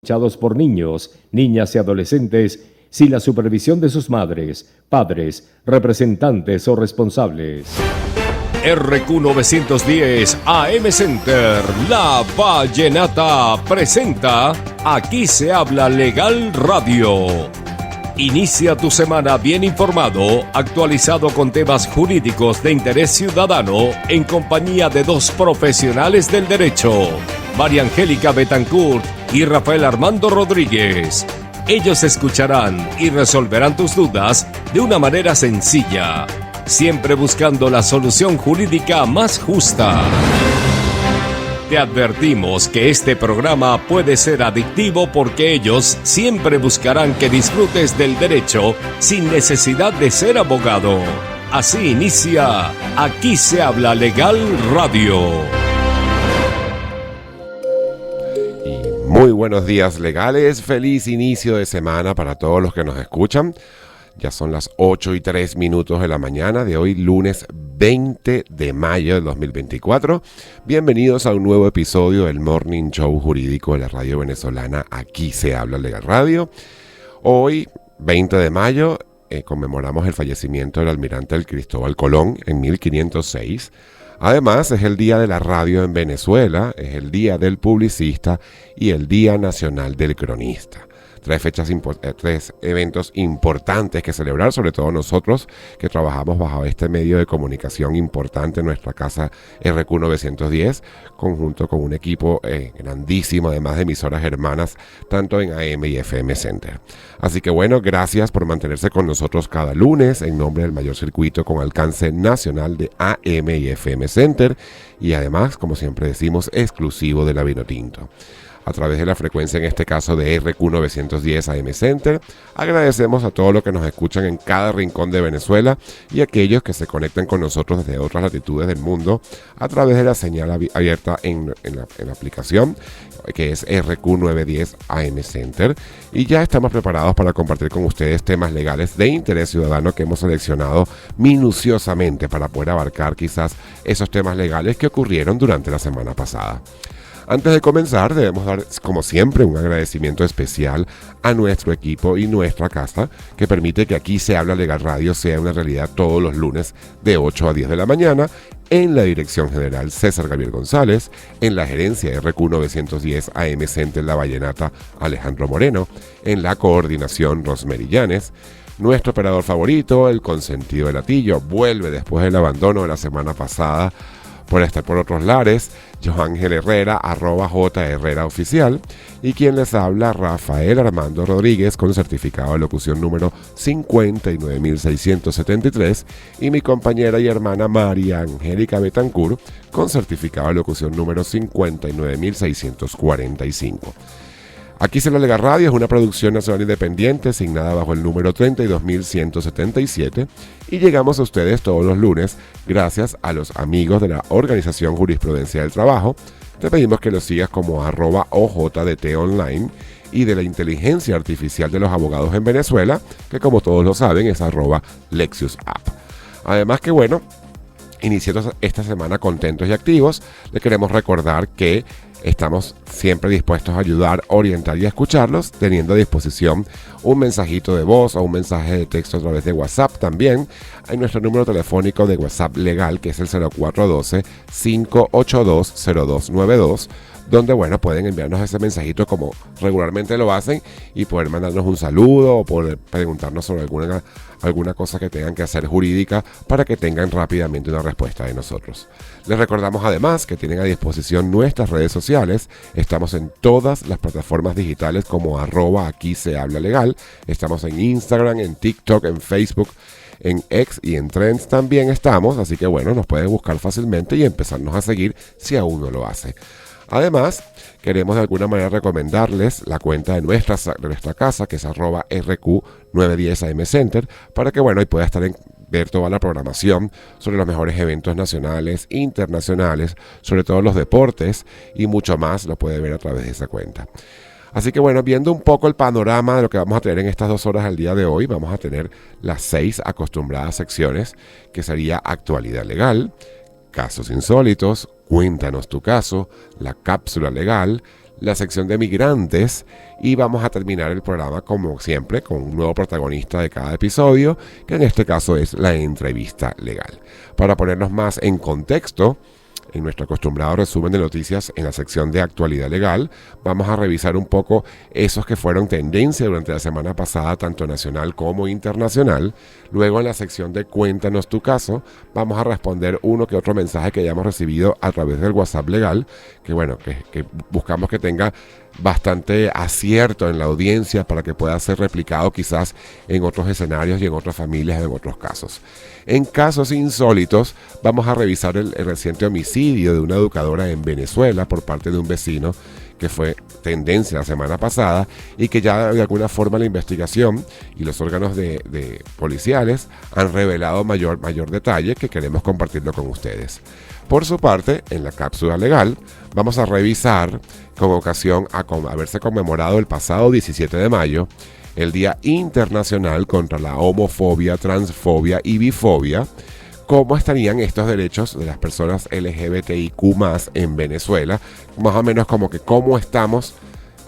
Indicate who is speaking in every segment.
Speaker 1: Escuchados por niños, niñas y adolescentes sin la supervisión de sus madres, padres, representantes o responsables. RQ910 AM Center, La Vallenata presenta Aquí se habla legal radio. Inicia tu semana bien informado, actualizado con temas jurídicos de interés ciudadano en compañía de dos profesionales del derecho, María Angélica Betancourt y Rafael Armando Rodríguez. Ellos escucharán y resolverán tus dudas de una manera sencilla, siempre buscando la solución jurídica más justa. Te advertimos que este programa puede ser adictivo porque ellos siempre buscarán que disfrutes del derecho sin necesidad de ser abogado. Así inicia Aquí se habla legal radio.
Speaker 2: Muy buenos días legales, feliz inicio de semana para todos los que nos escuchan. Ya son las 8:03 de la mañana de hoy, lunes 20 de mayo del 2024. Bienvenidos a un nuevo episodio del Morning Show Jurídico de la radio venezolana Aquí se habla legal radio. Hoy, 20 de mayo, conmemoramos el fallecimiento del almirante del Cristóbal Colón en 1506. Además, es el Día de la Radio en Venezuela, es el Día del Publicista y el Día Nacional del Cronista. Tres eventos importantes que celebrar, sobre todo nosotros que trabajamos bajo este medio de comunicación importante en nuestra casa RQ910, conjunto con un equipo grandísimo, además de emisoras hermanas, tanto en AM y FM Center. Así que bueno, gracias por mantenerse con nosotros cada lunes en nombre del mayor circuito con alcance nacional de AM y FM Center y además, como siempre decimos, exclusivo de la Vinotinto. A través de la frecuencia, en este caso de RQ910 AM Center. Agradecemos a todos los que nos escuchan en cada rincón de Venezuela y a aquellos que se conectan con nosotros desde otras latitudes del mundo a través de la señal abierta en la aplicación, que es RQ910 AM Center. Y ya estamos preparados para compartir con ustedes temas legales de interés ciudadano que hemos seleccionado minuciosamente para poder abarcar quizás esos temas legales que ocurrieron durante la semana pasada. Antes de comenzar, debemos dar, como siempre, un agradecimiento especial a nuestro equipo y nuestra casa, que permite que Aquí se habla legal radio sea una realidad todos los lunes de 8 a 10 de la mañana, en la dirección general César Gabriel González, en la gerencia RQ910 AM Center La Vallenata Alejandro Moreno, en la coordinación Rosemary Llanes. Nuestro operador favorito, el consentido de Latillo, vuelve después del abandono de la semana pasada por estar por otros lares, Joángel Herrera, @JHerreraOficial, y quien les habla, Rafael Armando Rodríguez, con certificado de locución número 59673, y mi compañera y hermana María Angélica Betancourt, con certificado de locución número 59645. Aquí se habla legal radio es una producción nacional independiente asignada bajo el número 32177 y llegamos a ustedes todos los lunes gracias a los amigos de la Organización Jurisprudencia del Trabajo. Te pedimos que los sigas como @OJDT Online y de la inteligencia artificial de los abogados en Venezuela, que como todos lo saben es @LexiusApp. Además que bueno, iniciando esta semana contentos y activos, le queremos recordar que estamos siempre dispuestos a ayudar, orientar y a escucharlos, teniendo a disposición un mensajito de voz o un mensaje de texto a través de WhatsApp también. Hay nuestro número telefónico de WhatsApp legal, que es el 0412-582-0292, donde bueno, pueden enviarnos ese mensajito como regularmente lo hacen y poder mandarnos un saludo o poder preguntarnos sobre alguna cosa que tengan que hacer jurídica para que tengan rápidamente una respuesta de nosotros. Les recordamos además que tienen a disposición nuestras redes sociales. Estamos en todas las plataformas digitales como @Aquí se habla legal. Estamos en Instagram, en TikTok, en Facebook, en X y en Trends también estamos. Así que bueno, nos pueden buscar fácilmente y empezarnos a seguir si aún no lo hace. Además, queremos de alguna manera recomendarles la cuenta de nuestra casa, que es @RQ910 AM Center, para que bueno, y pueda ver toda la programación sobre los mejores eventos nacionales, internacionales, sobre todo los deportes y mucho más, lo puede ver a través de esa cuenta. Así que bueno, viendo un poco el panorama de lo que vamos a tener en estas 2 horas al día de hoy, vamos a tener las 6 acostumbradas secciones, que sería actualidad legal, casos insólitos, cuéntanos tu caso, la cápsula legal, la sección de migrantes y vamos a terminar el programa como siempre con un nuevo protagonista de cada episodio, que en este caso es la entrevista legal. Para ponernos más en contexto, en nuestro acostumbrado resumen de noticias en la sección de actualidad legal, vamos a revisar un poco esos que fueron tendencia durante la semana pasada, tanto nacional como internacional. Luego en la sección de Cuéntanos tu caso, vamos a responder uno que otro mensaje que hayamos recibido a través del WhatsApp legal, que buscamos que tenga bastante acierto en la audiencia para que pueda ser replicado quizás en otros escenarios y en otras familias, en otros casos. En casos insólitos, vamos a revisar el reciente homicidio de una educadora en Venezuela por parte de un vecino que fue tendencia la semana pasada y que ya de alguna forma la investigación y los órganos de policiales han revelado mayor detalle que queremos compartirlo con ustedes. Por su parte, en la cápsula legal, vamos a revisar con ocasión a haberse conmemorado el pasado 17 de mayo el Día Internacional contra la Homofobia, Transfobia y Bifobia, cómo estarían estos derechos de las personas LGBTIQ+ en Venezuela, más o menos como que cómo estamos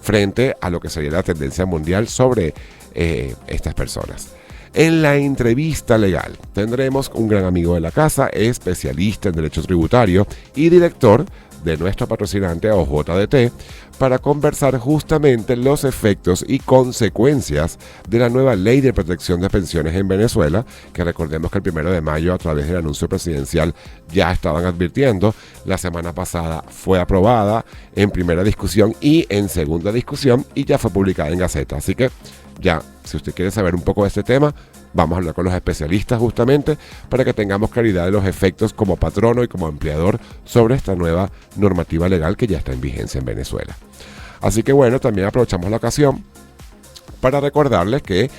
Speaker 2: frente a lo que sería la tendencia mundial sobre estas personas. En la entrevista legal tendremos un gran amigo de la casa, especialista en derecho tributario y director de nuestro patrocinante OJDT, para conversar justamente los efectos y consecuencias de la nueva ley de protección de pensiones en Venezuela, que recordemos que el 1 de mayo a través del anuncio presidencial ya estaban advirtiendo. La semana pasada fue aprobada en primera discusión y en segunda discusión y ya fue publicada en Gaceta. Así que ya, si usted quiere saber un poco de este tema, vamos a hablar con los especialistas justamente para que tengamos claridad de los efectos como patrono y como empleador sobre esta nueva normativa legal que ya está en vigencia en Venezuela. Así que bueno, también aprovechamos la ocasión para recordarles que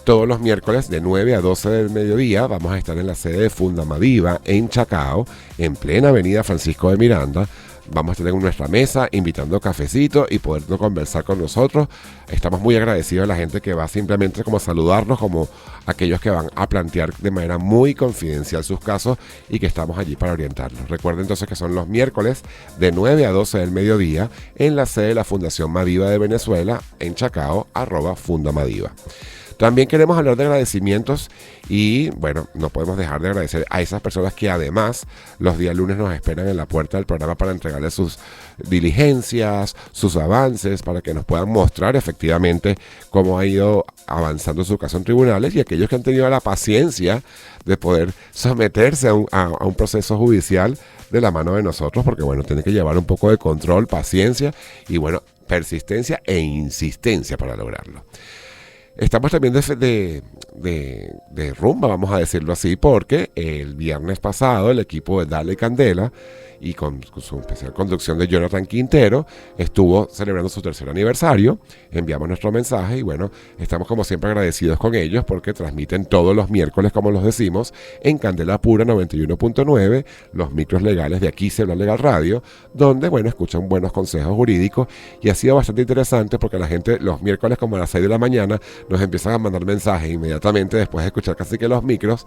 Speaker 2: todos los miércoles de 9 a 12 del mediodía vamos a estar en la sede de Fundamadiva en Chacao, en plena avenida Francisco de Miranda. Vamos a estar en nuestra mesa invitando cafecito y poder conversar con nosotros. Estamos muy agradecidos a la gente que va simplemente como a saludarnos, como aquellos que van a plantear de manera muy confidencial sus casos y que estamos allí para orientarlos. Recuerden entonces que son los miércoles de 9 a 12 del mediodía en la sede de la Fundación Madiva de Venezuela en Chacao, @Fundamadiva. También queremos hablar de agradecimientos y, bueno, no podemos dejar de agradecer a esas personas que además los días lunes nos esperan en la puerta del programa para entregarles sus diligencias, sus avances, para que nos puedan mostrar efectivamente cómo ha ido avanzando su caso en tribunales, y aquellos que han tenido la paciencia de poder someterse a un proceso judicial de la mano de nosotros, porque, bueno, tiene que llevar un poco de control, paciencia y, bueno, persistencia e insistencia para lograrlo. Estamos también de rumba, vamos a decirlo así, porque el viernes pasado el equipo de Dale Candela y con su especial conducción de Jonathan Quintero estuvo celebrando su 3er aniversario. Enviamos nuestro mensaje y bueno, estamos como siempre agradecidos con ellos porque transmiten todos los miércoles, como los decimos, en Candela Pura 91.9, los micros legales de Aquí se habla legal radio, donde bueno, escuchan buenos consejos jurídicos, y ha sido bastante interesante porque la gente los miércoles como a las 6 de la mañana nos empiezan a mandar mensajes inmediatamente después de escuchar casi que los micros,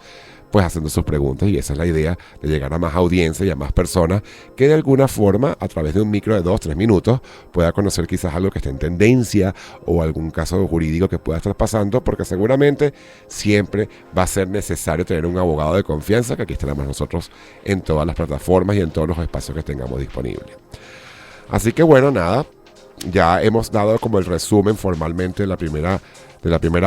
Speaker 2: pues haciendo sus preguntas, y esa es la idea, de llegar a más audiencia y a más personas que de alguna forma, a través de un micro de 2-3 minutos, pueda conocer quizás algo que esté en tendencia o algún caso jurídico que pueda estar pasando, porque seguramente siempre va a ser necesario tener un abogado de confianza, que aquí estaremos nosotros en todas las plataformas y en todos los espacios que tengamos disponibles. Así que bueno, nada, ya hemos dado como el resumen formalmente de la primera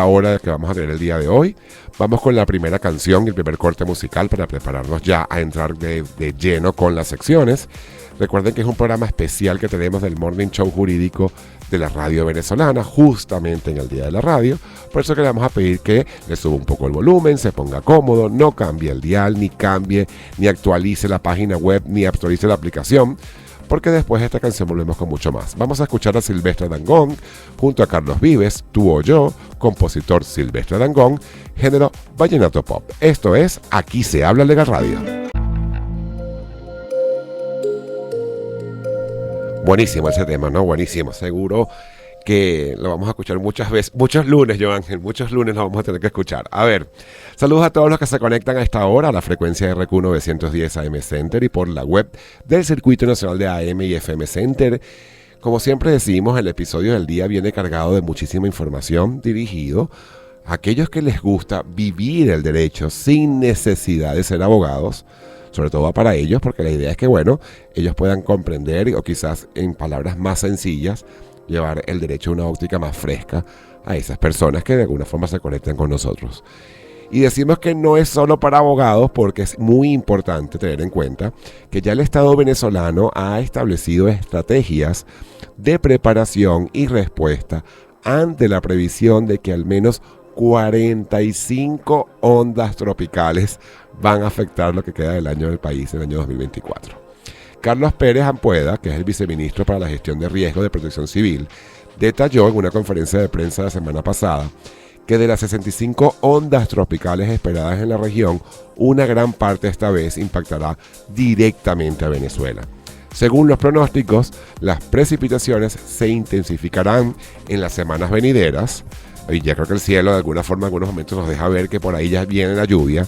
Speaker 2: hora que vamos a tener el día de hoy. Vamos con la primera canción y el primer corte musical para prepararnos ya a entrar de lleno con las secciones. Recuerden que es un programa especial que tenemos del Morning Show Jurídico de la radio venezolana, justamente en el Día de la Radio. Por eso que le vamos a pedir que le suba un poco el volumen, se ponga cómodo, no cambie el dial, ni actualice la página web, ni actualice la aplicación, porque después de esta canción volvemos con mucho más. Vamos a escuchar a Silvestre Dangond junto a Carlos Vives, Tú o Yo, compositor Silvestre Dangond, género vallenato pop. Esto es Aquí se habla legal radio. Buenísimo ese tema, ¿no? Buenísimo, seguro que lo vamos a escuchar muchas veces, muchos lunes, Joan Ángel, muchos lunes lo vamos a tener que escuchar. A ver, saludos a todos los que se conectan a esta hora a la frecuencia de RQ 910 AM Center y por la web del Circuito Nacional de AM y FM Center, Como siempre decimos, el episodio del día viene cargado de muchísima información dirigido a aquellos que les gusta vivir el derecho sin necesidad de ser abogados. Sobre todo va para ellos, porque la idea es que, ellos puedan comprender o quizás en palabras más sencillas llevar el derecho a una óptica más fresca a esas personas que de alguna forma se conectan con nosotros. Y decimos que no es solo para abogados porque es muy importante tener en cuenta que ya el Estado venezolano ha establecido estrategias de preparación y respuesta ante la previsión de que al menos 45 ondas tropicales van a afectar lo que queda del año del país, el año 2024. Carlos Pérez Ampueda, que es el viceministro para la gestión de riesgo de protección civil, detalló en una conferencia de prensa la semana pasada que de las 65 ondas tropicales esperadas en la región, una gran parte esta vez impactará directamente a Venezuela. Según los pronósticos, las precipitaciones se intensificarán en las semanas venideras, y ya creo que el cielo de alguna forma en algunos momentos nos deja ver que por ahí ya viene la lluvia,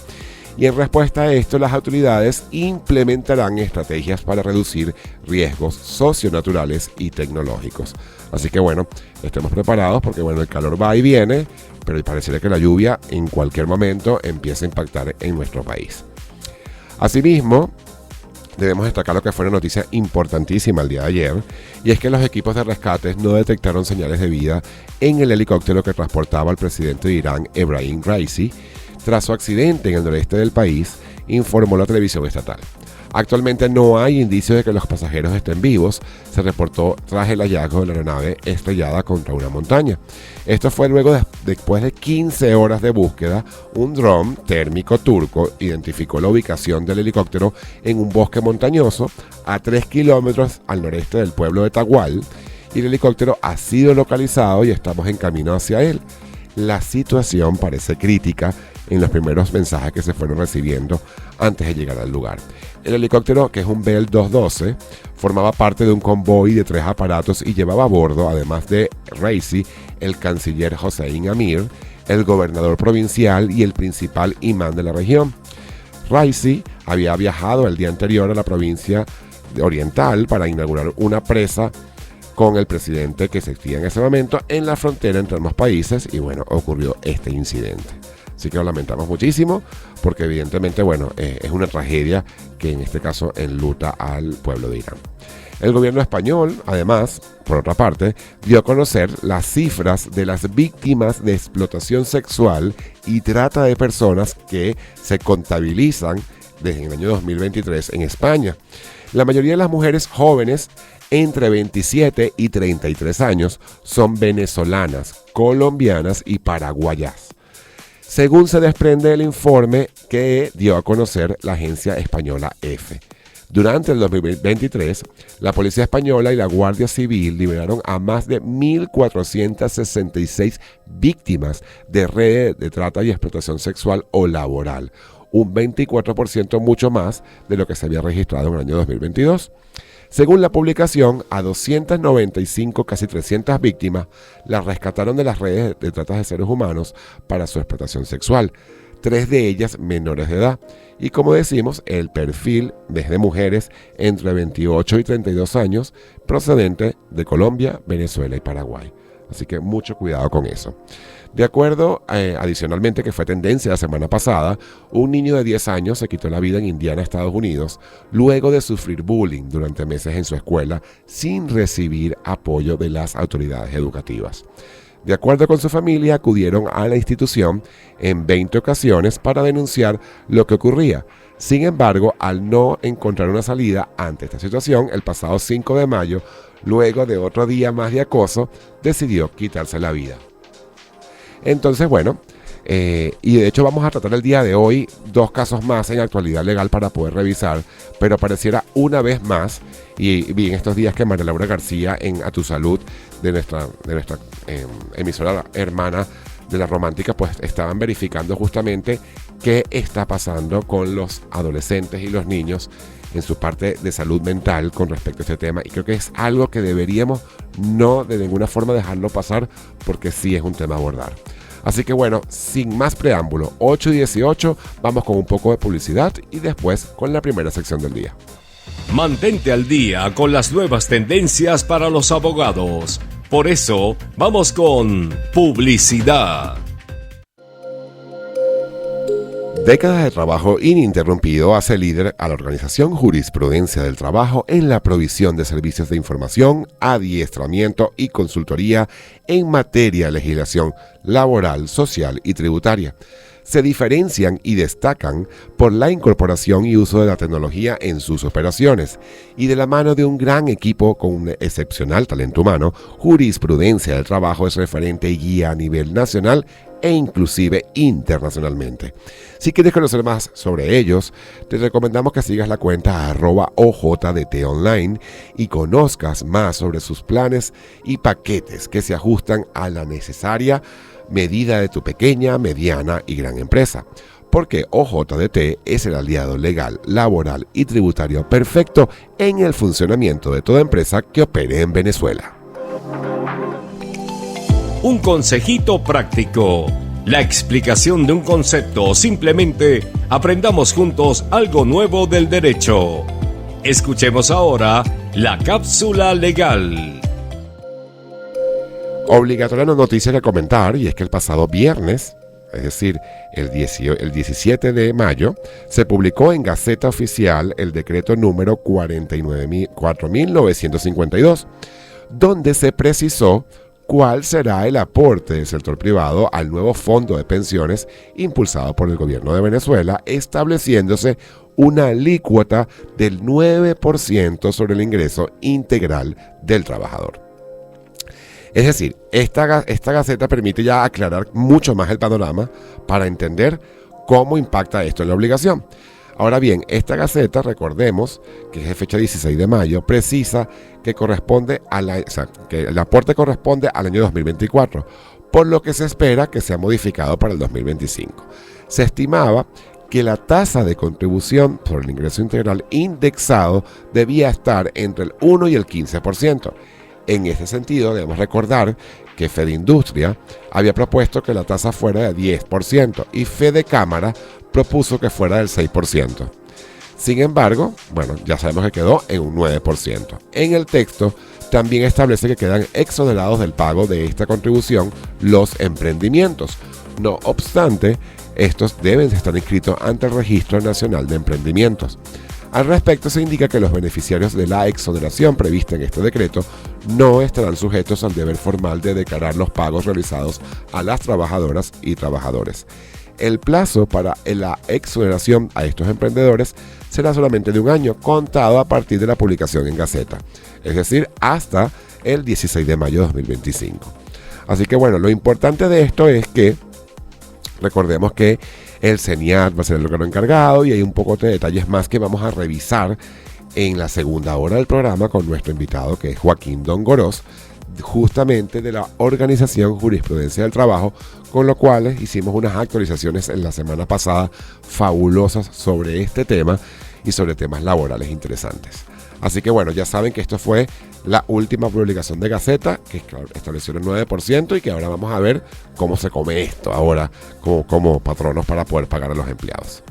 Speaker 2: y en respuesta a esto las autoridades implementarán estrategias para reducir riesgos socionaturales y tecnológicos. Así que estemos preparados porque el calor va y viene, pero pareciera que la lluvia en cualquier momento empieza a impactar en nuestro país. Asimismo, debemos destacar lo que fue una noticia importantísima el día de ayer, y es que los equipos de rescate no detectaron señales de vida en el helicóptero que transportaba al presidente de Irán, Ebrahim Raisi, tras su accidente en el noreste del país, informó la televisión estatal. Actualmente no hay indicios de que los pasajeros estén vivos, se reportó tras el hallazgo de la aeronave estrellada contra una montaña. Esto fue luego después de 15 horas de búsqueda, un dron térmico turco identificó la ubicación del helicóptero en un bosque montañoso a 3 kilómetros al noreste del pueblo de Tagual, y el helicóptero ha sido localizado y estamos en camino hacia él. La situación parece crítica en los primeros mensajes que se fueron recibiendo antes de llegar al lugar. El helicóptero, que es un Bell 212, formaba parte de un convoy de 3 aparatos y llevaba a bordo, además de Raisi, el canciller Hossein Amir, el gobernador provincial y el principal imán de la región. Raisi había viajado el día anterior a la provincia oriental para inaugurar una presa con el presidente que existía en ese momento en la frontera entre ambos países y ocurrió este incidente. Así que lo lamentamos muchísimo porque evidentemente es una tragedia que en este caso enluta al pueblo de Irán. El gobierno español, además, por otra parte, dio a conocer las cifras de las víctimas de explotación sexual y trata de personas que se contabilizan desde el año 2023 en España. La mayoría de las mujeres jóvenes entre 27 y 33 años son venezolanas, colombianas y paraguayas, según se desprende del informe que dio a conocer la agencia española EFE. Durante el 2023, la Policía Española y la Guardia Civil liberaron a más de 1.466 víctimas de redes de trata y explotación sexual o laboral, un 24% mucho más de lo que se había registrado en el año 2022. Según la publicación, a 295, casi 300 víctimas las rescataron de las redes de trata de seres humanos para su explotación sexual, 3 de ellas menores de edad. Y como decimos, el perfil es de mujeres entre 28 y 32 años, procedente de Colombia, Venezuela y Paraguay. Así que mucho cuidado con eso. De acuerdo, adicionalmente, que fue tendencia la semana pasada, un niño de 10 años se quitó la vida en Indiana, Estados Unidos, luego de sufrir bullying durante meses en su escuela sin recibir apoyo de las autoridades educativas. De acuerdo con su familia, acudieron a la institución en 20 ocasiones para denunciar lo que ocurría. Sin embargo, al no encontrar una salida ante esta situación, el pasado 5 de mayo, luego de otro día más de acoso, decidió quitarse la vida. Entonces, y de hecho vamos a tratar el día de hoy 2 casos más en actualidad legal para poder revisar, pero pareciera una vez más, y vi en estos días que María Laura García en A Tu Salud, de nuestra emisora hermana de La Romántica, pues estaban verificando justamente qué está pasando con los adolescentes y los niños en su parte de salud mental con respecto a este tema, y creo que es algo que deberíamos no de ninguna forma dejarlo pasar porque sí es un tema a abordar. Así que sin más preámbulo, 8:18, vamos con un poco de publicidad y después con la primera sección del día.
Speaker 1: Mantente al día con las nuevas tendencias para los abogados. Por eso, vamos con publicidad.
Speaker 2: Décadas de trabajo ininterrumpido hace líder a la organización Jurisprudencia del Trabajo en la provisión de servicios de información, adiestramiento y consultoría en materia de legislación laboral, social y tributaria. Se diferencian y destacan por la incorporación y uso de la tecnología en sus operaciones, y de la mano de un gran equipo con un excepcional talento humano, Jurisprudencia del Trabajo es referente y guía a nivel nacional e inclusive internacionalmente. Si quieres conocer más sobre ellos, te recomendamos que sigas la cuenta @OJDTonline y conozcas más sobre sus planes y paquetes que se ajustan a la necesaria medida de tu pequeña, mediana y gran empresa. Porque OJDT es el aliado legal, laboral y tributario perfecto en el funcionamiento de toda empresa que opere en Venezuela.
Speaker 1: Un consejito práctico. La explicación de un concepto o simplemente aprendamos juntos algo nuevo del derecho. Escuchemos ahora la cápsula legal.
Speaker 2: Obligatoria noticia que comentar, y es que el pasado viernes, es decir, el 17 de mayo, se publicó en Gaceta Oficial el decreto número 4.952, donde se precisó cuál será el aporte del sector privado al nuevo fondo de pensiones impulsado por el gobierno de Venezuela, estableciéndose una alícuota del 9% sobre el ingreso integral del trabajador. Es decir, esta gaceta permite ya aclarar mucho más el panorama para entender cómo impacta esto en la obligación. Ahora bien, esta gaceta, recordemos que es de fecha 16 de mayo, precisa que que el aporte corresponde al año 2024, por lo que se espera que sea modificado para el 2025. Se estimaba que la tasa de contribución por el ingreso integral indexado debía estar entre el 1 y el 15%. En este sentido, debemos recordar que Fedindustria había propuesto que la tasa fuera de 10% y Fedecámara propuso que fuera del 6%. Sin embargo, ya sabemos que quedó en un 9%. En el texto también establece que quedan exonerados del pago de esta contribución los emprendimientos. No obstante, estos deben estar inscritos ante el Registro Nacional de Emprendimientos. Al respecto, se indica que los beneficiarios de la exoneración prevista en este decreto no estarán sujetos al deber formal de declarar los pagos realizados a las trabajadoras y trabajadores. El plazo para la exoneración a estos emprendedores será solamente de un año, contado a partir de la publicación en Gaceta, es decir, hasta el 16 de mayo de 2025. Así que lo importante de esto es que recordemos que el CENIAT va a ser el órgano encargado y hay un poco de detalles más que vamos a revisar en la segunda hora del programa con nuestro invitado, que es Joaquín Dongorós, justamente de la organización Jurisprudencia del Trabajo, con lo cual hicimos unas actualizaciones en la semana pasada fabulosas sobre este tema y sobre temas laborales interesantes. Así que ya saben que esto fue la última publicación de Gaceta, que estableció el 9%, y que ahora vamos a ver cómo se come esto ahora como patronos para poder pagar a los empleados.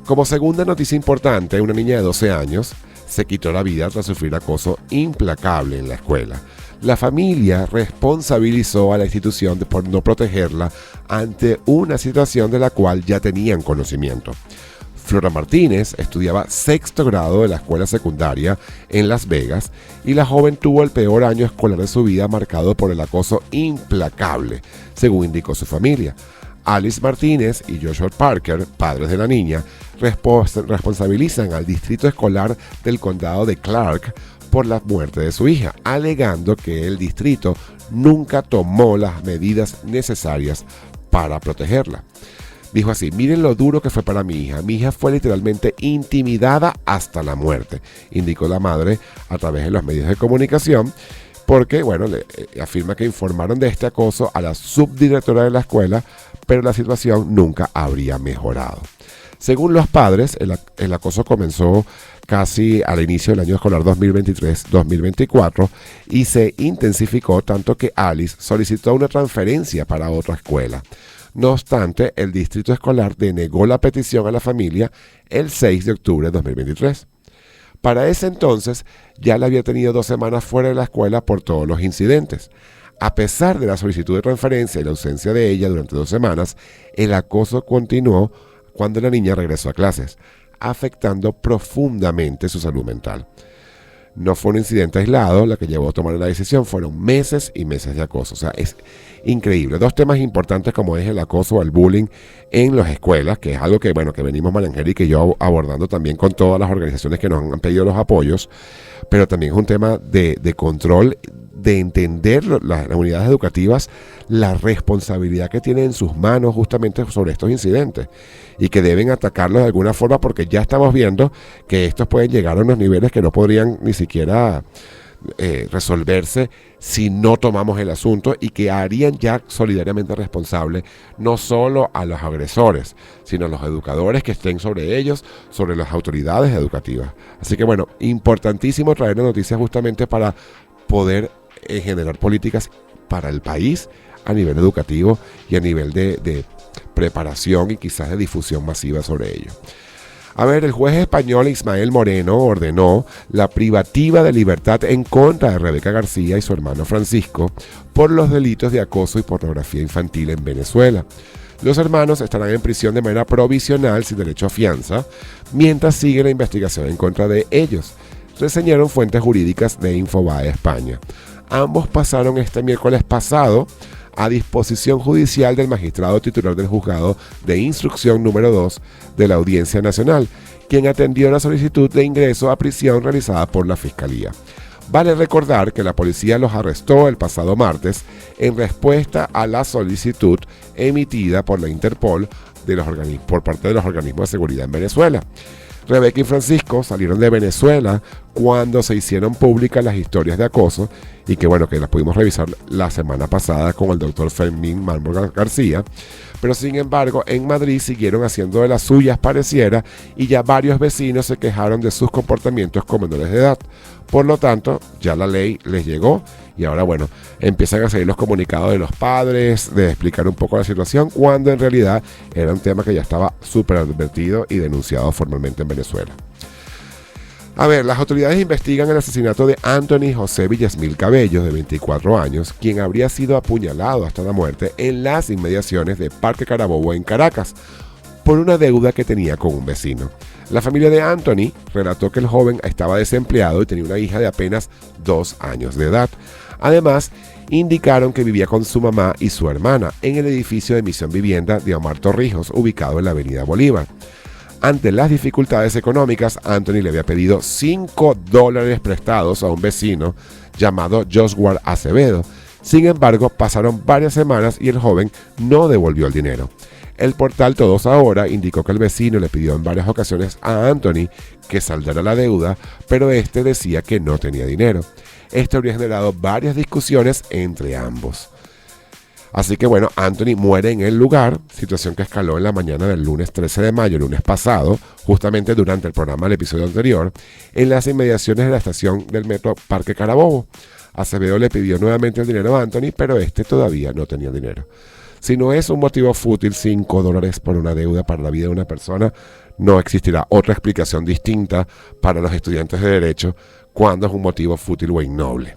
Speaker 2: Como segunda noticia importante, una niña de 12 años se quitó la vida tras sufrir acoso implacable en la escuela. La familia responsabilizó a la institución por no protegerla ante una situación de la cual ya tenían conocimiento. Flora Martínez estudiaba sexto grado de la escuela secundaria en Las Vegas y la joven tuvo el peor año escolar de su vida, marcado por el acoso implacable, según indicó su familia. Alice Martínez y Joshua Parker, padres de la niña, responsabilizan al distrito escolar del condado de Clark por la muerte de su hija, alegando que el distrito nunca tomó las medidas necesarias para protegerla. Dijo así: miren lo duro que fue para mi hija. Mi hija fue literalmente intimidada hasta la muerte, indicó la madre a través de los medios de comunicación, porque, afirma que informaron de este acoso a la subdirectora de la escuela, pero la situación nunca habría mejorado. Según los padres, el acoso comenzó casi al inicio del año escolar 2023-2024 y se intensificó tanto que Alice solicitó una transferencia para otra escuela. No obstante, el distrito escolar denegó la petición a la familia el 6 de octubre de 2023. Para ese entonces, ya la había tenido 2 semanas fuera de la escuela por todos los incidentes. A pesar de la solicitud de transferencia y la ausencia de ella durante 2 semanas, el acoso continuó cuando la niña regresó a clases, afectando profundamente su salud mental. No fue un incidente aislado la que llevó a tomar la decisión, fueron meses y meses de acoso. O sea, es increíble. 2 temas importantes como es el acoso o el bullying en las escuelas, que es algo que, que venimos Mariangélica y yo abordando también con todas las organizaciones que nos han pedido los apoyos, pero también es un tema de control, de entender las unidades educativas, la responsabilidad que tienen en sus manos justamente sobre estos incidentes y que deben atacarlos de alguna forma, porque ya estamos viendo que estos pueden llegar a unos niveles que no podrían ni siquiera resolverse si no tomamos el asunto, y que harían ya solidariamente responsable no solo a los agresores, sino a los educadores que estén sobre ellos, sobre las autoridades educativas. Así que importantísimo traer la noticia justamente para poder generar políticas para el país a nivel educativo y a nivel de preparación y quizás de difusión masiva sobre ello. A ver, el juez español Ismael Moreno ordenó la privativa de libertad en contra de Rebeca García y su hermano Francisco por los delitos de acoso y pornografía infantil en Venezuela. Los hermanos estarán en prisión de manera provisional sin derecho a fianza, mientras sigue la investigación en contra de ellos, reseñaron fuentes jurídicas de Infobae España. Ambos pasaron este miércoles pasado a disposición judicial del magistrado titular del juzgado de instrucción número 2 de la Audiencia Nacional, quien atendió la solicitud de ingreso a prisión realizada por la Fiscalía. Vale recordar que la policía los arrestó el pasado martes en respuesta a la solicitud emitida por la Interpol por parte de los organismos de seguridad en Venezuela. Rebeca y Francisco salieron de Venezuela cuando se hicieron públicas las historias de acoso y que las pudimos revisar la semana pasada con el doctor Fermín Mármol García, pero sin embargo en Madrid siguieron haciendo de las suyas pareciera y ya varios vecinos se quejaron de sus comportamientos con menores de edad. Por lo tanto, ya la ley les llegó y ahora empiezan a salir los comunicados de los padres, de explicar un poco la situación, cuando en realidad era un tema que ya estaba súper advertido y denunciado formalmente en Venezuela. A ver, las autoridades investigan el asesinato de Anthony José Villasmil Cabello, de 24 años, quien habría sido apuñalado hasta la muerte en las inmediaciones de Parque Carabobo en Caracas, por una deuda que tenía con un vecino. La familia de Anthony relató que el joven estaba desempleado y tenía una hija de apenas 2 años de edad. Además, indicaron que vivía con su mamá y su hermana en el edificio de Misión Vivienda de Omar Torrijos, ubicado en la avenida Bolívar. Ante las dificultades económicas, Anthony le había pedido $5 prestados a un vecino llamado Joshua Acevedo. Sin embargo, pasaron varias semanas y el joven no devolvió el dinero. El portal Todos Ahora indicó que el vecino le pidió en varias ocasiones a Anthony que saldara la deuda, pero este decía que no tenía dinero. Esto habría generado varias discusiones entre ambos. Así que Anthony muere en el lugar, situación que escaló en la mañana del lunes 13 de mayo, el lunes pasado, justamente durante el programa del episodio anterior, en las inmediaciones de la estación del metro Parque Carabobo. Acevedo le pidió nuevamente el dinero a Anthony, pero este todavía no tenía dinero. Si no es un motivo fútil, $5 por una deuda para la vida de una persona, no existirá otra explicación distinta para los estudiantes de Derecho cuando es un motivo fútil o innoble.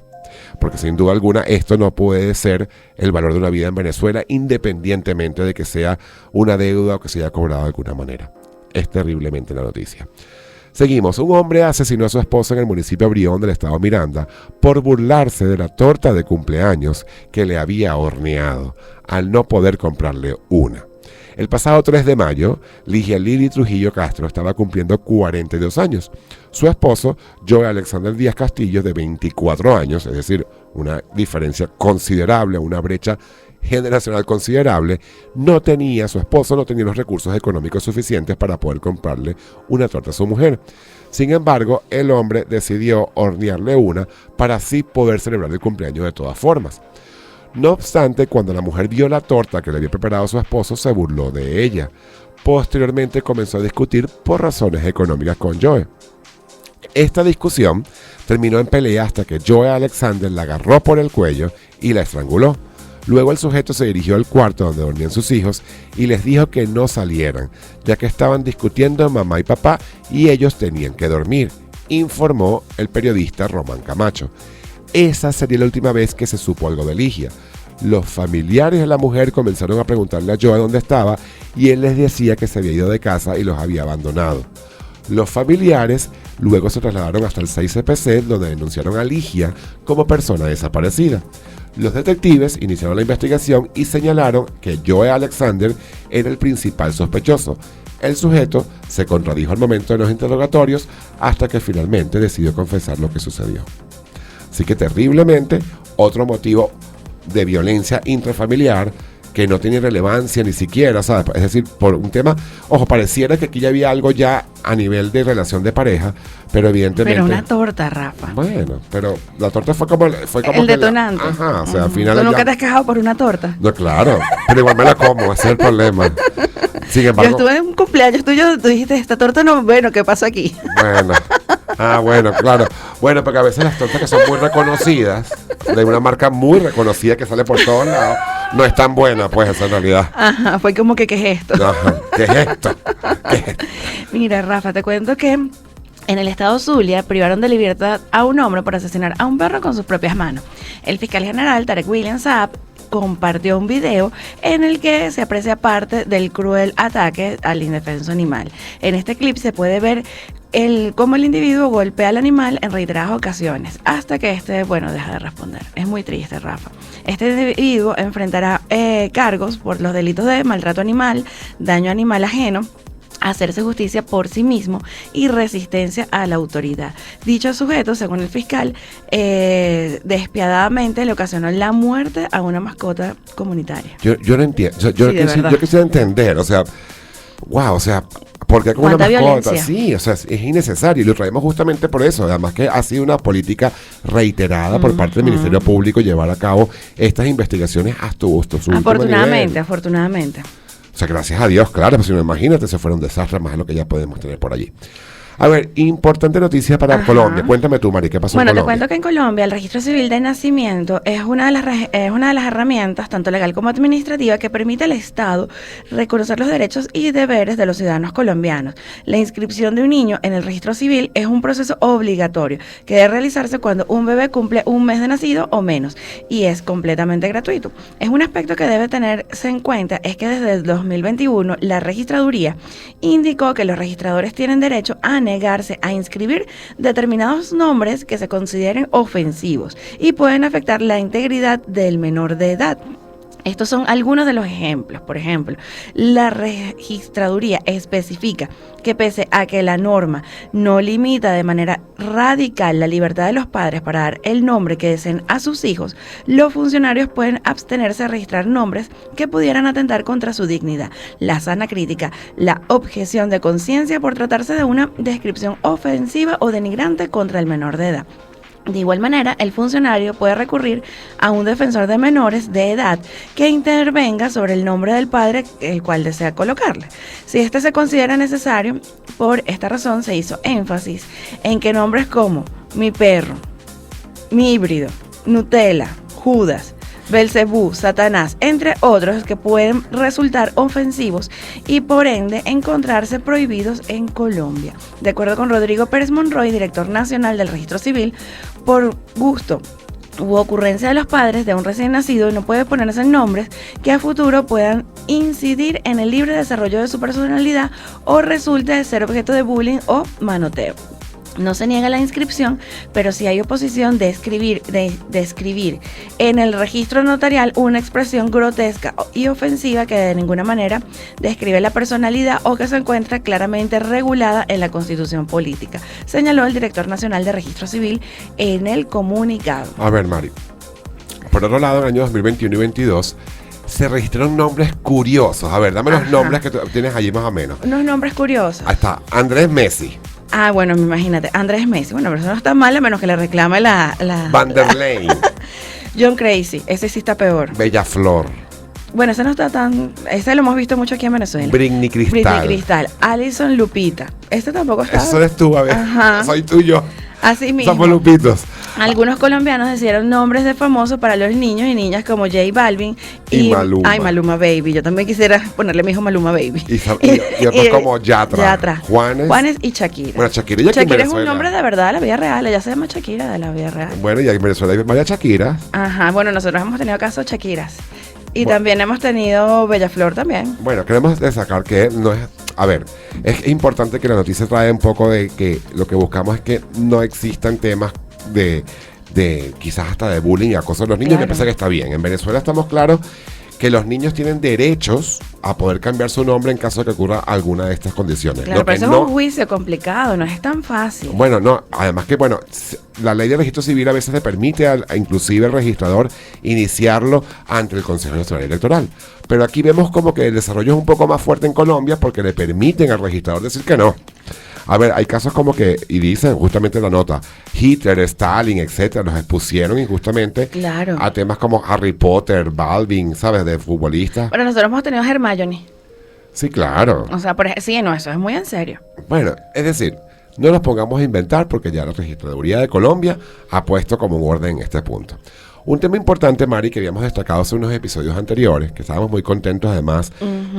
Speaker 2: Porque sin duda alguna esto no puede ser el valor de una vida en Venezuela, independientemente de que sea una deuda o que se haya cobrado de alguna manera. Es terriblemente la noticia. Seguimos. Un hombre asesinó a su esposa en el municipio de Brión del estado Miranda por burlarse de la torta de cumpleaños que le había horneado al no poder comprarle una. El pasado 3 de mayo, Ligia Lili Trujillo Castro estaba cumpliendo 42 años. Su esposo, Joe Alexander Díaz Castillo, de 24 años, es decir, una diferencia considerable, una brecha generacional considerable, su esposo no tenía los recursos económicos suficientes para poder comprarle una torta a su mujer. Sin embargo, el hombre decidió hornearle una para así poder celebrar el cumpleaños de todas formas. No obstante, cuando la mujer vio la torta que le había preparado su esposo, se burló de ella. Posteriormente comenzó a discutir por razones económicas con Joe. Esta discusión terminó en pelea hasta que Joe Alexander la agarró por el cuello y la estranguló. Luego el sujeto se dirigió al cuarto donde dormían sus hijos y les dijo que no salieran, ya que estaban discutiendo mamá y papá y ellos tenían que dormir. informó el periodista Román Camacho. Esa sería la última vez que se supo algo de Ligia. Los familiares de la mujer comenzaron a preguntarle a Joe dónde estaba y él les decía que se había ido de casa y los había abandonado. Los familiares luego se trasladaron hasta el 6CPC, donde denunciaron a Ligia como persona desaparecida. Los detectives iniciaron la investigación y señalaron que Joe Alexander era el principal sospechoso. El sujeto se contradijo al momento de los interrogatorios hasta que finalmente decidió confesar lo que sucedió. Así que terriblemente, otro motivo de violencia intrafamiliar que no tiene relevancia ni siquiera, ¿sabes? Es decir, por un tema, ojo, pareciera que aquí ya había algo ya a nivel de relación de pareja, pero evidentemente...
Speaker 3: Pero una torta, Rafa.
Speaker 2: Bueno, pero la torta fue como
Speaker 3: el detonante.
Speaker 2: Ajá, o sea, al final...
Speaker 3: ¿Tú nunca te has quejado por una torta?
Speaker 2: No, claro, pero igual me la como, ese es el problema. Sin embargo...
Speaker 3: Yo estuve en un cumpleaños tuyo, tú dijiste, esta torta no, bueno, ¿qué pasó aquí?
Speaker 2: Bueno, claro. Bueno, porque a veces las tortas que son muy reconocidas, de una marca muy reconocida que sale por todos lados, no es tan buena, pues, esa en realidad.
Speaker 3: Ajá, fue como que, ¿qué es esto?
Speaker 2: Ajá, ¿qué es esto? ¿Qué es esto?
Speaker 3: Mira, Rafa, te cuento que en el estado Zulia privaron de libertad a un hombre por asesinar a un perro con sus propias manos. El fiscal general Tarek William Saab compartió un video en el que se aprecia parte del cruel ataque al indefenso animal. En este clip se puede ver cómo el individuo golpea al animal en reiteradas ocasiones, hasta que deja de responder. Es muy triste, Rafa. Este individuo enfrentará cargos por los delitos de maltrato animal, daño animal ajeno, hacerse justicia por sí mismo y resistencia a la autoridad. Dicho sujeto, según el fiscal, despiadadamente le ocasionó la muerte a una mascota comunitaria.
Speaker 2: Yo no entiendo. Yo quisiera entender, porque con una mascota,
Speaker 3: violencia.
Speaker 2: sí, es innecesario y lo traemos justamente por eso. Además que ha sido una política reiterada por parte del Ministerio Público llevar a cabo estas investigaciones hasta su último nivel.
Speaker 3: Afortunadamente.
Speaker 2: O sea, gracias a Dios, claro, pues si no, imagínate, se fuera un desastre más de lo que ya podemos tener por allí. A ver, importante noticia para Colombia. Cuéntame tú, Mari, ¿qué pasó en Colombia?
Speaker 3: Bueno, te cuento que en Colombia el registro civil de nacimiento es una de las herramientas, tanto legal como administrativa, que permite al Estado reconocer los derechos y deberes de los ciudadanos colombianos. La inscripción de un niño en el registro civil es un proceso obligatorio que debe realizarse cuando un bebé cumple un mes de nacido o menos y es completamente gratuito. Es un aspecto que debe tenerse en cuenta, es que desde el 2021 la registraduría indicó que los registradores tienen derecho a negarse a inscribir determinados nombres que se consideren ofensivos y pueden afectar la integridad del menor de edad. Estos son algunos de los ejemplos. Por ejemplo, la registraduría especifica que pese a que la norma no limita de manera radical la libertad de los padres para dar el nombre que deseen a sus hijos, los funcionarios pueden abstenerse de registrar nombres que pudieran atentar contra su dignidad, la sana crítica, la objeción de conciencia por tratarse de una descripción ofensiva o denigrante contra el menor de edad. De igual manera, el funcionario puede recurrir a un defensor de menores de edad que intervenga sobre el nombre del padre el cual desea colocarle. Si este se considera necesario, por esta razón se hizo énfasis en que nombres como mi perro, mi híbrido, Nutella, Judas, Belcebú, Satanás, entre otros que pueden resultar ofensivos y por ende encontrarse prohibidos en Colombia. De acuerdo con Rodrigo Pérez Monroy, director nacional del Registro Civil, por gusto u ocurrencia de los padres de un recién nacido no puede ponerse nombres que a futuro puedan incidir en el libre desarrollo de su personalidad o resulte ser objeto de bullying o manoteo. No se niega la inscripción, pero si hay oposición de escribir en el registro notarial una expresión grotesca y ofensiva que de ninguna manera describe la personalidad o que se encuentra claramente regulada en la Constitución política, señaló el director nacional de Registro Civil en el comunicado.
Speaker 2: A ver, Mari, por otro lado, en el año 2021 y 2022 se registraron nombres curiosos. A ver, dame los nombres que tú tienes allí más o menos.
Speaker 3: Unos nombres curiosos.
Speaker 2: Ahí está, Andrés Messi.
Speaker 3: Ah, bueno, imagínate, Andrés Messi. Bueno, pero eso no está mal, a menos que le reclame la...
Speaker 2: Van der Leyen.
Speaker 3: John Crazy, ese sí está peor.
Speaker 2: Bella Flor.
Speaker 3: Bueno, ese no está tan... Ese lo hemos visto mucho aquí en Venezuela.
Speaker 2: Britney Cristal.
Speaker 3: Alison Lupita. Este tampoco está...
Speaker 2: Eso eres tú, a ver.
Speaker 3: Ajá.
Speaker 2: Soy tuyo.
Speaker 3: Así mismo.
Speaker 2: Somos lupitos.
Speaker 3: Algunos colombianos decidieron nombres de famosos para los niños y niñas como J Balvin
Speaker 2: y Maluma.
Speaker 3: Ay, Maluma Baby. Yo también quisiera ponerle a mi hijo Maluma Baby.
Speaker 2: Y otros como Yatra.
Speaker 3: Juanes y Shakira.
Speaker 2: Bueno, Shakira
Speaker 3: es un nombre de verdad de la vida real. Ella se llama Shakira de la vida real.
Speaker 2: Bueno, y en Venezuela hay varias Shakira.
Speaker 3: Ajá, bueno, nosotros hemos tenido casos Shakiras. Y también hemos tenido Bellaflor también.
Speaker 2: Bueno, queremos destacar que no es... A ver, es importante que la noticia trae un poco de que lo que buscamos es que no existan temas de quizás hasta de bullying y acoso a los niños, me parece que está bien. En Venezuela estamos claros que los niños tienen derechos a poder cambiar su nombre en caso de que ocurra alguna de estas condiciones.
Speaker 3: Claro, pero eso es un juicio complicado, no es tan fácil.
Speaker 2: Bueno, no, además que, bueno, la ley de registro civil a veces le permite inclusive al registrador iniciarlo ante el Consejo Nacional Electoral. Pero aquí vemos como que el desarrollo es un poco más fuerte en Colombia porque le permiten al registrador decir que no. A ver, hay casos como que, y dicen justamente en la nota, Hitler, Stalin, etcétera, los expusieron injustamente a temas como Harry Potter, Balvin, ¿sabes? De futbolistas.
Speaker 3: Pero nosotros hemos tenido a Hermione.
Speaker 2: Sí, claro.
Speaker 3: O sea, sí, no, eso es muy en serio.
Speaker 2: Bueno, es decir, no nos pongamos a inventar porque ya la Registraduría de Colombia ha puesto como un orden en este punto. Un tema importante, Mari, que habíamos destacado hace unos episodios anteriores, que estábamos muy contentos además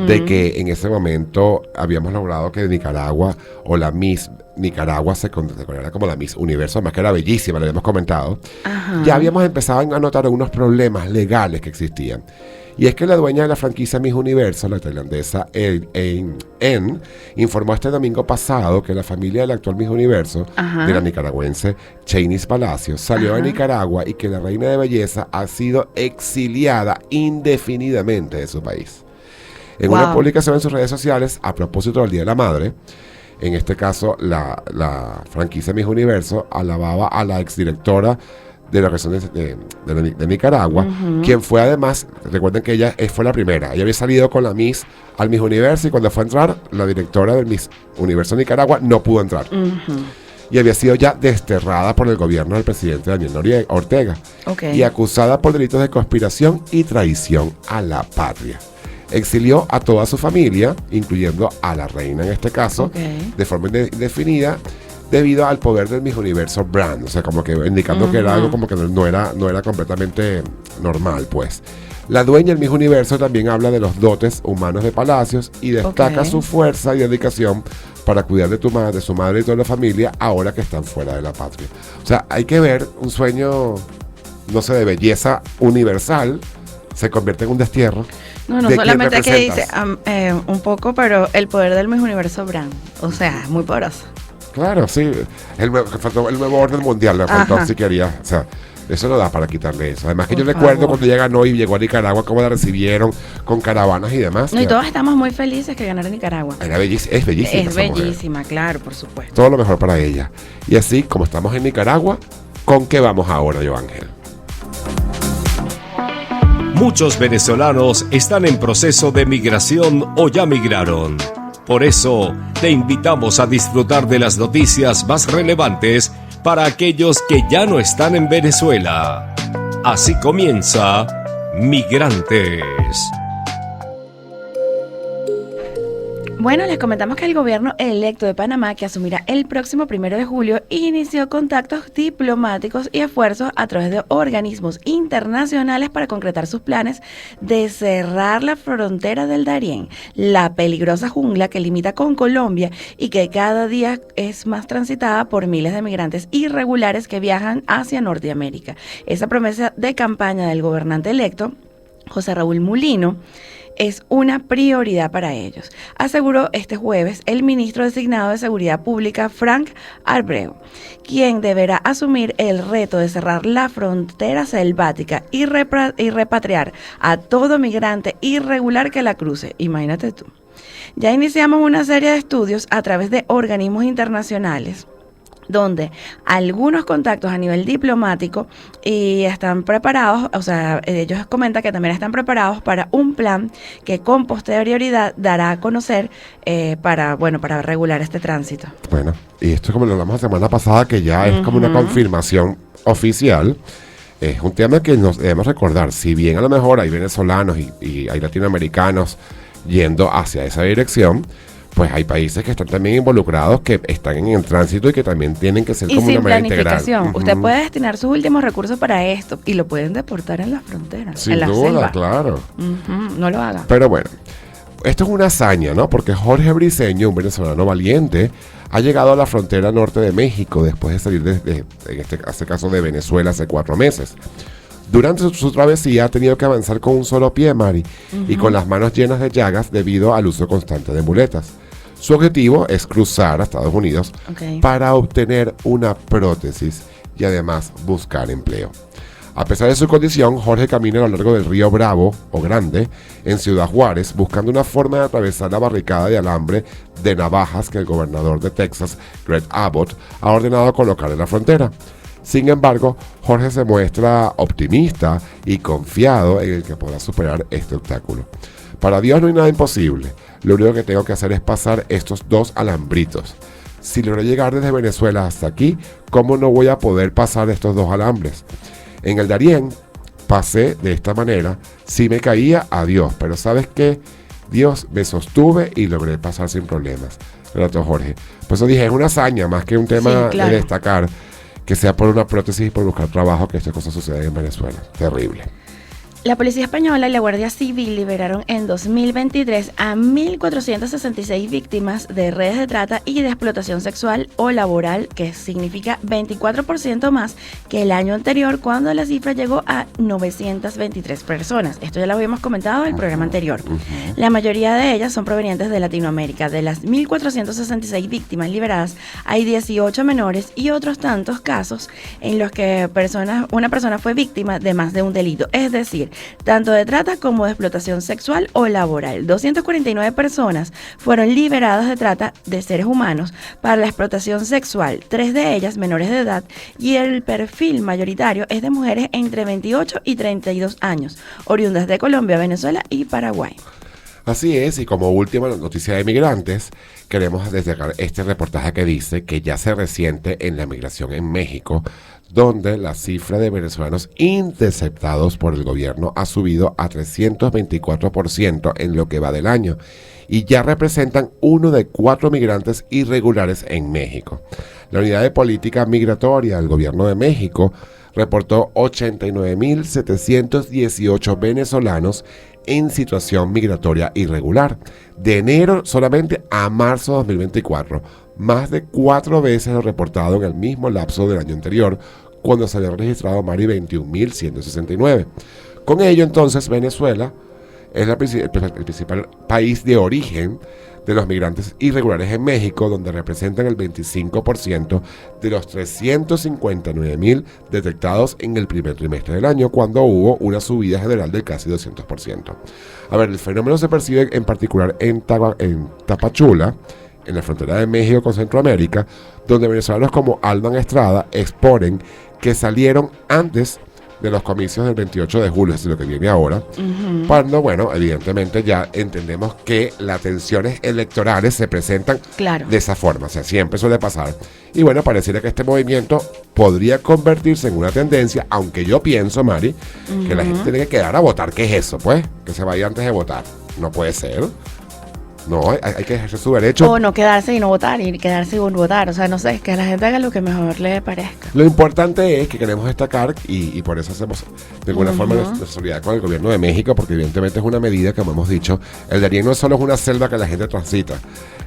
Speaker 2: de que en ese momento habíamos logrado que Nicaragua o la Miss Nicaragua se considerara como la Miss Universo, además que era bellísima, lo habíamos comentado. Ya habíamos empezado a notar algunos problemas legales que existían. Y es que la dueña de la franquicia Miss Universo, la tailandesa En, informó este domingo pasado que la familia del actual Miss Universo, de la nicaragüense Chainis Palacios, salió a Nicaragua y que la reina de belleza ha sido exiliada indefinidamente de su país. En una publicación en sus redes sociales, a propósito del Día de la Madre, en este caso la franquicia Miss Universo alababa a la exdirectora de la región de Nicaragua, quien fue además, recuerden que ella fue la primera, ella había salido con la Miss al Miss Universo y cuando fue a entrar, la directora del Miss Universo Nicaragua no pudo entrar. Y había sido ya desterrada por el gobierno del presidente Daniel Ortega y acusada por delitos de conspiración y traición a la patria. Exilió a toda su familia, incluyendo a la reina en este caso, de forma indefinida, debido al poder del Miss Universo brand, o sea, como que indicando que era algo como que no era completamente normal, pues. La dueña del Miss Universo también habla de los dotes humanos de Palacios y destaca su fuerza y dedicación para cuidar de su madre y toda la familia ahora que están fuera de la patria. O sea, hay que ver un sueño, no sé, de belleza universal se convierte en un destierro.
Speaker 3: No solamente que dice un poco, pero el poder del Miss Universo brand, o sea, es muy poderoso.
Speaker 2: Claro, sí, el nuevo orden mundial, le faltó si quería, o sea, eso no da para quitarle eso. Además que yo recuerdo cuando ella ganó y llegó a Nicaragua, cómo la recibieron con caravanas y demás.
Speaker 3: No, y todos estamos muy felices que ganara Nicaragua.
Speaker 2: Es bellísima.
Speaker 3: Es bellísima, claro, por supuesto.
Speaker 2: Todo lo mejor para ella. Y así, como estamos en Nicaragua, ¿con qué vamos ahora, Joángel?
Speaker 1: Muchos venezolanos están en proceso de migración o ya migraron. Por eso, te invitamos a disfrutar de las noticias más relevantes para aquellos que ya no están en Venezuela. Así comienza Migrantes.
Speaker 3: Bueno, les comentamos que el gobierno electo de Panamá, que asumirá el próximo 1 de julio, inició contactos diplomáticos y esfuerzos a través de organismos internacionales para concretar sus planes de cerrar la frontera del Darién, la peligrosa jungla que limita con Colombia y que cada día es más transitada por miles de migrantes irregulares que viajan hacia Norteamérica. Esa promesa de campaña del gobernante electo, José Raúl Mulino, es una prioridad para ellos, aseguró este jueves el ministro designado de Seguridad Pública, Frank Abreu, quien deberá asumir el reto de cerrar la frontera selvática y repatriar a todo migrante irregular que la cruce. Imagínate tú. Ya iniciamos una serie de estudios a través de organismos internacionales, donde algunos contactos a nivel diplomático y están preparados, o sea, ellos comentan que también están preparados para un plan que con posterioridad dará a conocer para regular este tránsito.
Speaker 2: Bueno, y esto es como lo hablamos la semana pasada, que ya es como una confirmación oficial. Es un tema que nos debemos recordar, si bien a lo mejor hay venezolanos y hay latinoamericanos yendo hacia esa dirección, pues hay países que están también involucrados, que están en el tránsito y que también tienen que ser
Speaker 3: Y
Speaker 2: como
Speaker 3: sin
Speaker 2: una manera integral.
Speaker 3: planificación. Usted puede destinar sus últimos recursos para esto y lo pueden deportar en la frontera,
Speaker 2: Sin
Speaker 3: en la
Speaker 2: duda,
Speaker 3: selva.
Speaker 2: claro.
Speaker 3: No lo haga.
Speaker 2: Pero bueno, esto es una hazaña, ¿no? Porque Jorge Briceño, un venezolano valiente, ha llegado a la frontera norte de México después de salir en este caso de Venezuela hace 4 meses. Durante su travesía ha tenido que avanzar con un solo pie, Mari, y con las manos llenas de llagas debido al uso constante de muletas. Su objetivo es cruzar a Estados Unidos para obtener una prótesis y además buscar empleo. A pesar de su condición, Jorge camina a lo largo del río Bravo, o Grande, en Ciudad Juárez, buscando una forma de atravesar la barricada de alambre de navajas que el gobernador de Texas, Greg Abbott, ha ordenado colocar en la frontera. Sin embargo, Jorge se muestra optimista y confiado en el que podrá superar este obstáculo. Para Dios no hay nada imposible. Lo único que tengo que hacer es pasar estos 2 alambritos. Si logré llegar desde Venezuela hasta aquí, ¿cómo no voy a poder pasar estos 2 alambres? En el Darién pasé de esta manera. Si me caía, adiós. Pero ¿sabes qué? Dios me sostuve y logré pasar sin problemas. Gracias, Jorge. Por eso dije, es una hazaña más que un tema de destacar, que sea por una prótesis y por buscar trabajo, que estas cosas suceden en Venezuela. Terrible.
Speaker 3: La Policía Española y la Guardia Civil liberaron en 2023 a 1.466 víctimas de redes de trata y de explotación sexual o laboral, que significa 24% más que el año anterior, cuando la cifra llegó a 923 personas. Esto ya lo habíamos comentado en el programa anterior. La mayoría de ellas son provenientes de Latinoamérica. De las 1.466 víctimas liberadas, hay 18 menores y otros tantos casos en los que una persona fue víctima de más de un delito, es decir, tanto de trata como de explotación sexual o laboral. 249 personas fueron liberadas de trata de seres humanos para la explotación sexual, 3 de ellas menores de edad, y el perfil mayoritario es de mujeres entre 28 y 32 años, oriundas de Colombia, Venezuela y Paraguay.
Speaker 2: Así es, y como última noticia de migrantes, queremos destacar este reportaje que dice que ya se resiente en la migración en México, donde la cifra de venezolanos interceptados por el gobierno ha subido a 324% en lo que va del año, y ya representan 1 de 4 migrantes irregulares en México. La Unidad de Política Migratoria del Gobierno de México reportó 89.718 venezolanos en situación migratoria irregular, de enero solamente a marzo de 2024, más de 4 veces lo reportado en el mismo lapso del año anterior, cuando se había registrado más de 21.169. Con ello, entonces, Venezuela es el principal país de origen de los migrantes irregulares en México, donde representan el 25% de los 359.000 detectados en el primer trimestre del año, cuando hubo una subida general de casi 200%. A ver, el fenómeno se percibe en particular en Tapachula, en la frontera de México con Centroamérica, donde venezolanos como Alban Estrada exponen que salieron antes de los comicios del 28 de julio, es lo que viene ahora, cuando, bueno, evidentemente ya entendemos que las tensiones electorales se presentan de esa forma, o sea, siempre suele pasar. Y bueno, pareciera que este movimiento podría convertirse en una tendencia, aunque yo pienso, Mari, que la gente tiene que quedar a votar. ¿Qué es eso, pues? Que se vaya antes de votar. No puede ser. No, hay que ejercer su derecho.
Speaker 3: O no quedarse y no votar, y quedarse y no votar. O sea, no sé, que la gente haga lo que mejor le parezca.
Speaker 2: Lo importante es que queremos destacar, y por eso hacemos de alguna forma nuestra solidaridad con el gobierno de México, porque evidentemente es una medida, como hemos dicho, el Darién no solo es una selva que la gente transita,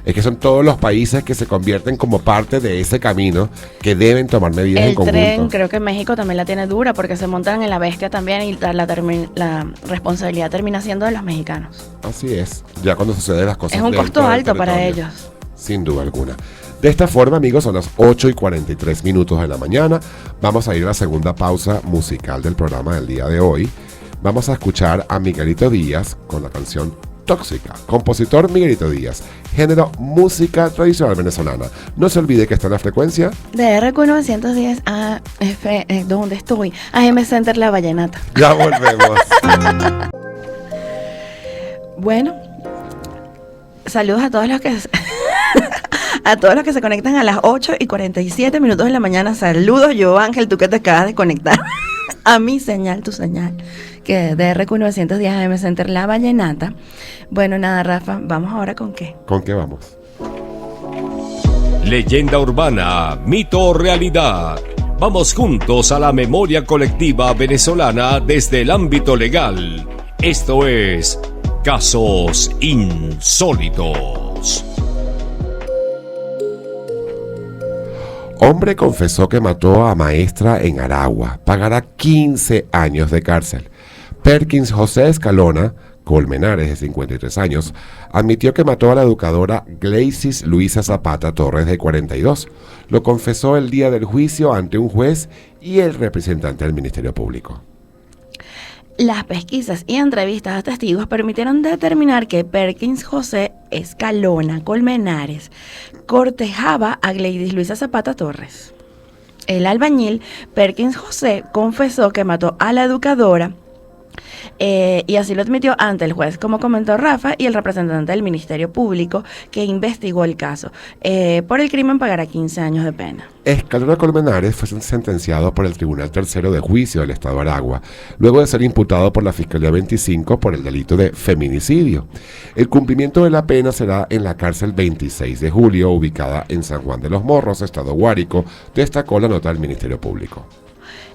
Speaker 2: es que son todos los países que se convierten como parte de ese camino, que deben tomar medidas en conjunto.
Speaker 3: El tren, creo que México también la tiene dura, porque se montan en la bestia también, y la responsabilidad termina siendo de los mexicanos.
Speaker 2: Así es, ya cuando suceden las cosas.
Speaker 3: Es un costo alto para ellos.
Speaker 2: Sin duda alguna. De esta forma, amigos, son las 8:43 de la mañana. Vamos a ir a la segunda pausa musical del programa del día de hoy. Vamos a escuchar a Miguelito Díaz con la canción Tóxica. Compositor Miguelito Díaz. Género música tradicional venezolana. No se olvide que está en la frecuencia
Speaker 3: de RQ 910 ¿dónde estoy? AM Center La Vallenata.
Speaker 2: Ya volvemos.
Speaker 3: Bueno, saludos a todos los que a todos los que se conectan a las 8:47 de la mañana. Saludos, yo Ángel, tú que te acabas de conectar a mi señal, tu señal, que de RQ 910 AM Center La Vallenata. Bueno, nada, Rafa, ¿vamos ahora con qué?
Speaker 2: ¿Con qué vamos?
Speaker 1: Leyenda urbana, mito o realidad. Vamos juntos a la memoria colectiva venezolana desde el ámbito legal. Esto es Casos Insólitos.
Speaker 2: Hombre confesó que mató a maestra en Aragua. Pagará 15 años de cárcel. Perkins José Escalona Colmenares, de 53 años, admitió que mató a la educadora Gleisis Luisa Zapata Torres, de 42. Lo confesó el día del juicio ante un juez y el representante del Ministerio Público.
Speaker 3: Las pesquisas y entrevistas a testigos permitieron determinar que Perkins José Escalona Colmenares cortejaba a Gleisis Luisa Zapata Torres. El albañil Perkins José confesó que mató a la educadora y así lo admitió ante el juez, como comentó Rafa, y el representante del Ministerio Público que investigó el caso. Por el crimen pagará 15 años de pena.
Speaker 2: Escalona Colmenares fue sentenciado por el Tribunal Tercero de Juicio del Estado de Aragua, luego de ser imputado por la Fiscalía 25 por el delito de feminicidio. El cumplimiento de la pena será en la cárcel 26 de julio, ubicada en San Juan de los Morros, Estado Guárico, destacó la nota del Ministerio Público.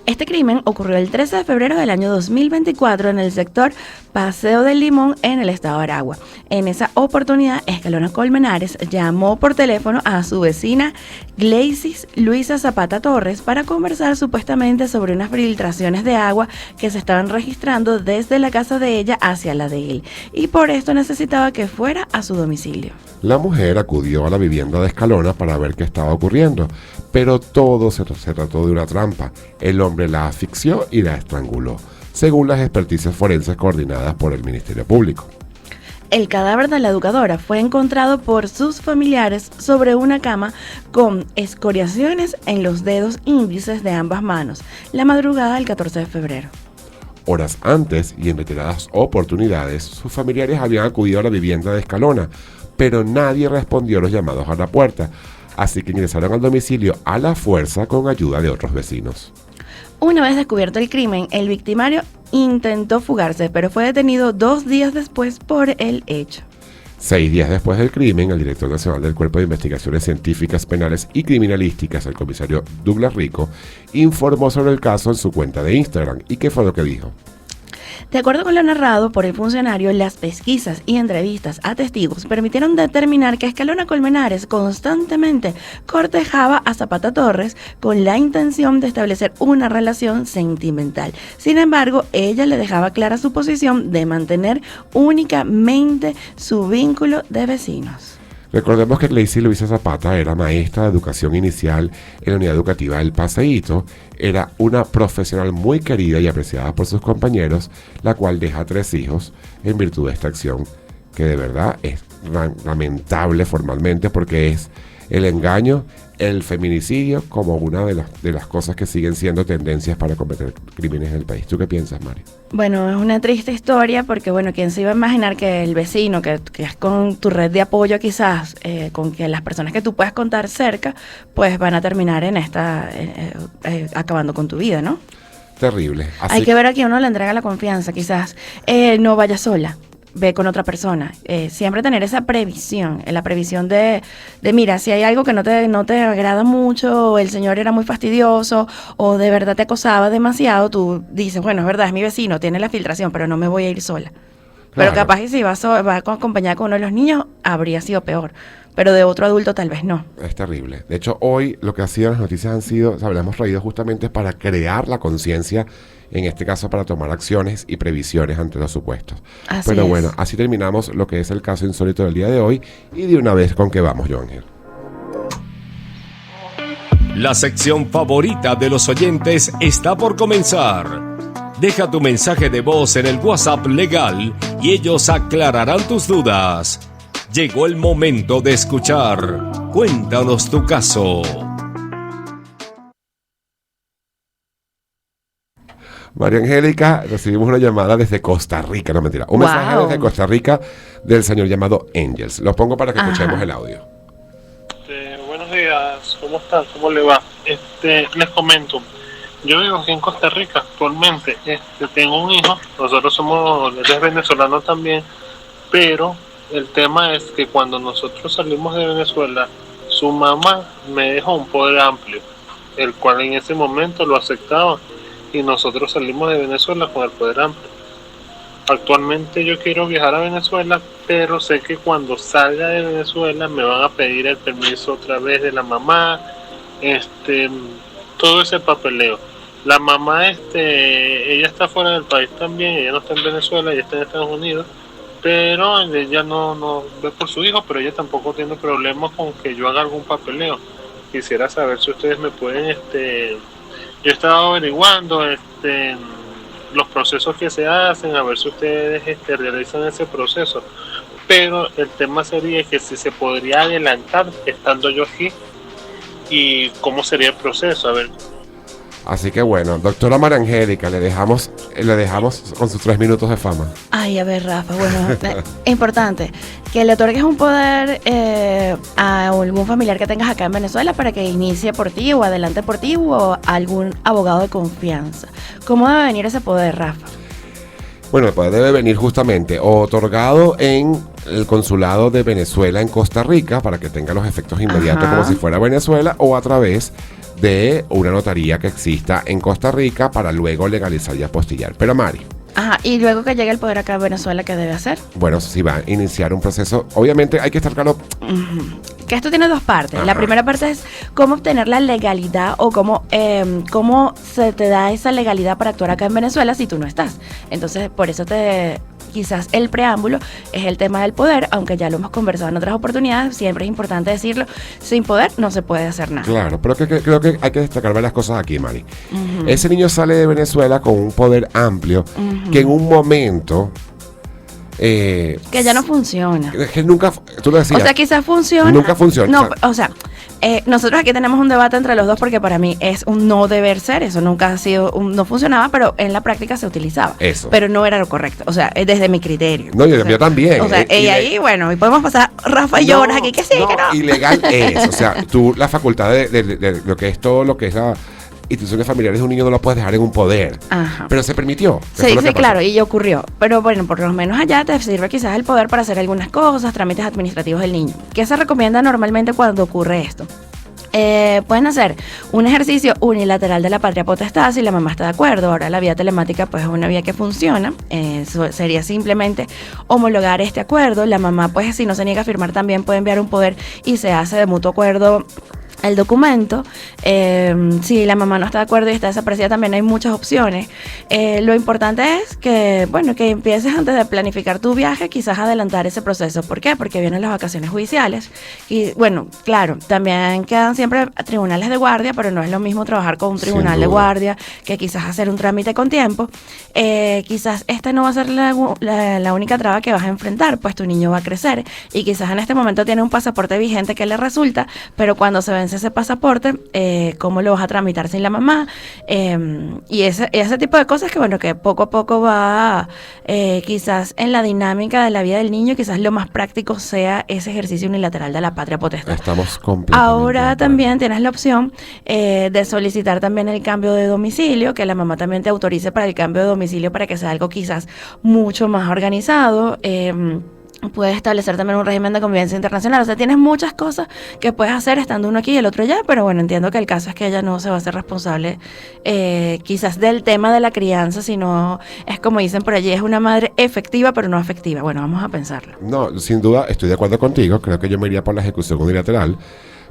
Speaker 3: Este crimen ocurrió el 13 de febrero del año 2024 en el sector Paseo del Limón, en el estado de Aragua. En esa oportunidad, Escalona Colmenares llamó por teléfono a su vecina Gleisis Luisa Zapata Torres para conversar supuestamente sobre unas filtraciones de agua que se estaban registrando desde la casa de ella hacia la de él, y por esto necesitaba que fuera a su domicilio.
Speaker 2: La mujer acudió a la vivienda de Escalona para ver qué estaba ocurriendo, pero todo se trató de una trampa. El hombre la asfixió y la estranguló, según las experticias forenses coordinadas por el Ministerio Público.
Speaker 3: El cadáver de la educadora fue encontrado por sus familiares sobre una cama con escoriaciones en los dedos índices de ambas manos, la madrugada del 14 de febrero.
Speaker 2: Horas antes y en reiteradas oportunidades, sus familiares habían acudido a la vivienda de Escalona, pero nadie respondió a los llamados a la puerta, así que ingresaron al domicilio a la fuerza con ayuda de otros vecinos.
Speaker 3: Una vez descubierto el crimen, el victimario intentó fugarse, pero fue detenido 2 días después por el hecho.
Speaker 2: 6 días después del crimen, el director nacional del Cuerpo de Investigaciones Científicas, Penales y Criminalísticas, el comisario Douglas Rico, informó sobre el caso en su cuenta de Instagram. ¿Y qué fue lo que dijo?
Speaker 3: De acuerdo con lo narrado por el funcionario, las pesquisas y entrevistas a testigos permitieron determinar que Escalona Colmenares constantemente cortejaba a Zapata Torres con la intención de establecer una relación sentimental. Sin embargo, ella le dejaba clara su posición de mantener únicamente su vínculo de vecinos.
Speaker 2: Recordemos que Gleisis Luisa Zapata era maestra de educación inicial en la unidad educativa del Paseíto. Era una profesional muy querida y apreciada por sus compañeros, la cual deja 3 hijos en virtud de esta acción, que de verdad es lamentable formalmente, porque es el engaño, el feminicidio, como una de las cosas que siguen siendo tendencias para cometer crímenes en el país. ¿Tú qué piensas, Mari?
Speaker 3: Bueno, es una triste historia porque, bueno, ¿quién se iba a imaginar que el vecino, que es con tu red de apoyo quizás, con que las personas que tú puedas contar cerca, pues van a terminar en acabando con tu vida, ¿no?
Speaker 2: Terrible.
Speaker 3: Hay que ver a quién uno le entrega la confianza, quizás. No vaya sola. Ve con otra persona. Siempre tener esa previsión, la previsión de mira, si hay algo que no te agrada mucho, o el señor era muy fastidioso, o de verdad te acosaba demasiado, tú dices, bueno, es verdad, es mi vecino, tiene la filtración, pero no me voy a ir sola. Claro. Pero capaz que si va acompañada con uno de los niños, habría sido peor. Pero de otro adulto tal vez no.
Speaker 2: Es terrible. De hecho, hoy lo que ha sido las noticias han sido, o sea, las hemos traído justamente para crear la conciencia, en este caso para tomar acciones y previsiones ante los supuestos. Pero bueno, así terminamos lo que es el caso insólito del día de hoy, y de una vez, ¿con qué vamos, Joan Ángel?
Speaker 1: La sección favorita de los oyentes está por comenzar. Deja tu mensaje de voz en el WhatsApp legal y ellos aclararán tus dudas. Llegó el momento de escuchar Cuéntanos tu caso.
Speaker 2: María Angélica, recibimos una llamada desde Costa Rica, no mentira, un mensaje desde Costa Rica del señor llamado Angels. Lo pongo para que escuchemos el audio.
Speaker 4: Buenos días, ¿cómo están? ¿Cómo le va? Les comento, yo vivo aquí en Costa Rica actualmente, tengo un hijo, él es venezolano también, pero el tema es que cuando nosotros salimos de Venezuela, su mamá me dejó un poder amplio, el cual en ese momento lo aceptaba y nosotros salimos de Venezuela con el poder amplio. Actualmente yo quiero viajar a Venezuela, pero sé que cuando salga de Venezuela me van a pedir el permiso otra vez de la mamá, todo ese papeleo. La mamá, ella está fuera del país también, ella no está en Venezuela, ella está en Estados Unidos, pero ella no ve por su hijo, pero ella tampoco tiene problemas con que yo haga algún papeleo. Quisiera saber si ustedes me pueden, yo estaba averiguando, los procesos que se hacen, a ver si ustedes realizan ese proceso. Pero el tema sería que si se podría adelantar estando yo aquí y cómo sería el proceso, a ver.
Speaker 2: Así que bueno, doctora María Angélica, le dejamos con sus 3 minutos de fama.
Speaker 3: Ay, a ver, Rafa, bueno, importante, que le otorgues un poder a algún familiar que tengas acá en Venezuela para que inicie por ti o adelante por ti o a algún abogado de confianza. ¿Cómo debe venir ese poder, Rafa?
Speaker 2: Bueno, el poder debe venir justamente otorgado en el consulado de Venezuela en Costa Rica para que tenga los efectos inmediatos como si fuera Venezuela, o a través de una notaría que exista en Costa Rica para luego legalizar y apostillar. Pero Mari.
Speaker 3: Ajá, y luego que llegue el poder acá en Venezuela, ¿qué debe hacer?
Speaker 2: Bueno, si va a iniciar un proceso, obviamente hay que estar claro.
Speaker 3: Que esto tiene dos partes.
Speaker 2: Ajá.
Speaker 3: La primera parte es cómo obtener la legalidad o cómo se te da esa legalidad para actuar acá en Venezuela si tú no estás. Entonces, por eso quizás el preámbulo es el tema del poder, aunque ya lo hemos conversado en otras oportunidades, siempre es importante decirlo, sin poder no se puede hacer nada.
Speaker 2: Claro, pero creo que hay que destacar varias cosas aquí, Mari. Ese niño sale de Venezuela con un poder amplio que en un momento...
Speaker 3: que ya no funciona.
Speaker 2: Que nunca, tú lo decías.
Speaker 3: O sea, quizás funciona.
Speaker 2: Nunca funciona.
Speaker 3: No, o sea, nosotros aquí tenemos un debate entre los dos porque para mí es un no deber ser, eso nunca ha sido, no funcionaba, pero en la práctica se utilizaba. Eso. Pero no era lo correcto, o sea, desde mi criterio.
Speaker 2: No, yo también.
Speaker 3: O sea, y ahí, bueno, y podemos pasar Rafa y horas aquí, que sí, que no.
Speaker 2: Ilegal es, o sea, tú la facultad de lo que es todo lo que es la... instituciones familiares de un niño no lo puedes dejar en un poder.
Speaker 3: Ajá.
Speaker 2: Pero se permitió.
Speaker 3: Sí, claro, y ocurrió. Pero bueno, por lo menos allá te sirve quizás el poder para hacer algunas cosas, trámites administrativos del niño. ¿Qué se recomienda normalmente cuando ocurre esto? Pueden hacer un ejercicio unilateral de la patria potestad si la mamá está de acuerdo. Ahora la vía telemática pues es una vía que funciona. Sería simplemente homologar este acuerdo. La mamá pues si no se niega a firmar también puede enviar un poder y se hace de mutuo acuerdo el documento. Si la mamá no está de acuerdo y está desaparecida, también hay muchas opciones. Lo importante es que, bueno, que empieces antes de planificar tu viaje, quizás adelantar ese proceso. ¿Por qué? Porque vienen las vacaciones judiciales. Y bueno, claro, también quedan siempre tribunales de guardia, pero no es lo mismo trabajar con un tribunal de guardia que quizás hacer un trámite con tiempo. Quizás esta no va a ser la única traba que vas a enfrentar, pues tu niño va a crecer y quizás en este momento tiene un pasaporte vigente que le resulta, pero cuando se vence ese pasaporte, cómo lo vas a tramitar sin la mamá, y ese tipo de cosas que bueno, que poco a poco va quizás en la dinámica de la vida del niño, quizás lo más práctico sea ese ejercicio unilateral de la patria potestad.
Speaker 2: Estamos completamente.
Speaker 3: Ahora también tienes la opción de solicitar también el cambio de domicilio, que la mamá también te autorice para el cambio de domicilio para que sea algo quizás mucho más organizado. Puedes establecer también un régimen de convivencia internacional. O sea, tienes muchas cosas que puedes hacer estando uno aquí y el otro allá, pero bueno, entiendo que el caso es que ella no se va a hacer responsable quizás del tema de la crianza, sino es como dicen por allí, es una madre efectiva pero no afectiva. Bueno, vamos a pensarlo.
Speaker 2: No, sin duda estoy de acuerdo contigo. Creo que yo me iría por la ejecución unilateral,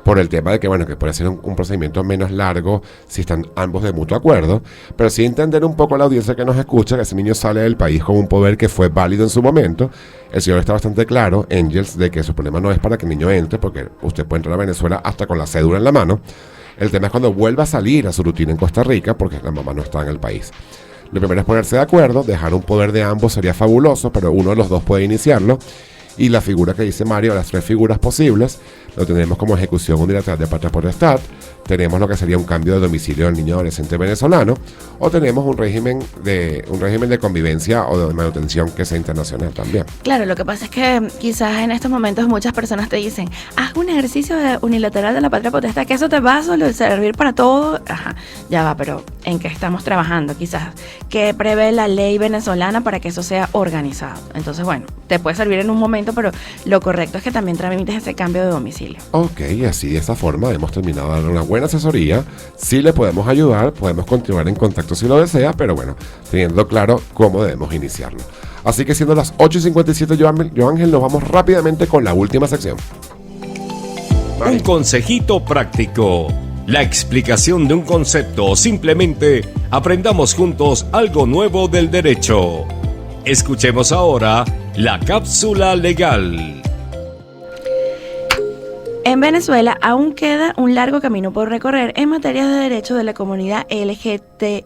Speaker 2: por el tema de que, bueno, que puede ser un procedimiento menos largo si están ambos de mutuo acuerdo, pero sí entender un poco a la audiencia que nos escucha que ese niño sale del país con un poder que fue válido en su momento. El señor está bastante claro, Angels, de que su problema no es para que el niño entre, porque usted puede entrar a Venezuela hasta con la cédula en la mano. El tema es cuando vuelva a salir a su rutina en Costa Rica, porque la mamá no está en el país. Lo primero es ponerse de acuerdo, dejar un poder de ambos sería fabuloso, pero uno de los dos puede iniciarlo. Y la figura que dice Mario, las 3 figuras posibles, lo tendremos como ejecución unilateral de patria potestad, tenemos lo que sería un cambio de domicilio del niño adolescente venezolano, o tenemos un régimen de convivencia o de manutención que sea internacional también.
Speaker 3: Claro, lo que pasa es que quizás en estos momentos muchas personas te dicen, haz un ejercicio unilateral de la patria potestad, que eso te va a servir para todo. Ajá, ya va, pero ¿en qué estamos trabajando? Quizás, ¿qué prevé la ley venezolana para que eso sea organizado? Entonces, bueno, te puede servir en un momento, pero lo correcto es que también tramites ese cambio de domicilio.
Speaker 2: Ok, así de esta forma hemos terminado de darle una buena asesoría. Si le podemos ayudar, podemos continuar en contacto si lo desea, pero bueno, teniendo claro cómo debemos iniciarlo. Así que siendo las 8:57, yo Ángel, nos vamos rápidamente con la última sección.
Speaker 1: Un consejito práctico. La explicación de un concepto o simplemente aprendamos juntos algo nuevo del derecho. Escuchemos ahora la cápsula legal.
Speaker 3: En Venezuela aún queda un largo camino por recorrer en materia de derechos de la comunidad LGTBIQ+.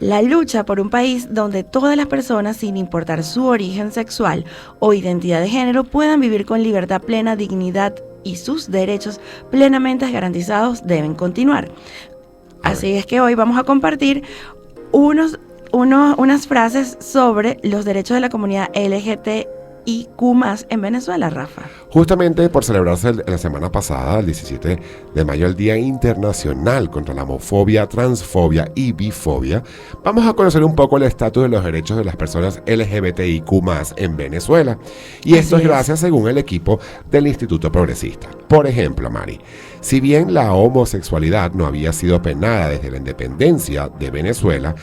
Speaker 3: La lucha por un país donde todas las personas, sin importar su origen sexual o identidad de género, puedan vivir con libertad plena, dignidad y sus derechos plenamente garantizados deben continuar. Así es que hoy vamos a compartir unas frases sobre los derechos de la comunidad LGTBIQ+ en Venezuela, Rafa.
Speaker 2: Justamente por celebrarse la semana pasada, el 17 de mayo, el Día Internacional contra la Homofobia, Transfobia y Bifobia, vamos a conocer un poco el estatus de los derechos de las personas LGBTIQ+ en Venezuela. Y esto es gracias, según el equipo del Instituto Progresista. Por ejemplo, Mari, si bien la homosexualidad no había sido penada desde la independencia de Venezuela,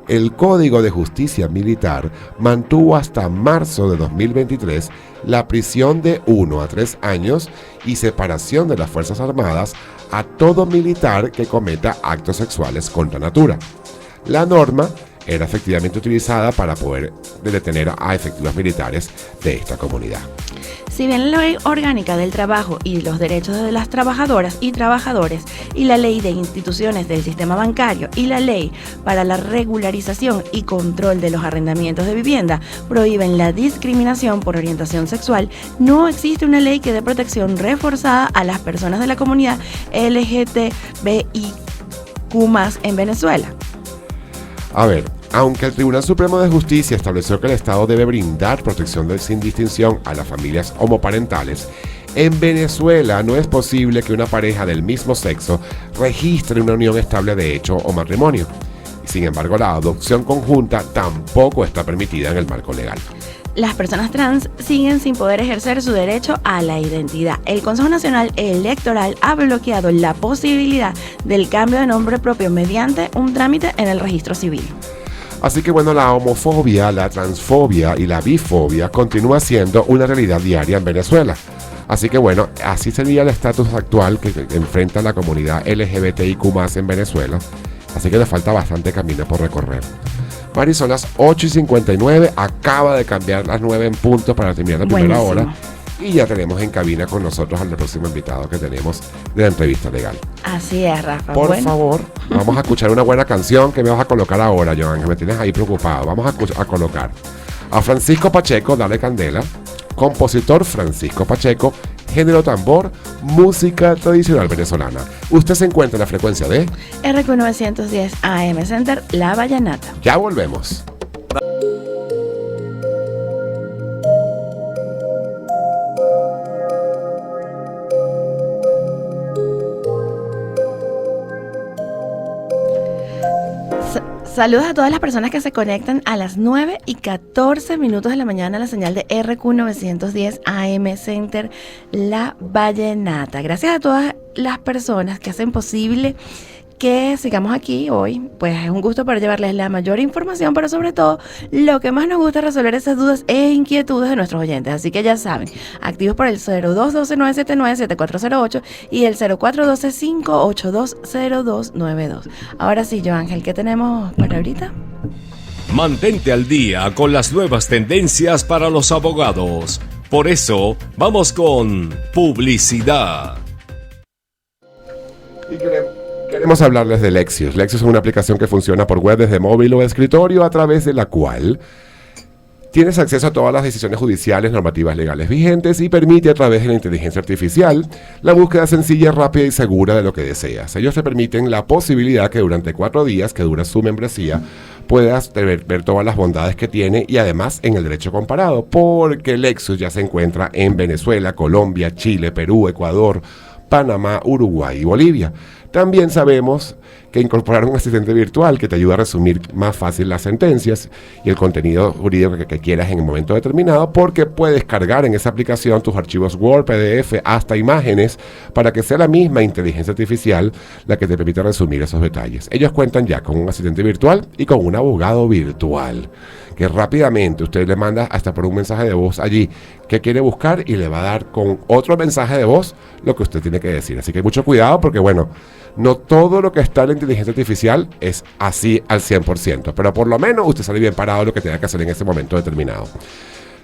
Speaker 2: el Código de Justicia Militar mantuvo hasta marzo de 2023 la prisión de 1 a 3 años y separación de las Fuerzas Armadas a todo militar que cometa actos sexuales contra natura. La norma era efectivamente utilizada para poder detener a efectivos militares de esta comunidad.
Speaker 3: Si bien la Ley Orgánica del Trabajo y los Derechos de las Trabajadoras y Trabajadores y la Ley de Instituciones del Sistema Bancario y la Ley para la Regularización y Control de los Arrendamientos de Vivienda prohíben la discriminación por orientación sexual, no existe una ley que dé protección reforzada a las personas de la comunidad LGTBIQ+ en Venezuela.
Speaker 2: A ver, aunque el Tribunal Supremo de Justicia estableció que el Estado debe brindar protección sin distinción a las familias homoparentales, en Venezuela no es posible que una pareja del mismo sexo registre una unión estable de hecho o matrimonio. Sin embargo, la adopción conjunta tampoco está permitida en el marco legal.
Speaker 3: Las personas trans siguen sin poder ejercer su derecho a la identidad. El Consejo Nacional Electoral ha bloqueado la posibilidad del cambio de nombre propio mediante un trámite en el registro civil.
Speaker 2: Así que bueno, la homofobia, la transfobia y la bifobia continúa siendo una realidad diaria en Venezuela. Así que bueno, así sería el estatus actual que enfrenta la comunidad LGBTIQ+ en Venezuela. Así que le falta bastante camino por recorrer. Mari, son las 8:59, acaba de cambiar las 9 en punto para terminar la primera hora. Y ya tenemos en cabina con nosotros al próximo invitado que tenemos de la entrevista legal.
Speaker 3: Así es, Rafa.
Speaker 2: Por favor, vamos a escuchar una buena canción que me vas a colocar ahora, Joan, que me tienes ahí preocupado. Vamos a colocar a Francisco Pacheco, Dale Candela, compositor Francisco Pacheco, género tambor, música tradicional venezolana. Usted se encuentra en la frecuencia de
Speaker 3: RQ 910 AM Center, La Vallenata.
Speaker 2: Ya volvemos.
Speaker 3: Saludos a todas las personas que se conectan a las 9:14 de la mañana a la señal de RQ 910 AM Center, La Vallenata. Gracias a todas las personas que hacen posible que sigamos aquí hoy. Pues es un gusto para llevarles la mayor información, pero sobre todo lo que más nos gusta es resolver esas dudas e inquietudes de nuestros oyentes. Así que ya saben, activos por el 0212-979-7408 y el 0412-582-0292. Ahora sí, Joángel, ¿qué tenemos para ahorita?
Speaker 1: Mantente al día con las nuevas tendencias para los abogados. Por eso, vamos con publicidad.
Speaker 2: Y queremos hablarles de Lexius. Lexius es una aplicación que funciona por web desde móvil o escritorio, a través de la cual Tienes acceso a todas las decisiones judiciales, normativas legales vigentes y permite a través de la inteligencia artificial la búsqueda sencilla, rápida y segura de lo que deseas. Ellos te permiten la posibilidad que durante 4 días que dura su membresía puedas ver todas las bondades que tiene y además en el derecho comparado, porque Lexus ya se encuentra en Venezuela, Colombia, Chile, Perú, Ecuador, Panamá, Uruguay y Bolivia. También sabemos que incorporaron un asistente virtual que te ayuda a resumir más fácil las sentencias y el contenido jurídico que quieras en el momento determinado, porque puedes cargar en esa aplicación tus archivos Word, PDF, hasta imágenes, para que sea la misma inteligencia artificial la que te permita resumir esos detalles. Ellos cuentan ya con un asistente virtual y con un abogado virtual, que rápidamente usted le manda hasta por un mensaje de voz allí que quiere buscar y le va a dar con otro mensaje de voz lo que usted tiene que decir. Así que mucho cuidado porque, bueno, no todo lo que está en la inteligencia artificial es así al 100%, pero por lo menos usted sale bien parado de lo que tenga que hacer en ese momento determinado.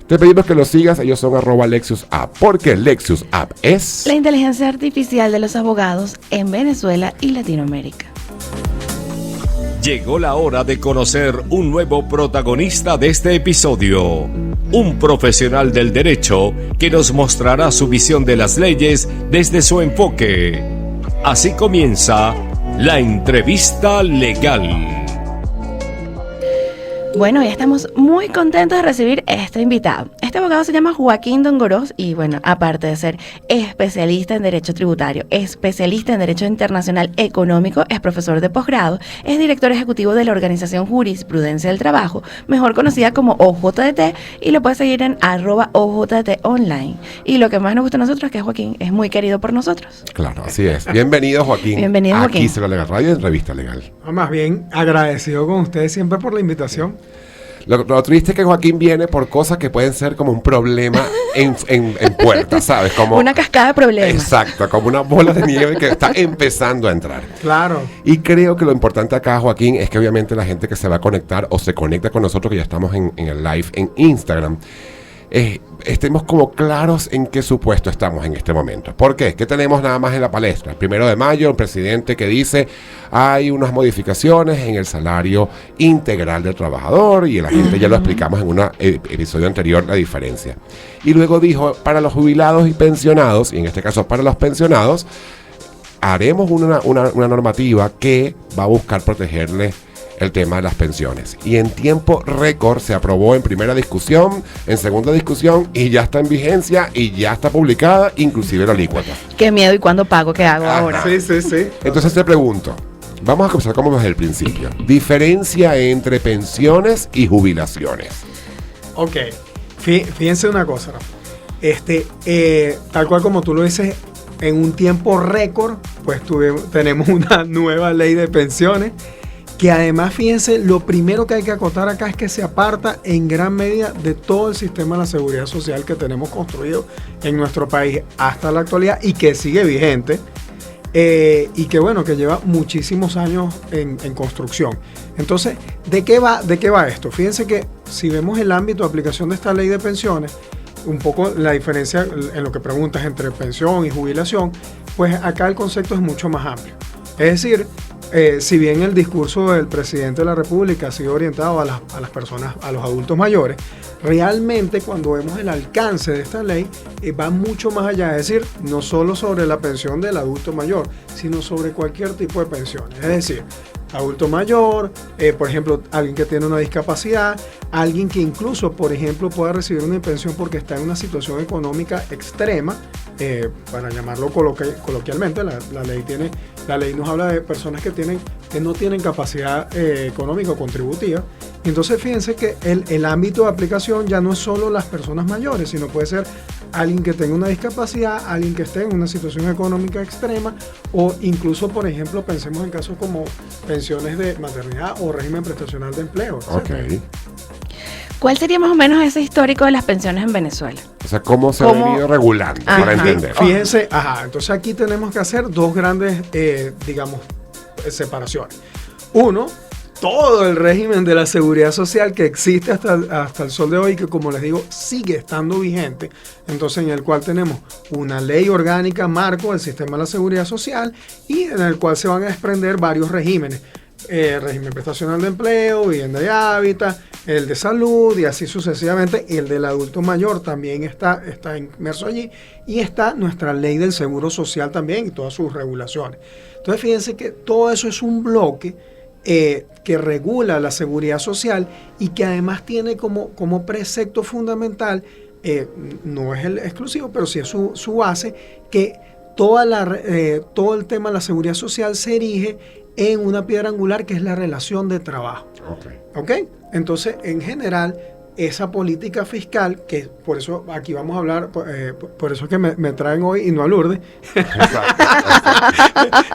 Speaker 2: Te pedimos que los sigas, ellos son @LexusApp, porque Lexus App es
Speaker 3: la inteligencia artificial de los abogados en Venezuela y Latinoamérica.
Speaker 1: Llegó la hora de conocer un nuevo protagonista de este episodio, un profesional del derecho que nos mostrará su visión de las leyes desde su enfoque. Así comienza la entrevista legal.
Speaker 3: Bueno, ya estamos muy contentos de recibir a este invitado. Este abogado se llama Joaquín Dongorós y, bueno, aparte de ser especialista en Derecho Tributario, especialista en Derecho Internacional Económico, es profesor de posgrado, es director ejecutivo de la organización Jurisprudencia del Trabajo, mejor conocida como OJT, y lo puedes seguir en @OJT Online. Y lo que más nos gusta a nosotros es que Joaquín es muy querido por nosotros.
Speaker 2: Claro, así es. Bienvenido, Joaquín.
Speaker 3: Bienvenido, Joaquín.
Speaker 2: Aquí se lo Legal Radio en Revista Legal.
Speaker 5: Más bien agradecido con ustedes siempre por la invitación.
Speaker 2: Lo triste es que Joaquín viene por cosas que pueden ser como un problema en puerta, ¿sabes? Como
Speaker 3: una cascada de problemas.
Speaker 2: Exacto, como una bola de nieve que está empezando a entrar.
Speaker 5: Claro.
Speaker 2: Y creo que lo importante acá, Joaquín, es que obviamente la gente que se va a conectar o se conecta con nosotros, que ya estamos en el live en Instagram, estemos como claros en qué supuesto estamos en este momento. ¿Por qué? ¿Qué tenemos nada más en la palestra? El 1 de mayo, un presidente que dice hay unas modificaciones en el salario integral del trabajador, y la gente ya lo explicamos en un episodio anterior la diferencia. Y luego dijo, para los jubilados y pensionados, y en este caso para los pensionados, haremos una normativa que va a buscar protegerle el tema de las pensiones. Y en tiempo récord se aprobó en primera discusión, en segunda discusión, y ya está en vigencia y ya está publicada, inclusive la alícuota.
Speaker 3: Qué miedo, ¿y cuándo pago? ¿Qué hago ahora?
Speaker 5: Sí.
Speaker 2: Entonces te pregunto, vamos a comenzar como desde el principio. Diferencia entre pensiones y jubilaciones.
Speaker 5: Ok. Fíjense una cosa, tal cual como tú lo dices, en un tiempo récord, pues tenemos una nueva ley de pensiones, que además, fíjense, lo primero que hay que acotar acá es que se aparta en gran medida de todo el sistema de la seguridad social que tenemos construido en nuestro país hasta la actualidad y que sigue vigente, y que, bueno, que lleva muchísimos años en construcción. Entonces, ¿de qué va esto? Fíjense que si vemos el ámbito de aplicación de esta ley de pensiones, un poco la diferencia en lo que preguntas entre pensión y jubilación, pues acá el concepto es mucho más amplio. Es decir, si bien el discurso del presidente de la República ha sido orientado a las personas, a los adultos mayores, realmente cuando vemos el alcance de esta ley, va mucho más allá. Es decir, no solo sobre la pensión del adulto mayor, sino sobre cualquier tipo de pensión. Es decir, adulto mayor, por ejemplo, alguien que tiene una discapacidad, alguien que incluso, por ejemplo, pueda recibir una pensión porque está en una situación económica extrema, para llamarlo coloquialmente. La ley nos habla de personas que no tienen capacidad económica o contributiva. Y entonces fíjense que el ámbito de aplicación ya no es solo las personas mayores, sino puede ser alguien que tenga una discapacidad, alguien que esté en una situación económica extrema, o incluso, por ejemplo, pensemos en casos como pensiones de maternidad o régimen prestacional de empleo, etc.
Speaker 2: Ok.
Speaker 3: ¿Cuál sería más o menos ese histórico de las pensiones en Venezuela?
Speaker 2: O sea, ¿cómo se ha venido regulando? Para entender.
Speaker 5: Fíjense, entonces aquí tenemos que hacer dos grandes, separaciones. Uno, todo el régimen de la seguridad social que existe hasta el sol de hoy, que, como les digo, sigue estando vigente. Entonces, en el cual tenemos una ley orgánica marco del sistema de la seguridad social, y en el cual se van a desprender varios regímenes. Régimen prestacional de empleo, vivienda y hábitat, el de salud y así sucesivamente. Y el del adulto mayor también está inmerso allí. Y está nuestra ley del seguro social también y todas sus regulaciones. Entonces fíjense que todo eso es un bloque que regula la seguridad social y que además tiene como precepto fundamental, no es el exclusivo, pero sí es su base, que todo el tema de la seguridad social se erige en una piedra angular que es la relación de trabajo. ¿Ok? Entonces, en general, esa política fiscal, que por eso aquí vamos a hablar, por eso es que me traen hoy y no a Lourdes.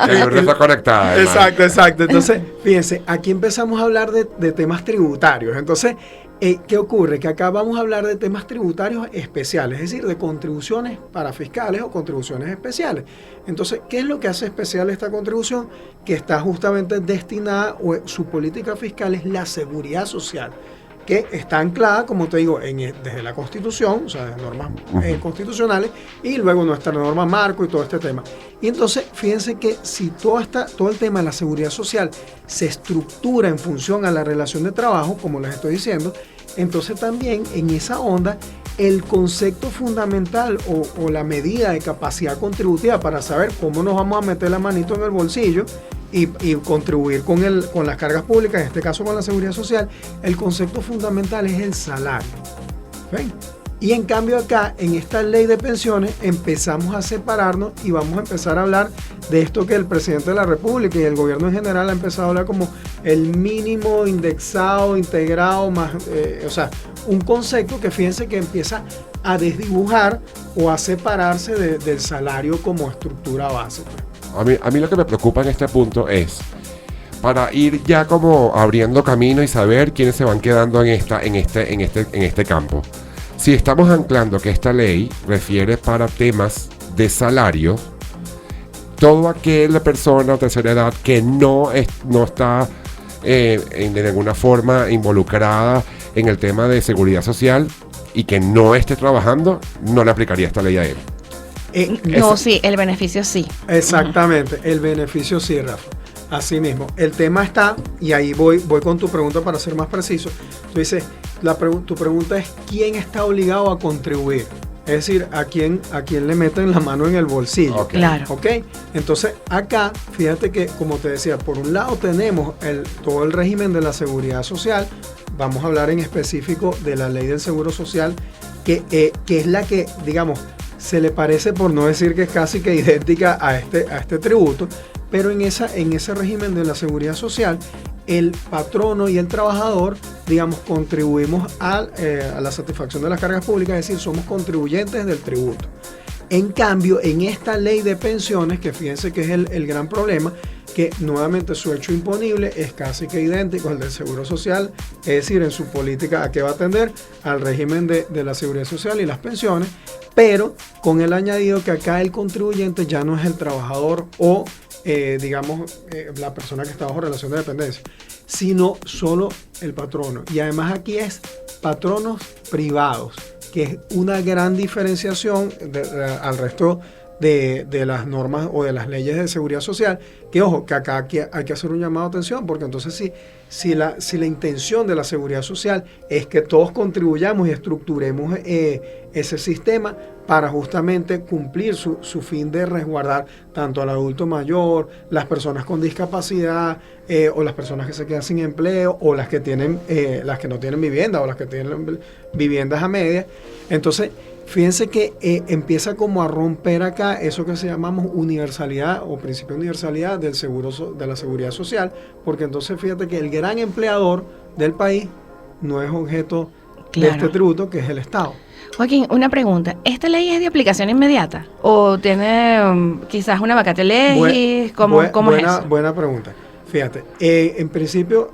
Speaker 2: Lourdes está conectada.
Speaker 5: Exacto. Entonces, fíjense, aquí empezamos a hablar de temas tributarios. Entonces, ¿qué ocurre? Que acá vamos a hablar de temas tributarios especiales, es decir, de contribuciones para fiscales o contribuciones especiales. Entonces, ¿qué es lo que hace especial esta contribución? Que está justamente destinada, o su política fiscal es la seguridad social, que está anclada, como te digo, desde la Constitución, o sea, de normas constitucionales, y luego nuestra norma marco y todo este tema. Y entonces, fíjense que si todo el tema de la seguridad social se estructura en función a la relación de trabajo, como les estoy diciendo, entonces también en esa onda, el concepto fundamental o la medida de capacidad contributiva para saber cómo nos vamos a meter la manito en el bolsillo y contribuir con las cargas públicas, en este caso con la seguridad social, el concepto fundamental es el salario. ¿Ven? Y en cambio acá, en esta ley de pensiones, empezamos a separarnos y vamos a empezar a hablar de esto que el presidente de la República y el gobierno en general ha empezado a hablar como el mínimo indexado, integrado, más, o sea, un concepto que fíjense que empieza a desdibujar o a separarse del salario como estructura base.
Speaker 2: A mí lo que me preocupa en este punto es, para ir ya como abriendo camino y saber quiénes se van quedando en este campo. Si estamos anclando que esta ley refiere para temas de salario, toda aquella persona de tercera edad que no está de ninguna forma involucrada en el tema de seguridad social y que no esté trabajando, no le aplicaría esta ley a él.
Speaker 3: Sí, el beneficio sí.
Speaker 5: Exactamente, el beneficio sí, Rafa. Así mismo, el tema está, y ahí voy con tu pregunta para ser más preciso. Tú dices, tu pregunta es ¿quién está obligado a contribuir? Es decir, ¿a quién le meten la mano en el bolsillo?
Speaker 2: Okay.
Speaker 3: Claro.
Speaker 5: ¿Ok? Entonces, acá, fíjate que, como te decía, por un lado tenemos todo el régimen de la seguridad social. Vamos a hablar en específico de la ley del seguro social, que es la que, digamos, se le parece, por no decir que es casi que idéntica a este tributo, pero en ese régimen de la seguridad social, el patrono y el trabajador, digamos, contribuimos a la satisfacción de las cargas públicas, es decir, somos contribuyentes del tributo. En cambio, en esta ley de pensiones, que fíjense que es el gran problema, que nuevamente su hecho imponible es casi que idéntico al del Seguro Social, es decir, en su política a qué va a atender, al régimen de la Seguridad Social y las pensiones, pero con el añadido que acá el contribuyente ya no es el trabajador o la persona que está bajo relación de dependencia, sino solo el patrono. Y además aquí es patronos privados, que es una gran diferenciación al resto de las normas o de las leyes de seguridad social, que ojo, que acá hay que hacer un llamado de atención, porque entonces si la intención de la seguridad social es que todos contribuyamos y estructuremos ese sistema para justamente cumplir su fin de resguardar tanto al adulto mayor, las personas con discapacidad, o las personas que se quedan sin empleo, o las que no tienen vivienda, o las que tienen viviendas a medias. Entonces, fíjense que empieza como a romper acá eso que se llamamos universalidad o principio de universalidad del de la seguridad social, porque entonces fíjate que el gran empleador del país no es objeto de este tributo, que es el Estado.
Speaker 3: Joaquín, una pregunta. ¿Esta ley es de aplicación inmediata? ¿O tiene quizás una vacante ley? ¿Cómo es eso?
Speaker 5: Buena pregunta. Fíjate, en principio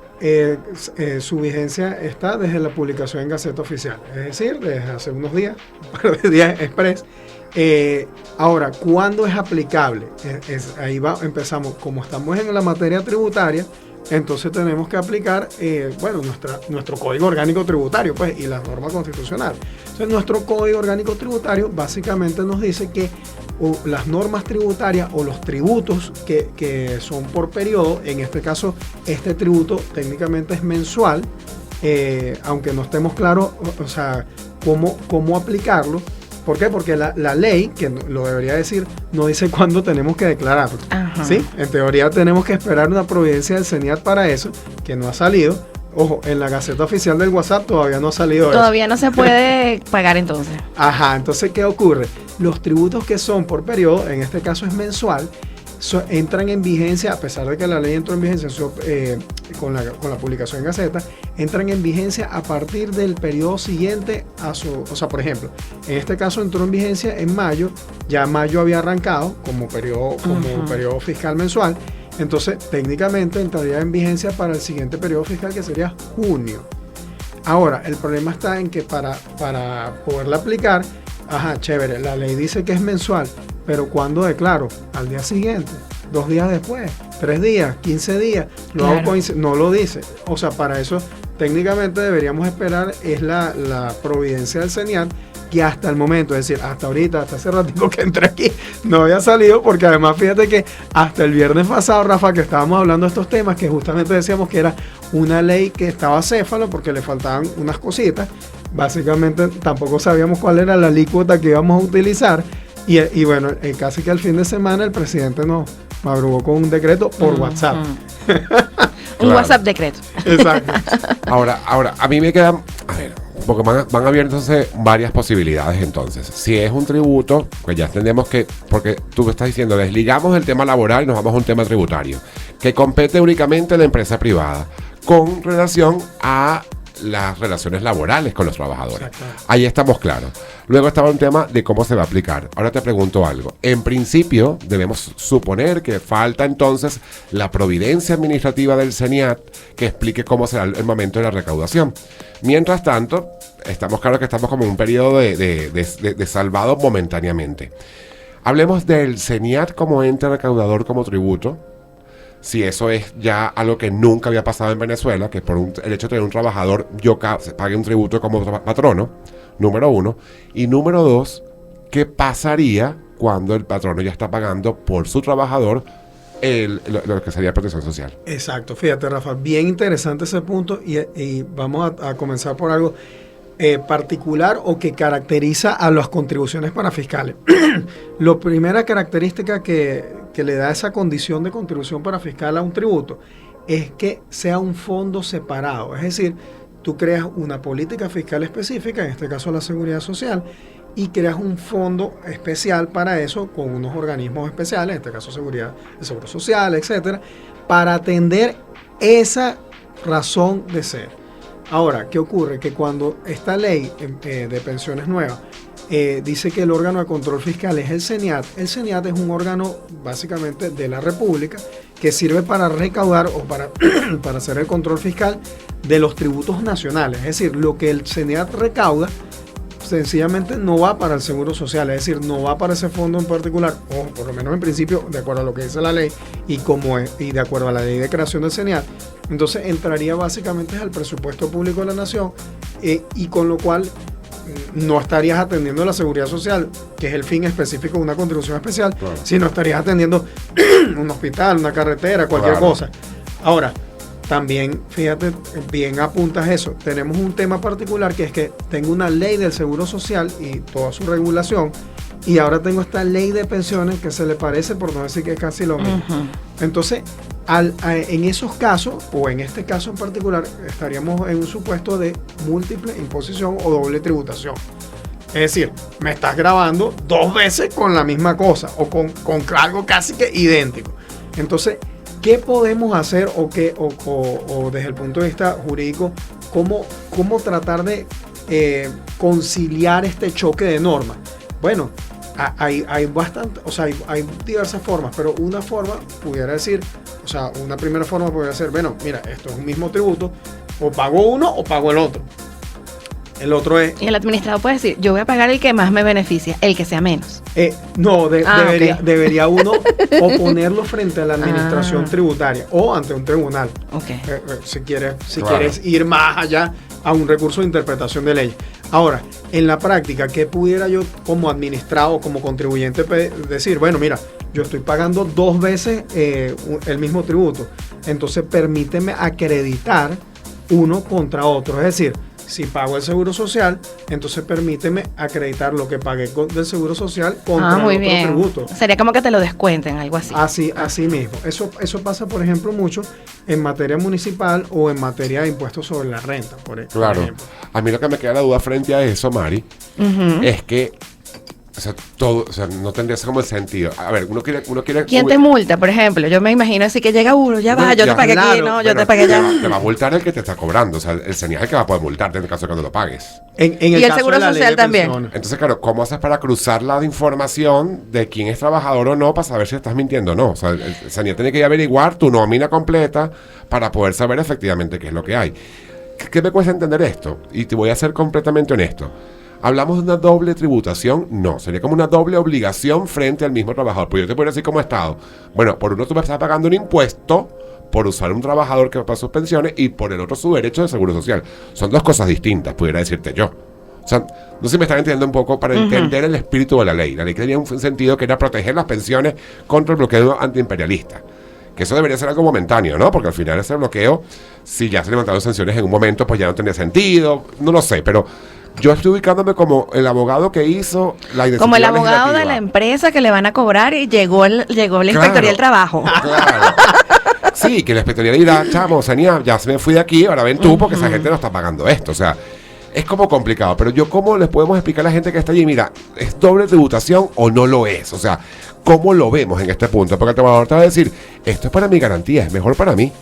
Speaker 5: su vigencia está desde la publicación en Gaceta Oficial, es decir, desde hace unos días, un par de días express. Ahora, ¿cuándo es aplicable? Empezamos, como estamos en la materia tributaria, entonces tenemos que aplicar nuestro Código Orgánico Tributario, pues, y las normas constitucionales. Entonces, nuestro Código Orgánico Tributario básicamente nos dice que las normas tributarias o los tributos que son por periodo, en este caso, este tributo técnicamente es mensual, aunque no estemos claros, o sea, cómo aplicarlo. ¿Por qué? Porque la ley, que lo debería decir, no dice cuándo tenemos que declararlo.
Speaker 3: Ajá.
Speaker 5: ¿Sí? En teoría tenemos que esperar una providencia del CENIAT para eso, que no ha salido. Ojo, en la Gaceta Oficial del WhatsApp todavía no ha salido eso.
Speaker 3: Todavía no se puede pagar entonces.
Speaker 5: Ajá, entonces, ¿qué ocurre? Los tributos que son por periodo, en este caso es mensual, entran en vigencia, a pesar de que la ley entró en vigencia con la publicación en Gaceta, entran en vigencia a partir del periodo siguiente o sea, por ejemplo, en este caso entró en vigencia en mayo, ya mayo había arrancado como periodo fiscal mensual, entonces técnicamente entraría en vigencia para el siguiente periodo fiscal, que sería junio. Ahora, el problema está en que para poderla aplicar, chévere, la ley dice que es mensual, pero ¿cuándo declaro? Al día siguiente, 2 días después, 3 días, 15 días, no lo dice. O sea, para eso técnicamente deberíamos esperar es la providencia del CENIAT, que hasta el momento, es decir, hasta ahorita, hasta hace ratito que entré aquí, no había salido, porque además fíjate que hasta el viernes pasado, Rafa, que estábamos hablando de estos temas, que justamente decíamos que era una ley que estaba céfalo porque le faltaban unas cositas, básicamente tampoco sabíamos cuál era la alícuota que íbamos a utilizar, y bueno, casi que al fin de semana el presidente nos madrugó con un decreto por WhatsApp.
Speaker 3: Un WhatsApp decreto.
Speaker 5: Exacto.
Speaker 2: Ahora, a mí me quedan, a ver, porque van abiertas varias posibilidades entonces. Si es un tributo, pues ya entendemos que, porque tú estás diciendo, desligamos el tema laboral y nos vamos a un tema tributario, que compete únicamente a la empresa privada, con relación a las relaciones laborales con los trabajadores. Ahí estamos claros. Luego estaba un tema de cómo se va a aplicar. Ahora te pregunto algo. En principio, debemos suponer que falta entonces la providencia administrativa del CENIAT que explique cómo será el momento de la recaudación. Mientras tanto, estamos claros que estamos como en un periodo de salvado momentáneamente. Hablemos del CENIAT como ente recaudador como tributo. Si eso es ya algo que nunca había pasado en Venezuela, que por el hecho de tener un trabajador yo pague un tributo como patrono, número 1. Y número 2, ¿qué pasaría cuando el patrono ya está pagando por su trabajador lo que sería protección social?
Speaker 5: Exacto, fíjate, Rafa, bien interesante ese punto, y vamos a comenzar por algo particular o que caracteriza a las contribuciones parafiscales. La primera característica que le da esa condición de contribución parafiscal a un tributo es que sea un fondo separado, es decir, tú creas una política fiscal específica, en este caso la seguridad social, y creas un fondo especial para eso con unos organismos especiales, en este caso seguridad, el seguro social, etcétera, para atender esa razón de ser. Ahora, ¿qué ocurre? Que cuando esta ley de pensiones nueva dice que el órgano de control fiscal es el CENIAT es un órgano básicamente de la República que sirve para recaudar o para hacer el control fiscal de los tributos nacionales. Es decir, lo que el CENIAT recauda sencillamente no va para el seguro social, es decir, no va para ese fondo en particular, o por lo menos en principio, de acuerdo a lo que dice la ley y de acuerdo a la ley de creación del CENIAT. Entonces entraría básicamente al presupuesto público de la nación, y con lo cual no estarías atendiendo la seguridad social, que es el fin específico de una contribución especial, claro, sino estarías atendiendo un hospital, una carretera, cualquier cosa. Ahora, también, fíjate, bien apuntas eso. Tenemos un tema particular, que es que tengo una ley del seguro social y toda su regulación, y ahora tengo esta ley de pensiones que se le parece, por no decir que es casi lo mismo. Entonces, en esos casos, o en este caso en particular, estaríamos en un supuesto de múltiple imposición o doble tributación. Es decir, me estás grabando 2 veces con la misma cosa, o con algo casi que idéntico. Entonces, ¿qué podemos hacer o desde el punto de vista jurídico, cómo tratar de conciliar este choque de normas? Bueno, hay bastante, o sea, hay diversas formas, pero una forma pudiera decir, o sea, una primera forma pudiera ser, bueno, mira, esto es un mismo tributo, o pago uno o pago el otro. El otro es...
Speaker 3: Y el administrador puede decir, yo voy a pagar el que más me beneficia, el que sea menos.
Speaker 5: No, debería uno oponerlo frente a la administración tributaria o ante un tribunal.
Speaker 3: Okay.
Speaker 5: Si quieres ir más allá a un recurso de interpretación de ley. Ahora, en la práctica, ¿qué pudiera yo como administrado o como contribuyente decir? Bueno, mira, yo estoy pagando 2 veces el mismo tributo. Entonces, permíteme acreditar uno contra otro. Es decir, si pago el seguro social, entonces permíteme acreditar lo que pagué del seguro social contra
Speaker 3: muy
Speaker 5: el otro
Speaker 3: bien.
Speaker 5: tributo.
Speaker 3: Sería como que te lo descuenten, algo así.
Speaker 5: Así mismo. Eso pasa, por ejemplo, mucho en materia municipal o en materia de impuestos sobre la renta, por ejemplo.
Speaker 2: A mí lo que me queda la duda frente a eso, Mari, es que no tendría como el sentido. A ver, uno quiere
Speaker 3: ¿Quién te multa, por ejemplo? Yo me imagino así que llega uno, yo te pagué aquí, no, yo te pagué allá.
Speaker 2: Te va a multar el que te está cobrando, o sea, el CENIAT es el que va a poder multarte en el caso de que no lo pagues.
Speaker 5: Y
Speaker 3: el seguro social también.
Speaker 2: Entonces, claro, ¿cómo haces para cruzar la información de quién es trabajador o no para saber si estás mintiendo o no? O sea, el CENIAT tiene que averiguar tu nómina completa para poder saber efectivamente qué es lo que hay. ¿Qué me cuesta entender esto? Y te voy a ser completamente honesto. ¿Hablamos de una doble tributación? No, sería como una doble obligación frente al mismo trabajador. Pues yo te podría decir como Estado, bueno, por uno tú me estás pagando un impuesto por usar un trabajador que va para sus pensiones y por el otro su derecho de seguro social. Son dos cosas distintas, pudiera decirte yo. O sea, no sé si me están entendiendo un poco para entender el espíritu de la ley. La ley tenía un sentido que era proteger las pensiones contra el bloqueo antiimperialista. Que eso debería ser algo momentáneo, ¿no? Porque al final ese bloqueo, si ya se levantaron sanciones en un momento, pues ya no tenía sentido. No lo sé, pero yo estoy ubicándome como el abogado que hizo la iniciativa
Speaker 3: como el abogado
Speaker 2: legislativa.
Speaker 3: de la empresa que le van a cobrar y llegó la Inspectoría del Trabajo.
Speaker 2: Claro. Sí, que la Inspectoría dirá, chamo, Senia, ya se me fui de aquí, ahora ven tú, porque esa gente no está pagando esto. O sea, es como complicado. Pero ¿cómo les podemos explicar a la gente que está allí? Mira, ¿es doble tributación o no lo es? O sea, ¿cómo lo vemos en este punto? Porque el trabajador te va a decir, esto es para mi garantía, es mejor para mí.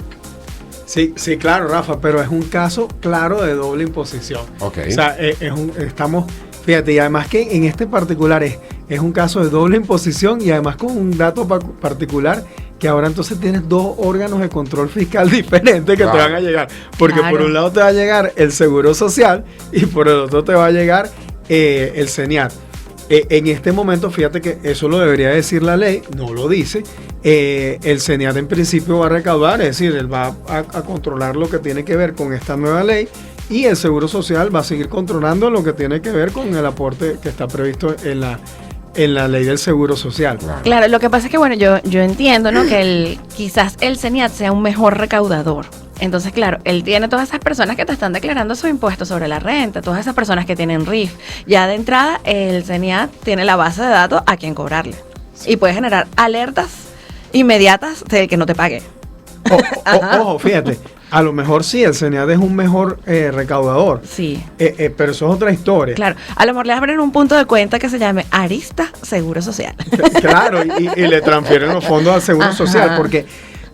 Speaker 5: Sí, claro, Rafa, pero es un caso claro de doble imposición.
Speaker 2: Okay.
Speaker 5: O sea, fíjate, y además que en este particular es un caso de doble imposición y además con un dato particular que ahora entonces tienes dos órganos de control fiscal diferentes que te van a llegar. Porque por un lado te va a llegar el Seguro Social y por el otro te va a llegar el CENIAT. En este momento, fíjate que eso lo debería decir la ley, no lo dice. El CENIAT en principio va a recaudar, es decir, él va a controlar lo que tiene que ver con esta nueva ley y el Seguro Social va a seguir controlando lo que tiene que ver con el aporte que está previsto en la ley del Seguro Social.
Speaker 3: Claro, lo que pasa es que, bueno, yo entiendo, ¿no? Que quizás el CENIAT sea un mejor recaudador. Entonces, claro, él tiene todas esas personas que te están declarando sus impuestos sobre la renta, todas esas personas que tienen RIF. Ya de entrada, el CENIAT tiene la base de datos a quien cobrarle. Sí. Y puede generar alertas inmediatas del que no te pague.
Speaker 5: Ojo, fíjate, a lo mejor sí, el CENIAT es un mejor recaudador.
Speaker 3: Sí.
Speaker 5: Pero eso es otra historia.
Speaker 3: Claro, a lo mejor le abren un punto de cuenta que se llame Arista Seguro Social.
Speaker 5: Claro, y le transfieren los fondos al Seguro Social, porque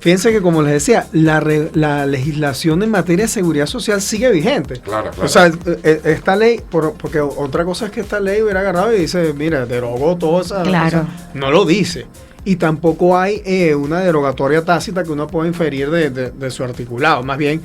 Speaker 5: fíjense que, como les decía, la legislación en materia de seguridad social sigue vigente.
Speaker 2: Claro.
Speaker 5: O sea, esta ley, porque otra cosa es que esta ley hubiera agarrado y dice, mira, derogó todo eso.
Speaker 3: Claro.
Speaker 5: O sea, no lo dice. Y tampoco hay una derogatoria tácita que uno pueda inferir de su articulado. Más bien,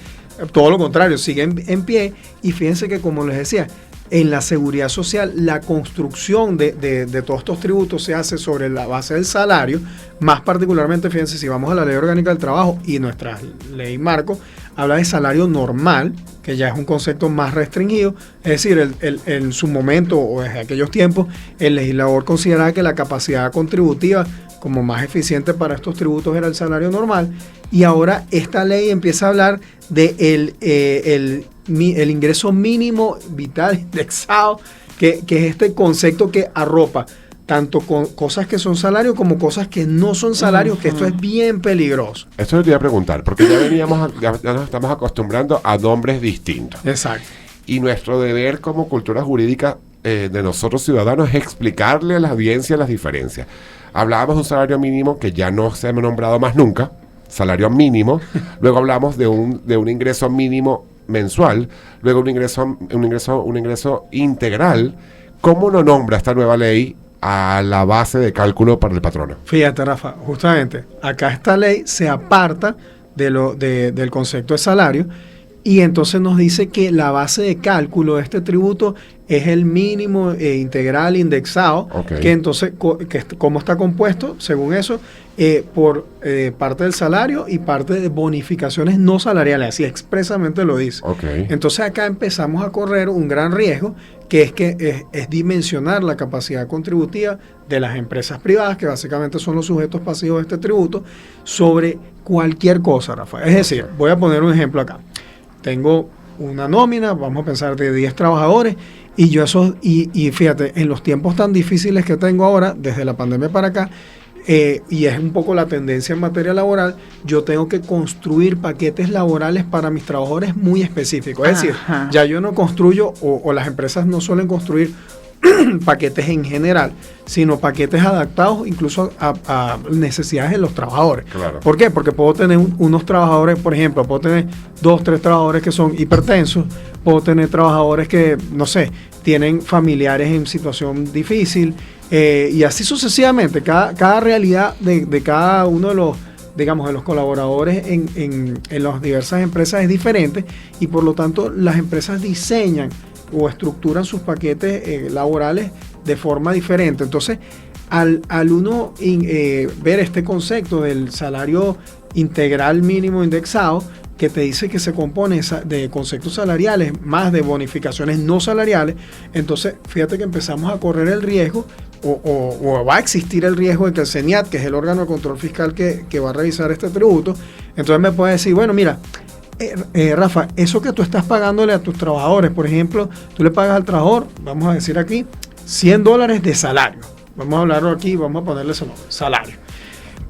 Speaker 5: todo lo contrario, sigue en pie. Y fíjense que, como les decía, en la seguridad social, la construcción de todos estos tributos se hace sobre la base del salario. Más particularmente, fíjense, si vamos a la Ley Orgánica del Trabajo y nuestra ley marco, habla de salario normal, que ya es un concepto más restringido. Es decir, en su momento o desde aquellos tiempos, el legislador consideraba que la capacidad contributiva como más eficiente para estos tributos era el salario normal, y ahora esta ley empieza a hablar de el ingreso mínimo vital indexado, que es este concepto que arropa tanto con cosas que son salarios como cosas que no son salarios, que esto es bien peligroso.
Speaker 2: Esto te iba a preguntar, porque ya nos estamos acostumbrando a nombres distintos.
Speaker 5: Exacto.
Speaker 2: Y nuestro deber como cultura jurídica de nosotros ciudadanos es explicarle a la audiencia las diferencias. Hablábamos de un salario mínimo que ya no se ha nombrado más nunca, salario mínimo. Luego hablamos de un ingreso mínimo mensual, luego un ingreso integral. ¿Cómo lo nombra esta nueva ley a la base de cálculo para el patrono?
Speaker 5: Fíjate, Rafa, justamente acá esta ley se aparta del concepto de salario y entonces nos dice que la base de cálculo de este tributo es el mínimo integral indexado, que entonces, ¿cómo está compuesto? Según eso, por parte del salario y parte de bonificaciones no salariales, así expresamente lo dice. Entonces acá empezamos a correr un gran riesgo, que es dimensionar la capacidad contributiva de las empresas privadas, que básicamente son los sujetos pasivos de este tributo, sobre cualquier cosa, Rafael. Es decir, voy a poner un ejemplo acá. tengo una nómina, vamos a pensar de 10 trabajadores, y yo y fíjate, en los tiempos tan difíciles que tengo ahora, desde la pandemia para acá, y es un poco la tendencia en materia laboral, yo tengo que construir paquetes laborales para mis trabajadores muy específicos. Es decir, ya yo no construyo, o las empresas no suelen construir paquetes en general, sino paquetes adaptados incluso a necesidades de los trabajadores.
Speaker 2: Claro.
Speaker 5: ¿Por qué? Porque puedo tener unos trabajadores, por ejemplo, puedo tener 2, 3 trabajadores que son hipertensos, puedo tener trabajadores que, no sé, tienen familiares en situación difícil, y así sucesivamente. Cada realidad de cada uno de los, digamos, de los colaboradores en las diversas empresas es diferente, y por lo tanto las empresas diseñan o estructuran sus paquetes laborales de forma diferente. Entonces, al uno ver este concepto del salario integral mínimo indexado, que te dice que se compone de conceptos salariales más de bonificaciones no salariales, entonces fíjate que empezamos a correr el riesgo, o va a existir el riesgo de que el CENIAT, que es el órgano de control fiscal que va a revisar este tributo, entonces me puede decir, bueno, mira, Rafa, eso que tú estás pagándole a tus trabajadores, por ejemplo, tú le pagas al trabajador, vamos a decir aquí, $100 de salario. Vamos a hablarlo aquí, vamos a ponerle ese nombre, salario.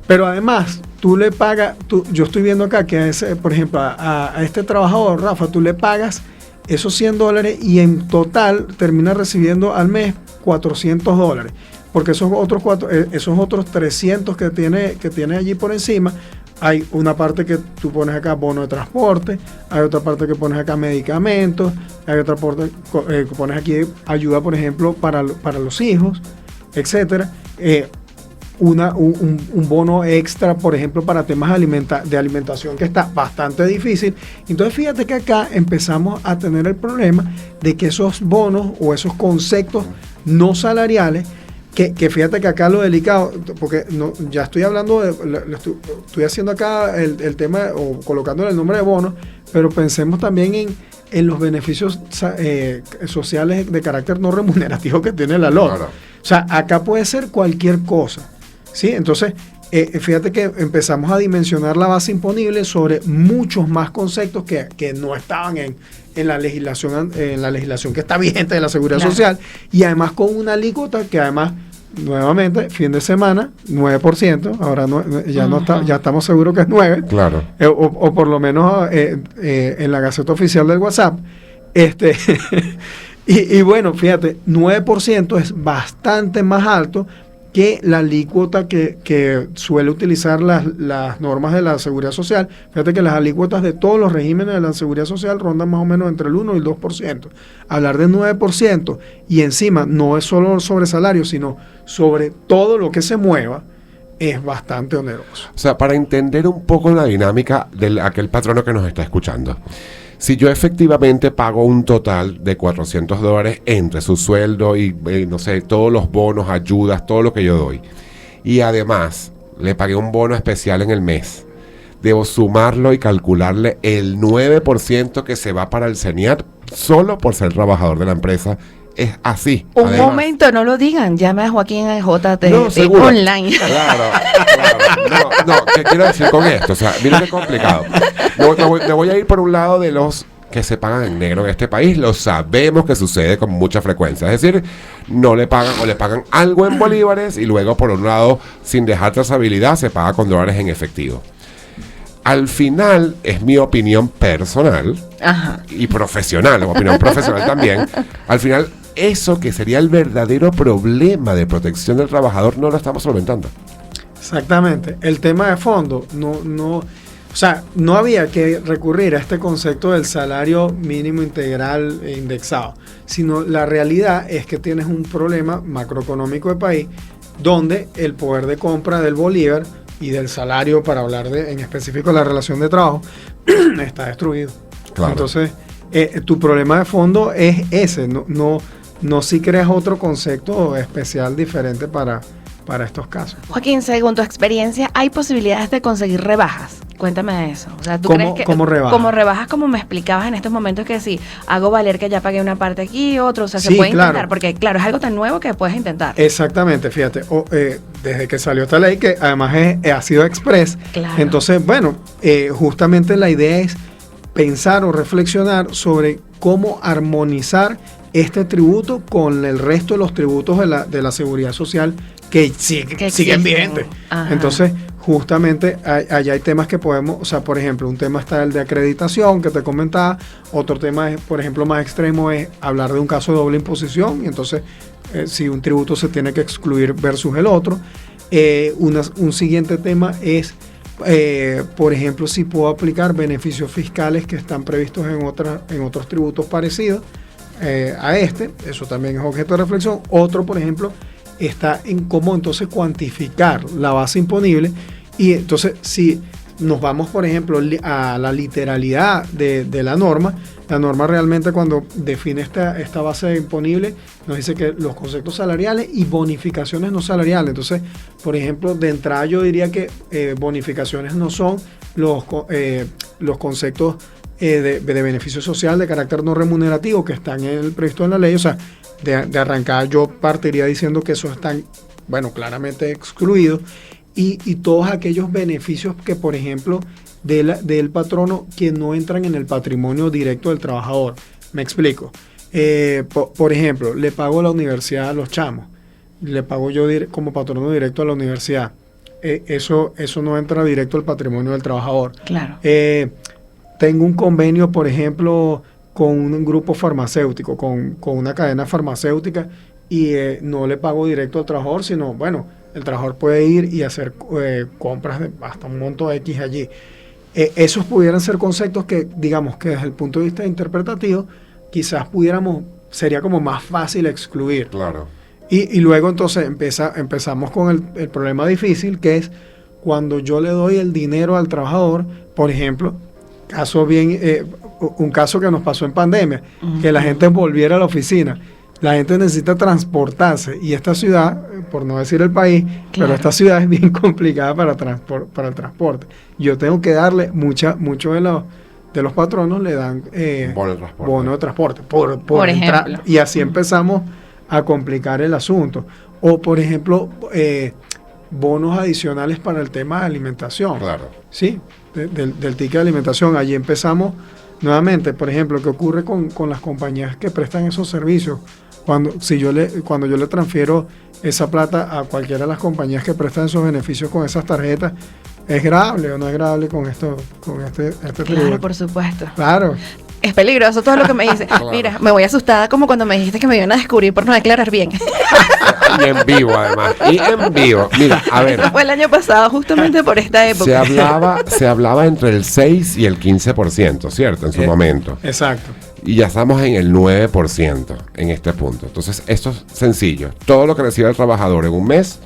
Speaker 5: Pero además, tú le pagas, yo estoy viendo acá que, por ejemplo, a este trabajador, Rafa, tú le pagas esos $100 y en total termina recibiendo al mes $400. Porque esos otros 300 que tiene allí por encima, hay una parte que tú pones acá bono de transporte, hay otra parte que pones acá medicamentos, hay otra parte que pones aquí ayuda, por ejemplo, para los hijos, etcétera. Un bono extra, por ejemplo, para temas de alimentación, que está bastante difícil. Entonces fíjate que acá empezamos a tener el problema de que esos bonos o esos conceptos no salariales, que fíjate que acá lo delicado, porque ya estoy hablando estoy haciendo acá el tema, o colocándole el nombre de bono, pero pensemos también en los beneficios sociales de carácter no remunerativo que tiene la LOT. Claro. O sea, acá puede ser cualquier cosa, ¿sí? Entonces, fíjate que empezamos a dimensionar la base imponible sobre muchos más conceptos que no estaban en la legislación que está vigente de la Seguridad Social, y además con una alícuota que además, nuevamente, fin de semana, 9%, ahora ya estamos seguros que es 9%,
Speaker 2: claro.
Speaker 5: O por lo menos en la Gaceta Oficial del WhatsApp, y bueno, fíjate, 9% es bastante más alto que la alícuota que suele utilizar las normas de la Seguridad Social. Fíjate que las alícuotas de todos los regímenes de la Seguridad Social rondan más o menos entre el 1 y el 2%. Hablar de 9% y encima no es solo sobre salario, sino sobre todo lo que se mueva, es bastante oneroso.
Speaker 2: O sea, para entender un poco la dinámica de aquel patrono que nos está escuchando, si yo efectivamente pago un total de $400 entre su sueldo y no sé, todos los bonos, ayudas, todo lo que yo doy, y además le pagué un bono especial en el mes, debo sumarlo y calcularle el 9% que se va para el CENIAT solo por ser trabajador de la empresa. Es así.
Speaker 3: Un
Speaker 2: además,
Speaker 3: momento, no lo digan. Llame a Joaquín en JT
Speaker 2: seguro.
Speaker 3: online.
Speaker 2: Claro. ¿Qué quiero decir con esto? O sea, mira qué complicado. Me voy a ir por un lado de los que se pagan en negro en este país. Lo sabemos que sucede con mucha frecuencia. Es decir, no le pagan o le pagan algo en bolívares y luego, por un lado, sin dejar trazabilidad, se paga con dólares en efectivo. Al final, es mi opinión personal y profesional, opinión profesional también. Al final, eso que sería el verdadero problema de protección del trabajador no lo estamos solventando.
Speaker 5: Exactamente. El tema de fondo, o sea, no había que recurrir a este concepto del salario mínimo integral indexado, sino la realidad es que tienes un problema macroeconómico de país donde el poder de compra del bolívar y del salario, para hablar en específico de la relación de trabajo, está destruido. Claro. Entonces, tu problema de fondo es ese, no si creas otro concepto especial diferente para estos casos.
Speaker 3: Joaquín, según tu experiencia, ¿hay posibilidades de conseguir rebajas? Cuéntame de eso. O sea, ¿tú crees que
Speaker 5: como
Speaker 3: rebajas, como me explicabas en estos momentos, que sí, hago valer que ya pagué una parte aquí, otro, o sea, se puede intentar? Porque claro, es algo tan nuevo que puedes intentar.
Speaker 5: Exactamente, fíjate, desde que salió esta ley, que además ha sido express,
Speaker 3: claro.
Speaker 5: Entonces, bueno, justamente la idea es pensar o reflexionar sobre cómo armonizar este tributo con el resto de los tributos de la seguridad social que siguen vigentes. Entonces, justamente allá hay temas que podemos, o sea, por ejemplo, un tema está el de acreditación que te comentaba, otro tema es, por ejemplo, más extremo es hablar de un caso de doble imposición, y entonces si un tributo se tiene que excluir versus el otro. Un siguiente tema es, por ejemplo, si puedo aplicar beneficios fiscales que están previstos en otros tributos parecidos a este. Eso también es objeto de reflexión. Otro, por ejemplo, está en cómo entonces cuantificar la base imponible, y entonces si nos vamos, por ejemplo, a la literalidad de la norma realmente cuando define esta base imponible nos dice que los conceptos salariales y bonificaciones no salariales. Entonces, por ejemplo, de entrada yo diría que bonificaciones no son los conceptos de beneficio social de carácter no remunerativo que están previsto en la ley. O sea, de arrancada yo partiría diciendo que esos están, bueno, claramente excluidos, y todos aquellos beneficios que, por ejemplo, del patrono que no entran en el patrimonio directo del trabajador. Me explico. Por ejemplo, le pago a la universidad a los chamos, le pago yo como patrono directo a la universidad. Eso no entra directo al patrimonio del trabajador.
Speaker 3: Claro.
Speaker 5: Tengo un convenio, por ejemplo, con un grupo farmacéutico, con una cadena farmacéutica, y no le pago directo al trabajador, sino, bueno, el trabajador puede ir y hacer compras de hasta un monto X allí. Esos pudieran ser conceptos que, digamos, que desde el punto de vista interpretativo, quizás sería como más fácil excluir.
Speaker 2: Claro.
Speaker 5: Y luego entonces empezamos con el problema difícil, que es cuando yo le doy el dinero al trabajador, por ejemplo, un caso que nos pasó en pandemia, que la gente volviera a la oficina. La gente necesita transportarse, y esta ciudad, por no decir el país, claro, pero esta ciudad es bien complicada para el transporte. Yo tengo que darle muchos de los patronos le dan bono de transporte por ejemplo. Y así empezamos a complicar el asunto. O, por ejemplo, bonos adicionales para el tema de alimentación.
Speaker 2: Claro.
Speaker 5: Sí, del ticket de alimentación. Allí empezamos nuevamente, por ejemplo, ¿qué ocurre con las compañías que prestan esos servicios? Cuando yo le transfiero esa plata a cualquiera de las compañías que prestan esos beneficios con esas tarjetas, ¿es grave o no es grave con este
Speaker 3: Claro,
Speaker 5: tributo?
Speaker 3: por supuesto.
Speaker 5: Claro.
Speaker 3: Es peligroso todo lo que me dice.
Speaker 2: Claro.
Speaker 3: Mira, me voy asustada como cuando me dijiste que me iban a descubrir por no declarar bien.
Speaker 2: Y en vivo, además. Y en vivo. Mira, a ver.
Speaker 3: Eso fue el año pasado, justamente por esta época.
Speaker 2: Se hablaba entre el 6 y el 15%, ¿cierto? En su momento.
Speaker 5: Exacto.
Speaker 2: Y ya estamos en el 9% en este punto. Entonces, esto es sencillo. Todo lo que recibe el trabajador en un mes,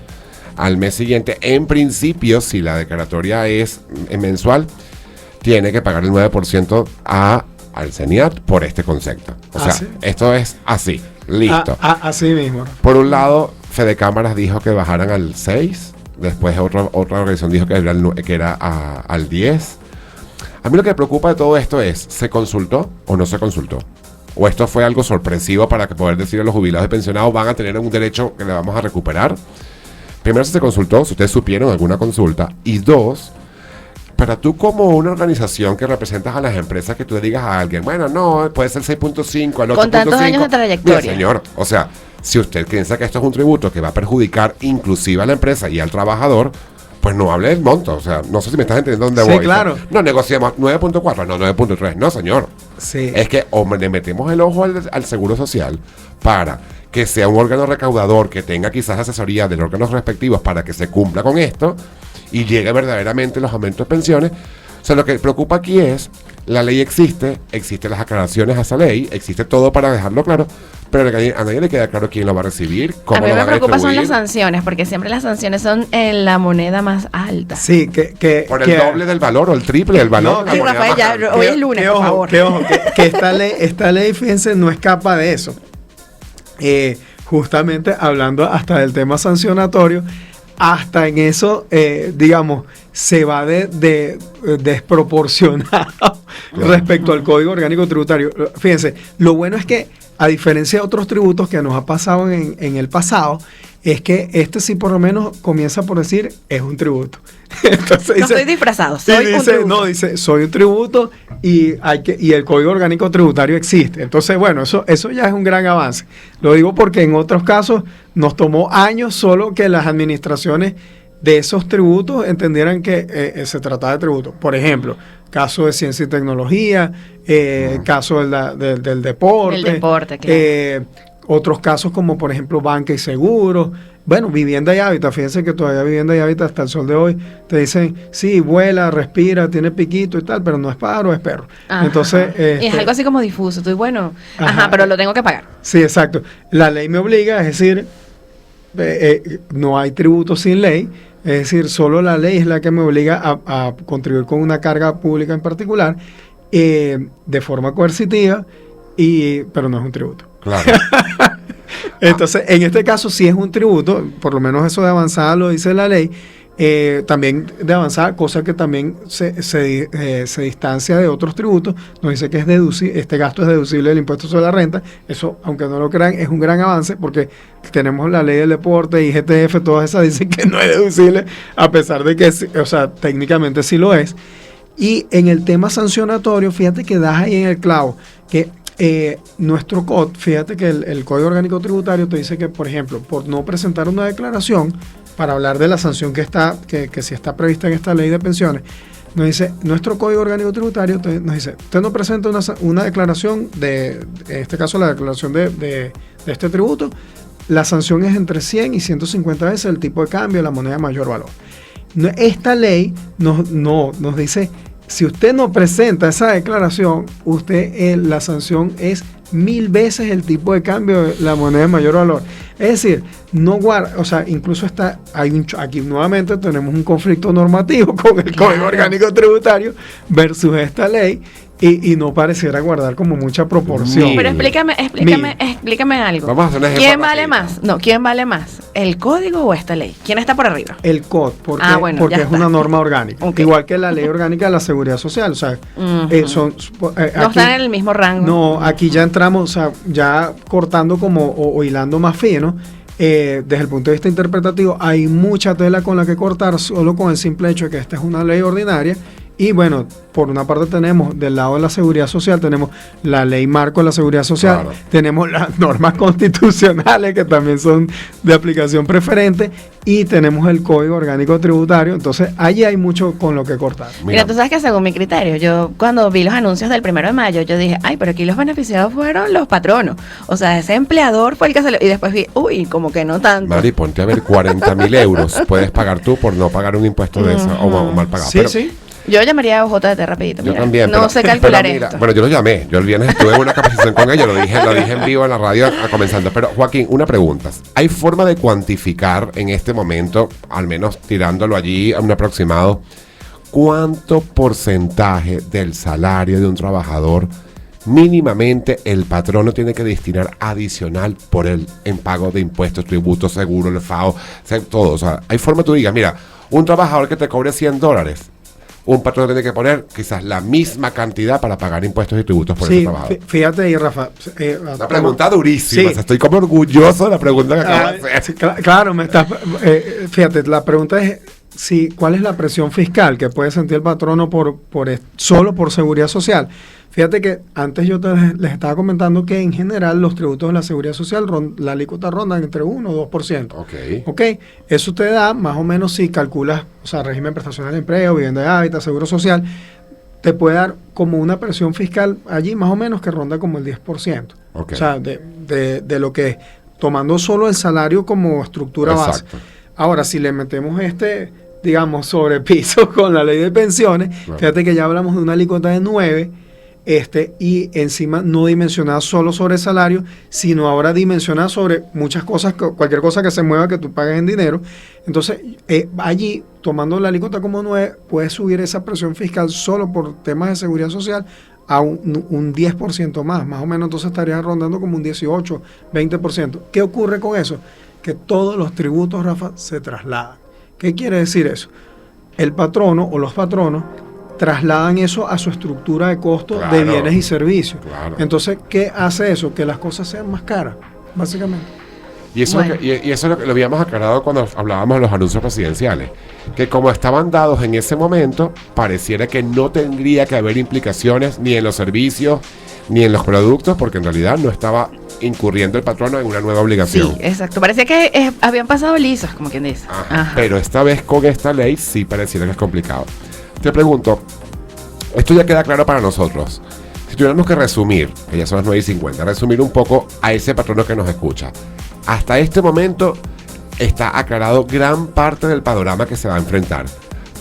Speaker 2: al mes siguiente, en principio, si la declaratoria es mensual, tiene que pagar el 9% al CENIAT por este concepto. O sea,
Speaker 5: ¿sí?
Speaker 2: Esto es así. Listo.
Speaker 5: Así mismo.
Speaker 2: Por un lado, Fede Cámaras dijo que bajaran al 6. Después otra organización dijo que era al 10. A mí lo que me preocupa de todo esto es, ¿se consultó o no se consultó? ¿O esto fue algo sorpresivo para que poder decir a los jubilados y pensionados van a tener un derecho que le vamos a recuperar? Primero, si se consultó, si ustedes supieron alguna consulta. Y dos, para tú como una organización que representas a las empresas, que tú le digas a alguien, bueno, no, puede ser 6.5, al 8.5.
Speaker 3: Con tantos años de trayectoria.
Speaker 2: Mira, señor, o sea, si usted piensa que esto es un tributo que va a perjudicar inclusive a la empresa y al trabajador, pues no hable del monto. O sea, no sé si me estás entendiendo dónde voy.
Speaker 5: Sí, claro.
Speaker 2: No negociemos 9.4, no 9.3. No, señor.
Speaker 5: Sí.
Speaker 2: Es que o le metemos el ojo al Seguro Social para que sea un órgano recaudador que tenga quizás asesoría de los órganos respectivos para que se cumpla con esto y llegue verdaderamente los aumentos de pensiones. O sea, lo que preocupa aquí es, la ley existen las aclaraciones a esa ley, existe todo para dejarlo claro, pero a nadie le queda claro quién lo va a recibir, cómo lo va a distribuir.
Speaker 3: A mí me preocupa son las sanciones, porque siempre las sanciones son en la moneda más alta.
Speaker 5: Sí,
Speaker 2: por el doble del valor o el triple del valor.
Speaker 5: No,
Speaker 2: de la
Speaker 3: sí,
Speaker 2: moneda
Speaker 3: Rafael,
Speaker 2: más
Speaker 3: ya,
Speaker 2: alta.
Speaker 3: hoy es lunes, por favor.
Speaker 5: Que esta ley, fíjense, no escapa de eso. Justamente hablando hasta del tema sancionatorio, hasta en eso, digamos, se va desproporcionado respecto al Código Orgánico Tributario. Fíjense, lo bueno es que a diferencia de otros tributos que nos ha pasado en el pasado, es que este sí por lo menos comienza por decir, es un tributo. Entonces
Speaker 3: No
Speaker 5: dice,
Speaker 3: estoy disfrazado,
Speaker 5: y
Speaker 3: soy un
Speaker 5: dice,
Speaker 3: tributo.
Speaker 5: no, dice, soy un tributo y el Código Orgánico Tributario existe. Entonces, bueno, eso ya es un gran avance. Lo digo porque en otros casos nos tomó años solo que las administraciones de esos tributos entendieran que se trataba de tributo. Por ejemplo, caso de ciencia y tecnología, caso del deporte.
Speaker 3: El deporte, claro.
Speaker 5: Otros casos como por ejemplo banca y seguros. Bueno, vivienda y hábitat, fíjense que todavía vivienda y hábitat hasta el sol de hoy te dicen, sí, vuela, respira, tiene piquito y tal, pero no es pájaro, es perro.
Speaker 3: Ajá.
Speaker 5: Entonces,
Speaker 3: Y es algo así como difuso. Estoy bueno,
Speaker 5: Ajá.
Speaker 3: pero lo tengo que pagar.
Speaker 5: Sí, exacto. La ley me obliga, es decir, no hay tributo sin ley, es decir, solo la ley es la que me obliga a contribuir con una carga pública en particular, de forma coercitiva, pero no es un tributo.
Speaker 2: Claro.
Speaker 5: Entonces, en este caso sí es un tributo, por lo menos eso de avanzada lo dice la ley, también de avanzada, cosa que también se distancia de otros tributos, nos dice que es este gasto es deducible del impuesto sobre la renta. Eso, aunque no lo crean, es un gran avance porque tenemos la ley del deporte, IGTF, todas esas dicen que no es deducible, a pesar de que, o sea, técnicamente sí lo es. Y en el tema sancionatorio, fíjate que das ahí en el clavo, que nuestro COT, fíjate que el Código Orgánico Tributario te dice que, por ejemplo, por no presentar una declaración, para hablar de la sanción que sí está prevista en esta ley de pensiones, nos dice, nuestro Código Orgánico Tributario nos dice, usted no presenta una declaración en este caso la declaración de este tributo, la sanción es entre 100 y 150 veces el tipo de cambio de la moneda de mayor valor. Esta ley nos dice, si usted no presenta esa declaración, la sanción es 1000 veces el tipo de cambio de la moneda de mayor valor. Es decir, o sea, incluso aquí nuevamente tenemos un conflicto normativo con el Código Orgánico Tributario versus esta ley y no pareciera guardar como mucha proporción.
Speaker 3: Pero explícame algo.
Speaker 2: Vamos a hacer un ejemplo
Speaker 3: ¿Quién vale
Speaker 2: rapidito.
Speaker 3: más? No, ¿quién vale más? ¿El código o esta ley? ¿Quién está por arriba?
Speaker 5: El COD, porque
Speaker 3: ya
Speaker 5: es
Speaker 3: está.
Speaker 5: una norma orgánica.
Speaker 3: Ok.
Speaker 5: Igual que la ley orgánica de la seguridad social. O sea,
Speaker 3: Ujú.
Speaker 5: no
Speaker 3: No están en el mismo rango.
Speaker 5: No, aquí ya entramos, o sea, ya cortando como o hilando más fino, desde el punto de vista interpretativo, hay mucha tela con la que cortar solo con el simple hecho de que esta es una ley ordinaria. Y bueno, por una parte tenemos del lado de la seguridad social, tenemos la ley marco de la seguridad social,
Speaker 2: Claro.
Speaker 5: tenemos las normas constitucionales que también son de aplicación preferente y tenemos el Código Orgánico Tributario. Entonces, allí hay mucho con lo que cortar.
Speaker 3: Mira, tú sabes que según mi criterio, yo cuando vi los anuncios del 1 de mayo, yo dije, ay, pero aquí los beneficiados fueron los patronos. O sea, ese empleador fue el que se le... Y después vi, uy, como que no tanto.
Speaker 2: Mari, ponte a ver, 40.000 euros puedes pagar tú por no pagar un impuesto de eso o mal pagado.
Speaker 5: Sí,
Speaker 2: Pero
Speaker 5: sí.
Speaker 3: Yo llamaría a OJT rapidito.
Speaker 2: yo
Speaker 3: Mira,
Speaker 2: también.
Speaker 3: no
Speaker 2: pero-
Speaker 3: sé calcular
Speaker 2: pero mira,
Speaker 3: esto.
Speaker 2: Bueno, yo lo llamé. Yo el viernes estuve en una capacitación con ella, lo dije en vivo en la radio comenzando. Pero Joaquín, una pregunta. ¿Hay forma de cuantificar en este momento, al menos tirándolo allí a un aproximado, cuánto porcentaje del salario de un trabajador mínimamente el patrono tiene que destinar adicional por el en pago de impuestos, tributos, seguro, el FAO, todo? O sea, hay forma tú digas, mira, un trabajador que te cobre $100, un patrón tiene que poner quizás la misma cantidad para pagar impuestos y tributos por ese
Speaker 5: Sí,
Speaker 2: trabajador.
Speaker 5: fíjate ahí, Rafa.
Speaker 2: Una pregunta durísima.
Speaker 5: Sí.
Speaker 2: O sea, estoy como orgulloso de la pregunta que acabo de hacer.
Speaker 5: Sí, claro, fíjate, la pregunta es ¿cuál es la presión fiscal que puede sentir el patrono solo por seguridad social? Fíjate que antes yo les estaba comentando que en general los tributos de la seguridad social, la alícuota rondan entre 1 o 2%. Ok, eso te da más o menos si calculas, o sea, régimen prestacional de empleo, vivienda de hábitat, seguro social, te puede dar como una presión fiscal allí más o menos que ronda como el 10%.
Speaker 2: Ok.
Speaker 5: O sea, de lo que es, tomando solo el salario como estructura base.
Speaker 2: Exacto.
Speaker 5: Ahora, si le metemos digamos, sobrepiso con la ley de pensiones,
Speaker 2: Claro.
Speaker 5: fíjate que ya hablamos de una alícuota de 9, y encima no dimensionada solo sobre el salario, sino ahora dimensionada sobre muchas cosas, cualquier cosa que se mueva que tú pagues en dinero. Entonces, allí, tomando la alícuota como 9, puedes subir esa presión fiscal solo por temas de seguridad social a un 10% más o menos. Entonces estarías rondando como un 18, 20%. ¿Qué ocurre con eso? Que todos los tributos, Rafa, se trasladan. ¿Qué quiere decir eso? El patrono o los patronos trasladan eso a su estructura de costo
Speaker 2: Claro.
Speaker 5: de bienes y servicios.
Speaker 2: Claro.
Speaker 5: Entonces, ¿qué hace eso? Que las cosas sean más caras, básicamente.
Speaker 2: Y eso,
Speaker 3: Bueno.
Speaker 2: y eso lo habíamos aclarado cuando hablábamos de los anuncios presidenciales, que como estaban dados en ese momento, pareciera que no tendría que haber implicaciones ni en los servicios ni en los productos, porque en realidad no estaba incurriendo el patrono en una nueva obligación.
Speaker 3: Sí, exacto. Parecía que habían pasado lisos, como quien dice.
Speaker 2: Ajá.
Speaker 3: Ajá.
Speaker 2: Pero esta vez con esta ley sí pareciera que es complicado. Te pregunto, esto ya queda claro para nosotros. Si tuviéramos que resumir, que ya son las 9:50, resumir un poco a ese patrono que nos escucha. Hasta este momento está aclarado gran parte del panorama que se va a enfrentar.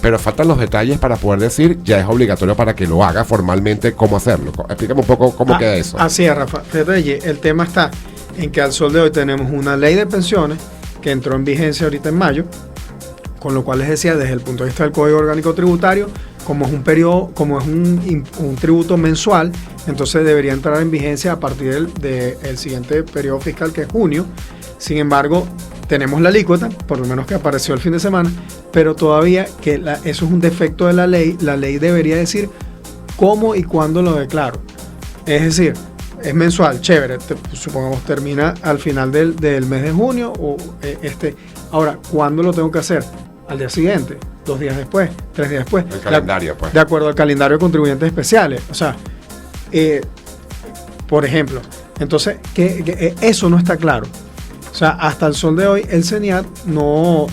Speaker 2: Pero faltan los detalles para poder decir, ya es obligatorio para que lo haga formalmente, cómo hacerlo. Explícame un poco cómo queda eso.
Speaker 5: Así es, Rafa. Fíjate, el tema está en que al sol de hoy tenemos una ley de pensiones que entró en vigencia ahorita en mayo, con lo cual les decía, desde el punto de vista del Código Orgánico Tributario, como es un periodo, como es un tributo mensual, entonces debería entrar en vigencia a partir del siguiente periodo fiscal, que es junio. Sin embargo, tenemos la alícuota, por lo menos que apareció el fin de semana, pero todavía que eso es un defecto de la ley. La ley debería decir cómo y cuándo lo declaro. Es decir, es mensual, chévere, supongamos termina al final del mes de junio, ahora, ¿cuándo lo tengo que hacer? Al día siguiente, 2 días después, 3 días después.
Speaker 2: El calendario, pues.
Speaker 5: De acuerdo al calendario de contribuyentes especiales. O sea, por ejemplo, entonces, que eso no está claro. O sea, hasta el sol de hoy, el CENIAT no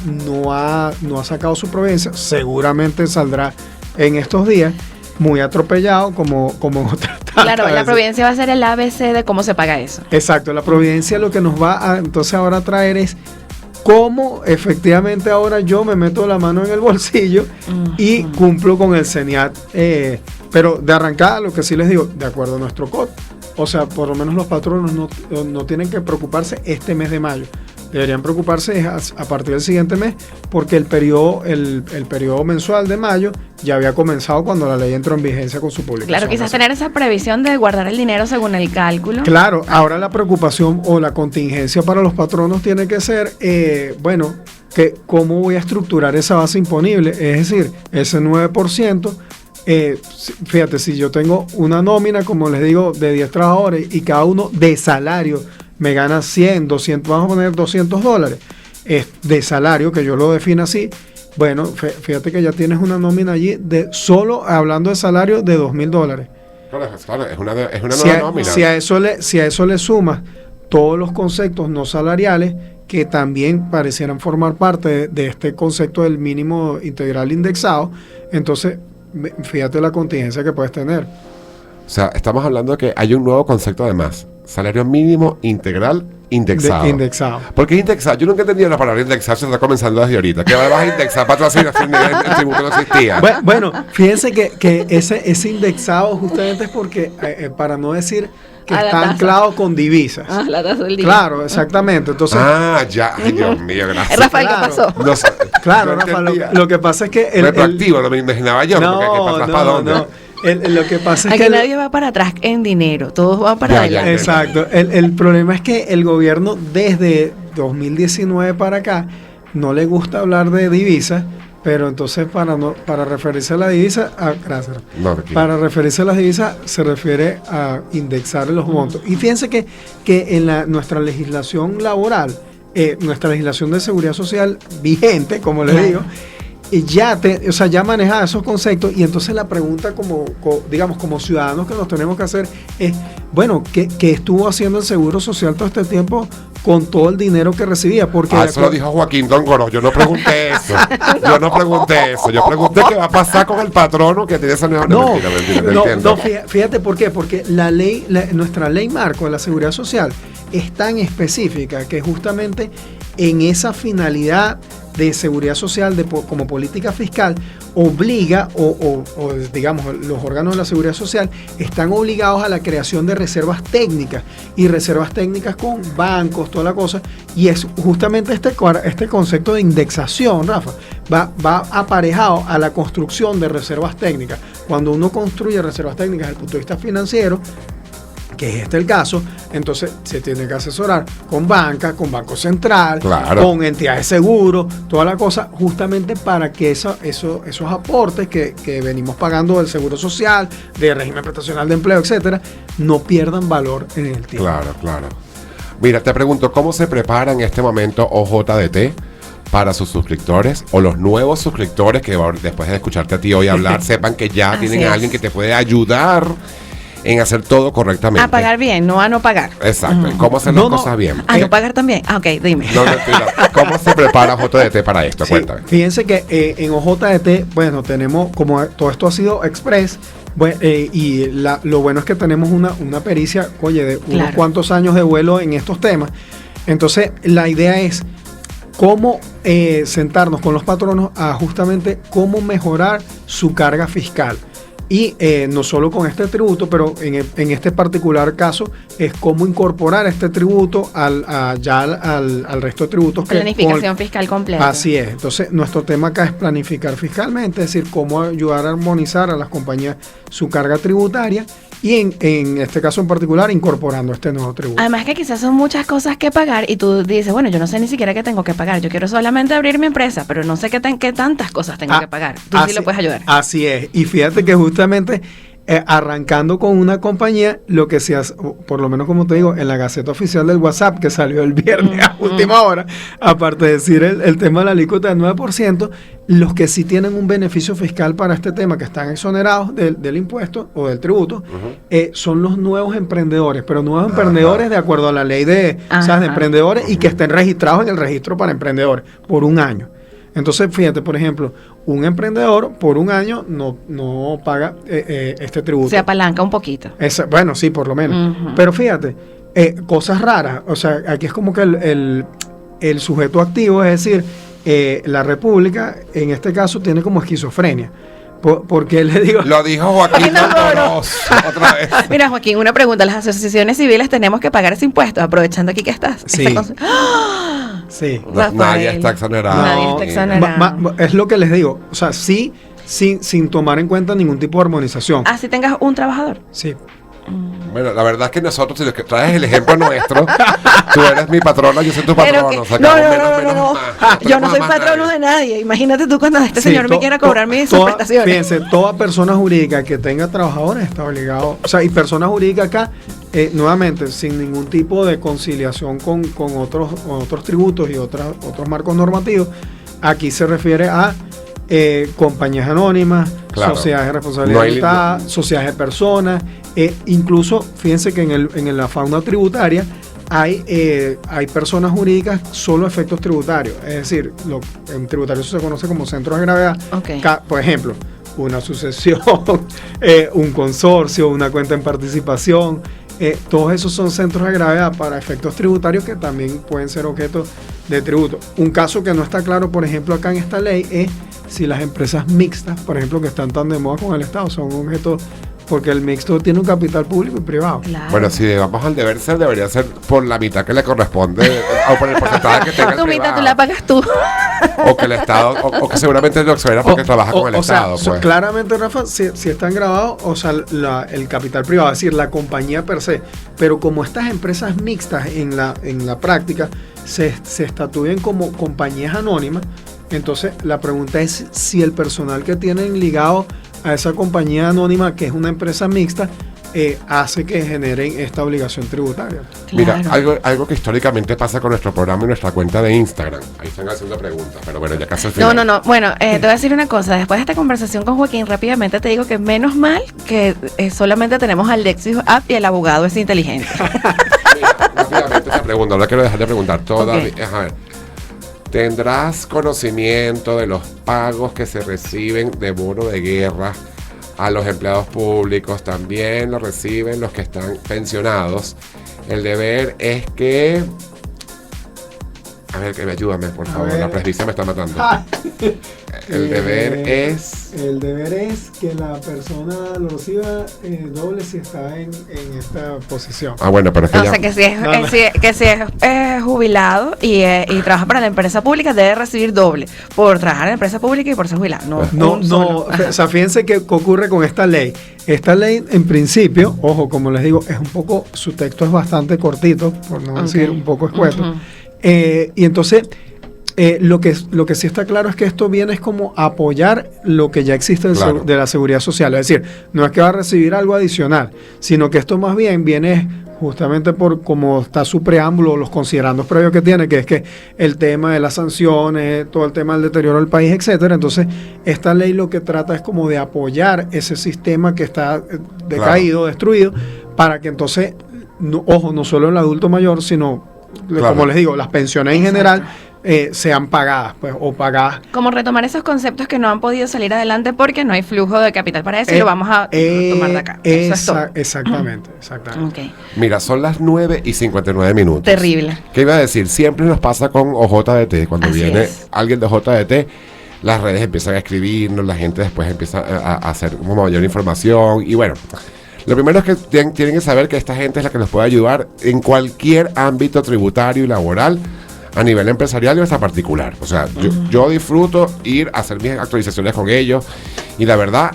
Speaker 5: ha sacado su providencia. Seguramente saldrá en estos días, muy atropellado, como otras tantas
Speaker 3: Claro, la
Speaker 5: veces.
Speaker 3: providencia va a ser el ABC de cómo se paga eso.
Speaker 5: Exacto, la providencia lo que nos va a entonces ahora a traer es cómo efectivamente ahora yo me meto la mano en el bolsillo y cumplo con el CENIAT. Pero de arrancada, lo que sí les digo, de acuerdo a nuestro COD, o sea, por lo menos los patronos no tienen que preocuparse este mes de mayo. Deberían preocuparse a partir del siguiente mes, porque el periodo mensual de mayo ya había comenzado cuando la ley entró en vigencia con su publicación.
Speaker 3: Claro, quizás tener esa previsión de guardar el dinero según el cálculo.
Speaker 5: Claro, ahora la preocupación o la contingencia para los patronos tiene que ser, ¿cómo voy a estructurar esa base imponible? Es decir, ese 9%, fíjate, si yo tengo una nómina, como les digo, de 10 trabajadores y cada uno de salario me gana 100, 200, vamos a poner $200 de salario, que yo lo defino así. Bueno, fíjate que ya tienes una nómina allí solo hablando de salario de $2,000.
Speaker 2: Claro, es una nueva nómina.
Speaker 5: Si a eso le sumas todos los conceptos no salariales que también parecieran formar parte de este concepto del mínimo integral indexado, entonces fíjate la contingencia que puedes tener.
Speaker 2: O sea, estamos hablando de que hay un nuevo concepto además. Salario mínimo integral indexado.
Speaker 5: Indexado.
Speaker 2: ¿Por qué indexado? Yo nunca he entendido la palabra indexar, se está comenzando desde ahorita. ¿Qué vas a indexar para atrás el tributo no existía?
Speaker 5: Bueno, fíjense que ese indexado justamente es porque, para no decir que
Speaker 3: A la
Speaker 5: está
Speaker 3: tasa.
Speaker 5: anclado con divisas.
Speaker 3: La tasa del día.
Speaker 5: Claro, exactamente. Entonces,
Speaker 2: Ya. Ay, Dios mío, gracias.
Speaker 3: Rafael, ¿qué
Speaker 5: Claro.
Speaker 3: pasó?
Speaker 2: No sé,
Speaker 5: claro,
Speaker 2: no
Speaker 5: Rafa,
Speaker 2: entendía.
Speaker 5: lo que pasa es que
Speaker 2: Retroactivo, no me imaginaba yo. porque ¿qué para atrás, para dónde?
Speaker 5: Lo que pasa es
Speaker 3: Aquí
Speaker 5: que
Speaker 3: nadie va para atrás en dinero, todos van para
Speaker 2: Ya,
Speaker 3: adelante.
Speaker 5: exacto. El problema es que el gobierno desde 2019 para acá no le gusta hablar de divisas, pero entonces para referirse a la divisa, gracias.
Speaker 2: No, aquí.
Speaker 5: Para referirse a las divisas se refiere a indexar los montos. Y fíjense que en nuestra legislación laboral, nuestra legislación de seguridad social vigente, como les digo, y ya maneja esos conceptos. Y entonces la pregunta como ciudadanos que nos tenemos que hacer es, bueno, ¿qué estuvo haciendo el Seguro Social todo este tiempo con todo el dinero que recibía? Porque
Speaker 2: Eso lo dijo Joaquín Dongoro. Yo no pregunté eso. Yo pregunté qué va a pasar con el patrono que tiene esa nueva.
Speaker 5: No, fíjate por qué. Porque nuestra ley marco de la seguridad social es tan específica que justamente en esa finalidad de seguridad social como política fiscal obliga o digamos los órganos de la seguridad social están obligados a la creación de reservas técnicas con bancos, toda la cosa, y es justamente este concepto de indexación, Rafa, va aparejado a la construcción de reservas técnicas. Cuando uno construye reservas técnicas desde el punto de vista financiero, que es este el caso, entonces se tiene que asesorar con banca, con Banco Central,
Speaker 2: Claro.
Speaker 5: con entidades de seguro, toda la cosa, justamente para que esos aportes que venimos pagando del Seguro Social, del régimen prestacional de empleo, etcétera, no pierdan valor en el tiempo.
Speaker 2: Claro. Mira, te pregunto, ¿cómo se prepara en este momento OJDT para sus suscriptores o los nuevos suscriptores que después de escucharte a ti hoy hablar sepan que ya
Speaker 3: Así
Speaker 2: tienen a
Speaker 3: es.
Speaker 2: alguien que te puede ayudar en hacer todo correctamente?
Speaker 3: A pagar bien, no a no pagar.
Speaker 2: Exacto. ¿Cómo hacer las
Speaker 5: No, no.
Speaker 2: cosas bien?
Speaker 3: A no pagar también. Ah, ok, dime.
Speaker 2: No, mentira. ¿Cómo se prepara OJDT para esto?
Speaker 5: Sí,
Speaker 2: Cuéntame.
Speaker 5: fíjense que en OJDT, bueno, tenemos, como todo esto ha sido express, y lo bueno es que tenemos una pericia, oye, de unos
Speaker 3: Claro.
Speaker 5: cuantos años de vuelo en estos temas. Entonces, la idea es cómo sentarnos con los patronos a justamente cómo mejorar su carga fiscal. Y no solo con este tributo, pero en este particular caso es cómo incorporar este tributo al resto de tributos.
Speaker 3: Planificación fiscal completa.
Speaker 5: Así es. Entonces, nuestro tema acá es planificar fiscalmente, es decir, cómo ayudar a armonizar a las compañías su carga tributaria y en este caso en particular incorporando este nuevo tributo.
Speaker 3: Además que quizás son muchas cosas que pagar y tú dices, bueno, yo no sé ni siquiera qué tengo que pagar. Yo quiero solamente abrir mi empresa, pero no sé qué tantas cosas tengo que pagar. Tú sí lo puedes ayudar.
Speaker 5: Así es. Y fíjate que justamente arrancando con una compañía, lo que se hace, por lo menos como te digo, en la Gaceta Oficial del WhatsApp, que salió el viernes a última hora, aparte de decir el tema de la alícuota del 9%, los que sí tienen un beneficio fiscal para este tema, que están exonerados del impuesto o del tributo, son los nuevos emprendedores, pero nuevos emprendedores de acuerdo a la ley de emprendedores y que estén registrados en el registro para emprendedores por un año. Entonces, fíjate, por ejemplo, un emprendedor por un año no paga este tributo.
Speaker 3: Se apalanca un poquito.
Speaker 5: Bueno, sí, por lo menos. Pero fíjate, cosas raras. O sea, aquí es como que el sujeto activo, es decir, la República, en este caso, tiene como esquizofrenia. Porque le digo...
Speaker 2: Lo dijo Joaquín Oroz otra vez.
Speaker 3: Mira, Joaquín, una pregunta. ¿Las asociaciones civiles tenemos que pagar ese impuesto? Aprovechando aquí que estás.
Speaker 5: Sí. Sí.
Speaker 2: Nadie está exonerado.
Speaker 3: Nadie está exonerado.
Speaker 5: Es lo que les digo. O sea, sí, sin tomar en cuenta ningún tipo de armonización.
Speaker 3: Así tengas un trabajador.
Speaker 5: Sí.
Speaker 2: Bueno, la verdad es que nosotros, si lo que traes el ejemplo nuestro, tú eres mi patrona, yo soy tu
Speaker 3: Pero
Speaker 2: patrona.
Speaker 3: que-
Speaker 2: O sea, que
Speaker 3: no,
Speaker 2: hago
Speaker 3: no,
Speaker 2: menos,
Speaker 3: no,
Speaker 2: menos
Speaker 3: no.
Speaker 2: más.
Speaker 3: Yo no soy
Speaker 2: más
Speaker 3: patrono
Speaker 2: nadie.
Speaker 3: de nadie. Imagínate tú cuando este
Speaker 5: Sí,
Speaker 3: señor me quiera cobrar mis prestaciones.
Speaker 5: Fíjense, toda persona jurídica que tenga trabajadores está obligado. O sea, y persona jurídica acá, nuevamente, sin ningún tipo de conciliación con otros tributos y otros marcos normativos, aquí se refiere a compañías anónimas,
Speaker 2: Claro.
Speaker 5: sociedades de responsabilidad
Speaker 2: No hay-
Speaker 5: limitada, sociedades de personas, incluso, fíjense que en la fauna tributaria hay personas jurídicas solo a efectos tributarios, es decir, en tributario eso se conoce como centros de gravedad.
Speaker 3: Ok.
Speaker 5: Por ejemplo, una sucesión, un consorcio, una cuenta en participación, todos esos son centros de gravedad para efectos tributarios que también pueden ser objeto de tributo. Un caso que no está claro, por ejemplo, acá en esta ley es si las empresas mixtas, por ejemplo, que están tan de moda con el Estado, son objeto, porque el mixto tiene un capital público y privado.
Speaker 3: Claro.
Speaker 2: Bueno, si vamos al deber ser, debería ser por la mitad que le corresponde o por el porcentaje que tenga el
Speaker 3: Tu mitad
Speaker 2: privado.
Speaker 3: tú la pagas tú.
Speaker 2: O que el Estado, o que seguramente lo exonera porque trabaja con el Estado.
Speaker 5: sea,
Speaker 2: Pues.
Speaker 5: claramente, Rafa, si están grabados, o sea, el capital privado, es decir, la compañía per se. Pero como estas empresas mixtas en la práctica se estatúen como compañías anónimas, entonces la pregunta es si el personal que tienen ligado a esa compañía anónima, que es una empresa mixta, hace que generen esta obligación tributaria.
Speaker 2: Mira,
Speaker 3: Claro.
Speaker 2: algo que históricamente pasa con nuestro programa y nuestra cuenta de Instagram. Ahí están haciendo preguntas, pero bueno, ya casi al final.
Speaker 3: No. Bueno, te voy a decir una cosa. Después de esta conversación con Joaquín, rápidamente te digo que menos mal que solamente tenemos al Lexis App y el abogado es inteligente.
Speaker 2: Mira, rápidamente esa pregunta, no quiero dejar de preguntar todavía.
Speaker 3: Ok.
Speaker 2: A ver, ¿tendrás conocimiento de los pagos que se reciben de bono de guerra a los empleados públicos? También lo reciben los que están pensionados. El deber es que A ver, que me ayúdame, por
Speaker 5: A
Speaker 2: favor.
Speaker 5: ver.
Speaker 2: La presbicia me está matando.
Speaker 5: Ah.
Speaker 2: El deber es...
Speaker 5: El deber es que la persona lo reciba doble si está en esta posición.
Speaker 2: Ah, bueno, pero es que
Speaker 3: O
Speaker 2: ya...
Speaker 3: sea, que si es,
Speaker 5: No, no.
Speaker 3: que si es jubilado y trabaja para la empresa pública, debe recibir doble por trabajar en la empresa pública y por ser jubilado.
Speaker 5: No,
Speaker 3: un solo.
Speaker 5: o sea, fíjense qué ocurre con esta ley. Esta ley, en principio, ojo, como les digo, es un poco, su texto es bastante cortito, por no decir un poco escueto.
Speaker 3: Ujú.
Speaker 5: Y entonces, lo que sí está claro es que esto viene es como apoyar lo que ya existe
Speaker 2: Claro.
Speaker 5: de la seguridad social. Es decir, no es que va a recibir algo adicional, sino que esto más bien viene justamente por como está su preámbulo, los considerandos previos que tiene, que es que el tema de las sanciones, todo el tema del deterioro del país, etcétera. Entonces, esta ley lo que trata es como de apoyar ese sistema que está decaído, destruido, para que entonces, ojo, no solo el adulto mayor, sino,
Speaker 2: Claro.
Speaker 5: como les digo, las pensiones en
Speaker 3: Exacto.
Speaker 5: general sean pagadas, pues, o pagadas.
Speaker 3: Como retomar esos conceptos que no han podido salir adelante porque no hay flujo de capital para eso y lo vamos a tomar de acá. Eso es todo.
Speaker 5: Exactamente.
Speaker 3: Ok.
Speaker 2: Mira, son las 9:59 minutos.
Speaker 3: Terrible.
Speaker 2: ¿Qué iba a decir? Siempre nos pasa con OJDT. Cuando
Speaker 3: Así
Speaker 2: viene
Speaker 3: es.
Speaker 2: alguien de OJDT, las redes empiezan a escribirnos, la gente después empieza a hacer como mayor información. Y bueno, lo primero es que tienen que saber que esta gente es la que nos puede ayudar en cualquier ámbito tributario y laboral, a nivel empresarial y hasta particular. O sea, yo disfruto ir a hacer mis actualizaciones con ellos. Y la verdad,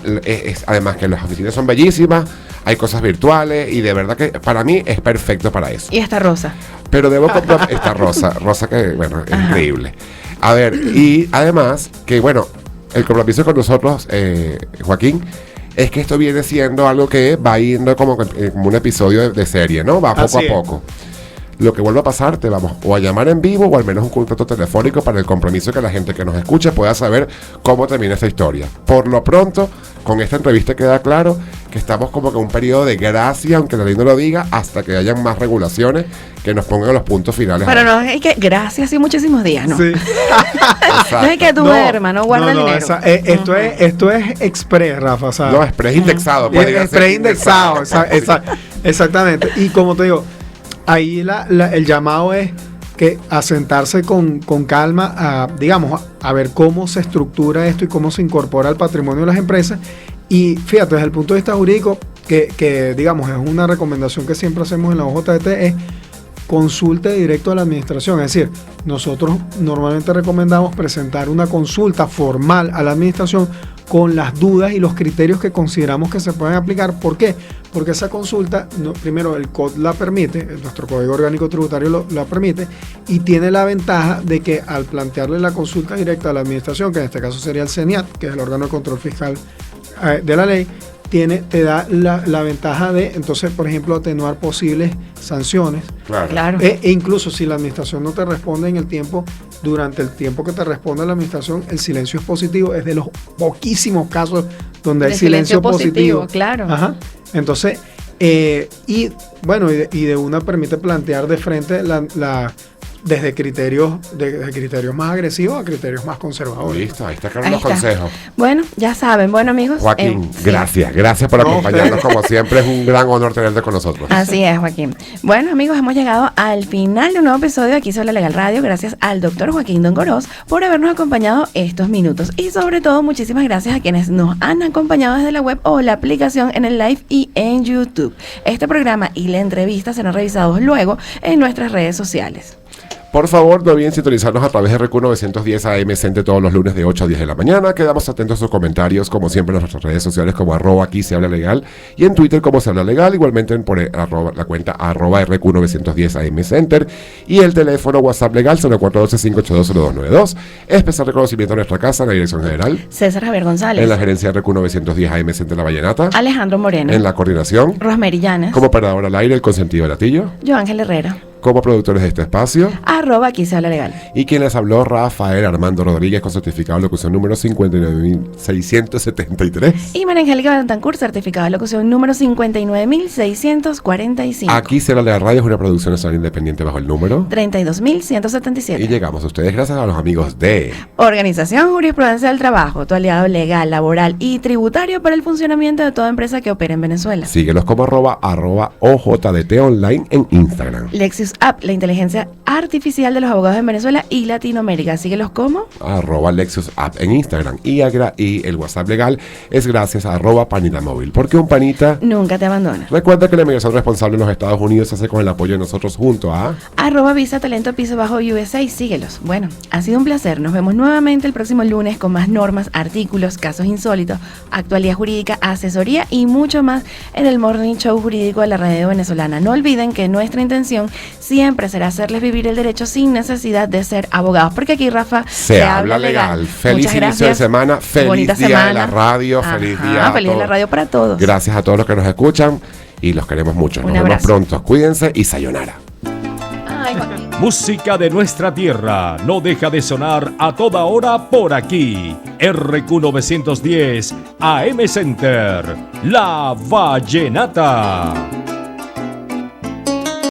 Speaker 2: además que las oficinas son bellísimas, hay cosas virtuales y de verdad que para mí es perfecto para eso.
Speaker 3: Y esta rosa.
Speaker 2: Pero debo comprar esta rosa que, bueno, es increíble. A ver, y además, que bueno, el compromiso con nosotros, Joaquín, es que esto viene siendo algo que va yendo como un episodio de serie, ¿no? Va poco
Speaker 5: Así
Speaker 2: a
Speaker 5: es.
Speaker 2: poco. Lo que vuelva a pasar, te vamos o a llamar en vivo o al menos un contacto telefónico para el compromiso que la gente que nos escuche pueda saber cómo termina esta historia. Por lo pronto, con esta entrevista queda claro que estamos como que en un periodo de gracia, aunque la ley no lo diga, hasta que hayan más regulaciones que nos pongan los puntos finales.
Speaker 3: Pero no es que gracias y muchísimos días, ¿no?
Speaker 5: Sí.
Speaker 3: No es que duerma, no guarda el dinero.
Speaker 5: Esto es express, Rafa. O sea,
Speaker 2: No, express indexado. puede llegar a ser
Speaker 5: express indexado. Exactamente. Y como te digo, ahí el llamado es que a sentarse con calma, a ver cómo se estructura esto y cómo se incorpora al patrimonio de las empresas. Y fíjate, desde el punto de vista jurídico, que digamos es una recomendación que siempre hacemos en la OJT, es consulte directo a la administración. Es decir, nosotros normalmente recomendamos presentar una consulta formal a la administración con las dudas y los criterios que consideramos que se pueden aplicar. ¿Por qué? Porque esa consulta, primero el COD la permite, nuestro Código Orgánico Tributario la permite, y tiene la ventaja de que al plantearle la consulta directa a la administración, que en este caso sería el CENIAT, que es el órgano de control fiscal de la ley, te da la ventaja de, entonces, por ejemplo, atenuar posibles sanciones.
Speaker 3: Claro.
Speaker 5: E incluso si la administración no te responde en el tiempo, durante el tiempo que te responde la administración, el silencio es positivo. Es de los poquísimos casos donde hay
Speaker 3: De
Speaker 5: silencio positivo.
Speaker 3: claro.
Speaker 5: Ajá. Entonces, y de una permite plantear de frente desde criterios más agresivos a criterios más conservadores.
Speaker 2: Listo, ahí está claro
Speaker 3: Ahí
Speaker 2: los
Speaker 3: está.
Speaker 2: consejos.
Speaker 3: Bueno, ya saben, bueno amigos.
Speaker 2: Joaquín,
Speaker 3: sí.
Speaker 2: gracias por acompañarnos como siempre, es un gran honor tenerte con nosotros.
Speaker 3: Así es, Joaquín. Bueno, amigos, hemos llegado al final de un nuevo episodio de Aquí se habla legal radio. Gracias al doctor Joaquín Dongorós por habernos acompañado estos minutos. Y sobre todo, muchísimas gracias a quienes nos han acompañado desde la web o la aplicación en el live y en YouTube. Este programa y la entrevista serán revisados luego en nuestras redes sociales.
Speaker 2: Por favor, no olviden sintonizarnos a través de RQ 910 AM Center todos los lunes de 8 a 10 de la mañana. Quedamos atentos a sus comentarios, como siempre, en nuestras redes sociales como @aquí se habla legal y en Twitter como se habla legal, igualmente por la cuenta @RQ 910 AM Center y el teléfono WhatsApp legal 0412-582-0292. Especial reconocimiento a nuestra casa en la Dirección General,
Speaker 3: César Javier González.
Speaker 2: en la gerencia de RQ 910 AM Center La Vallenata,
Speaker 3: Alejandro Moreno.
Speaker 2: en la coordinación,
Speaker 3: Rosemary Llanes.
Speaker 2: como operador al aire, el consentido de Latillo,
Speaker 3: Yo Ángel Herrera.
Speaker 2: como productores de este espacio.
Speaker 3: @aquí se habla legal.
Speaker 2: Y quien les habló, Rafael Armando Rodríguez, con certificado de locución número 59.673.
Speaker 3: Y María Angélica Betancourt, certificado de locución número 59.645.
Speaker 2: Aquí será la radio, es una producción nacional independiente bajo el número.
Speaker 3: 32.177.
Speaker 2: Y llegamos a ustedes gracias a los amigos de
Speaker 3: Organización Jurisprudencia del Trabajo, tu aliado legal, laboral y tributario para el funcionamiento de toda empresa que opere en Venezuela.
Speaker 2: Síguelos como @OJDT online en Instagram.
Speaker 3: Lexis Lexus App, la inteligencia artificial de los abogados en Venezuela y Latinoamérica. Síguelos como
Speaker 2: @Lexus App en Instagram. Y el WhatsApp legal es gracias a @Panita Móvil. Porque un panita
Speaker 3: nunca te abandona.
Speaker 2: Recuerda que la migración responsable en los Estados Unidos se hace con el apoyo de nosotros junto a
Speaker 3: @Visa Talento _USA. Síguelos. Bueno, ha sido un placer. Nos vemos nuevamente el próximo lunes con más normas, artículos, casos insólitos, actualidad jurídica, asesoría y mucho más en el Morning Show Jurídico de la Radio Venezolana. No olviden que nuestra intención siempre será hacerles vivir el derecho sin necesidad de ser abogados, porque aquí, Rafa,
Speaker 2: se habla legal. Feliz
Speaker 3: Muchas
Speaker 2: inicio
Speaker 3: gracias.
Speaker 2: de semana, feliz
Speaker 3: Bonita
Speaker 2: día
Speaker 3: semana.
Speaker 2: de la radio,
Speaker 3: Ajá,
Speaker 2: feliz día
Speaker 3: feliz de la radio para todos.
Speaker 2: Gracias a todos los que nos escuchan y los queremos mucho. Nos
Speaker 3: Un
Speaker 2: vemos
Speaker 3: abrazo.
Speaker 2: pronto. Cuídense y sayonara.
Speaker 3: Ay, Joaquín.
Speaker 1: Música de nuestra tierra no deja de sonar a toda hora por aquí. RQ 910 AM Center, La Vallenata.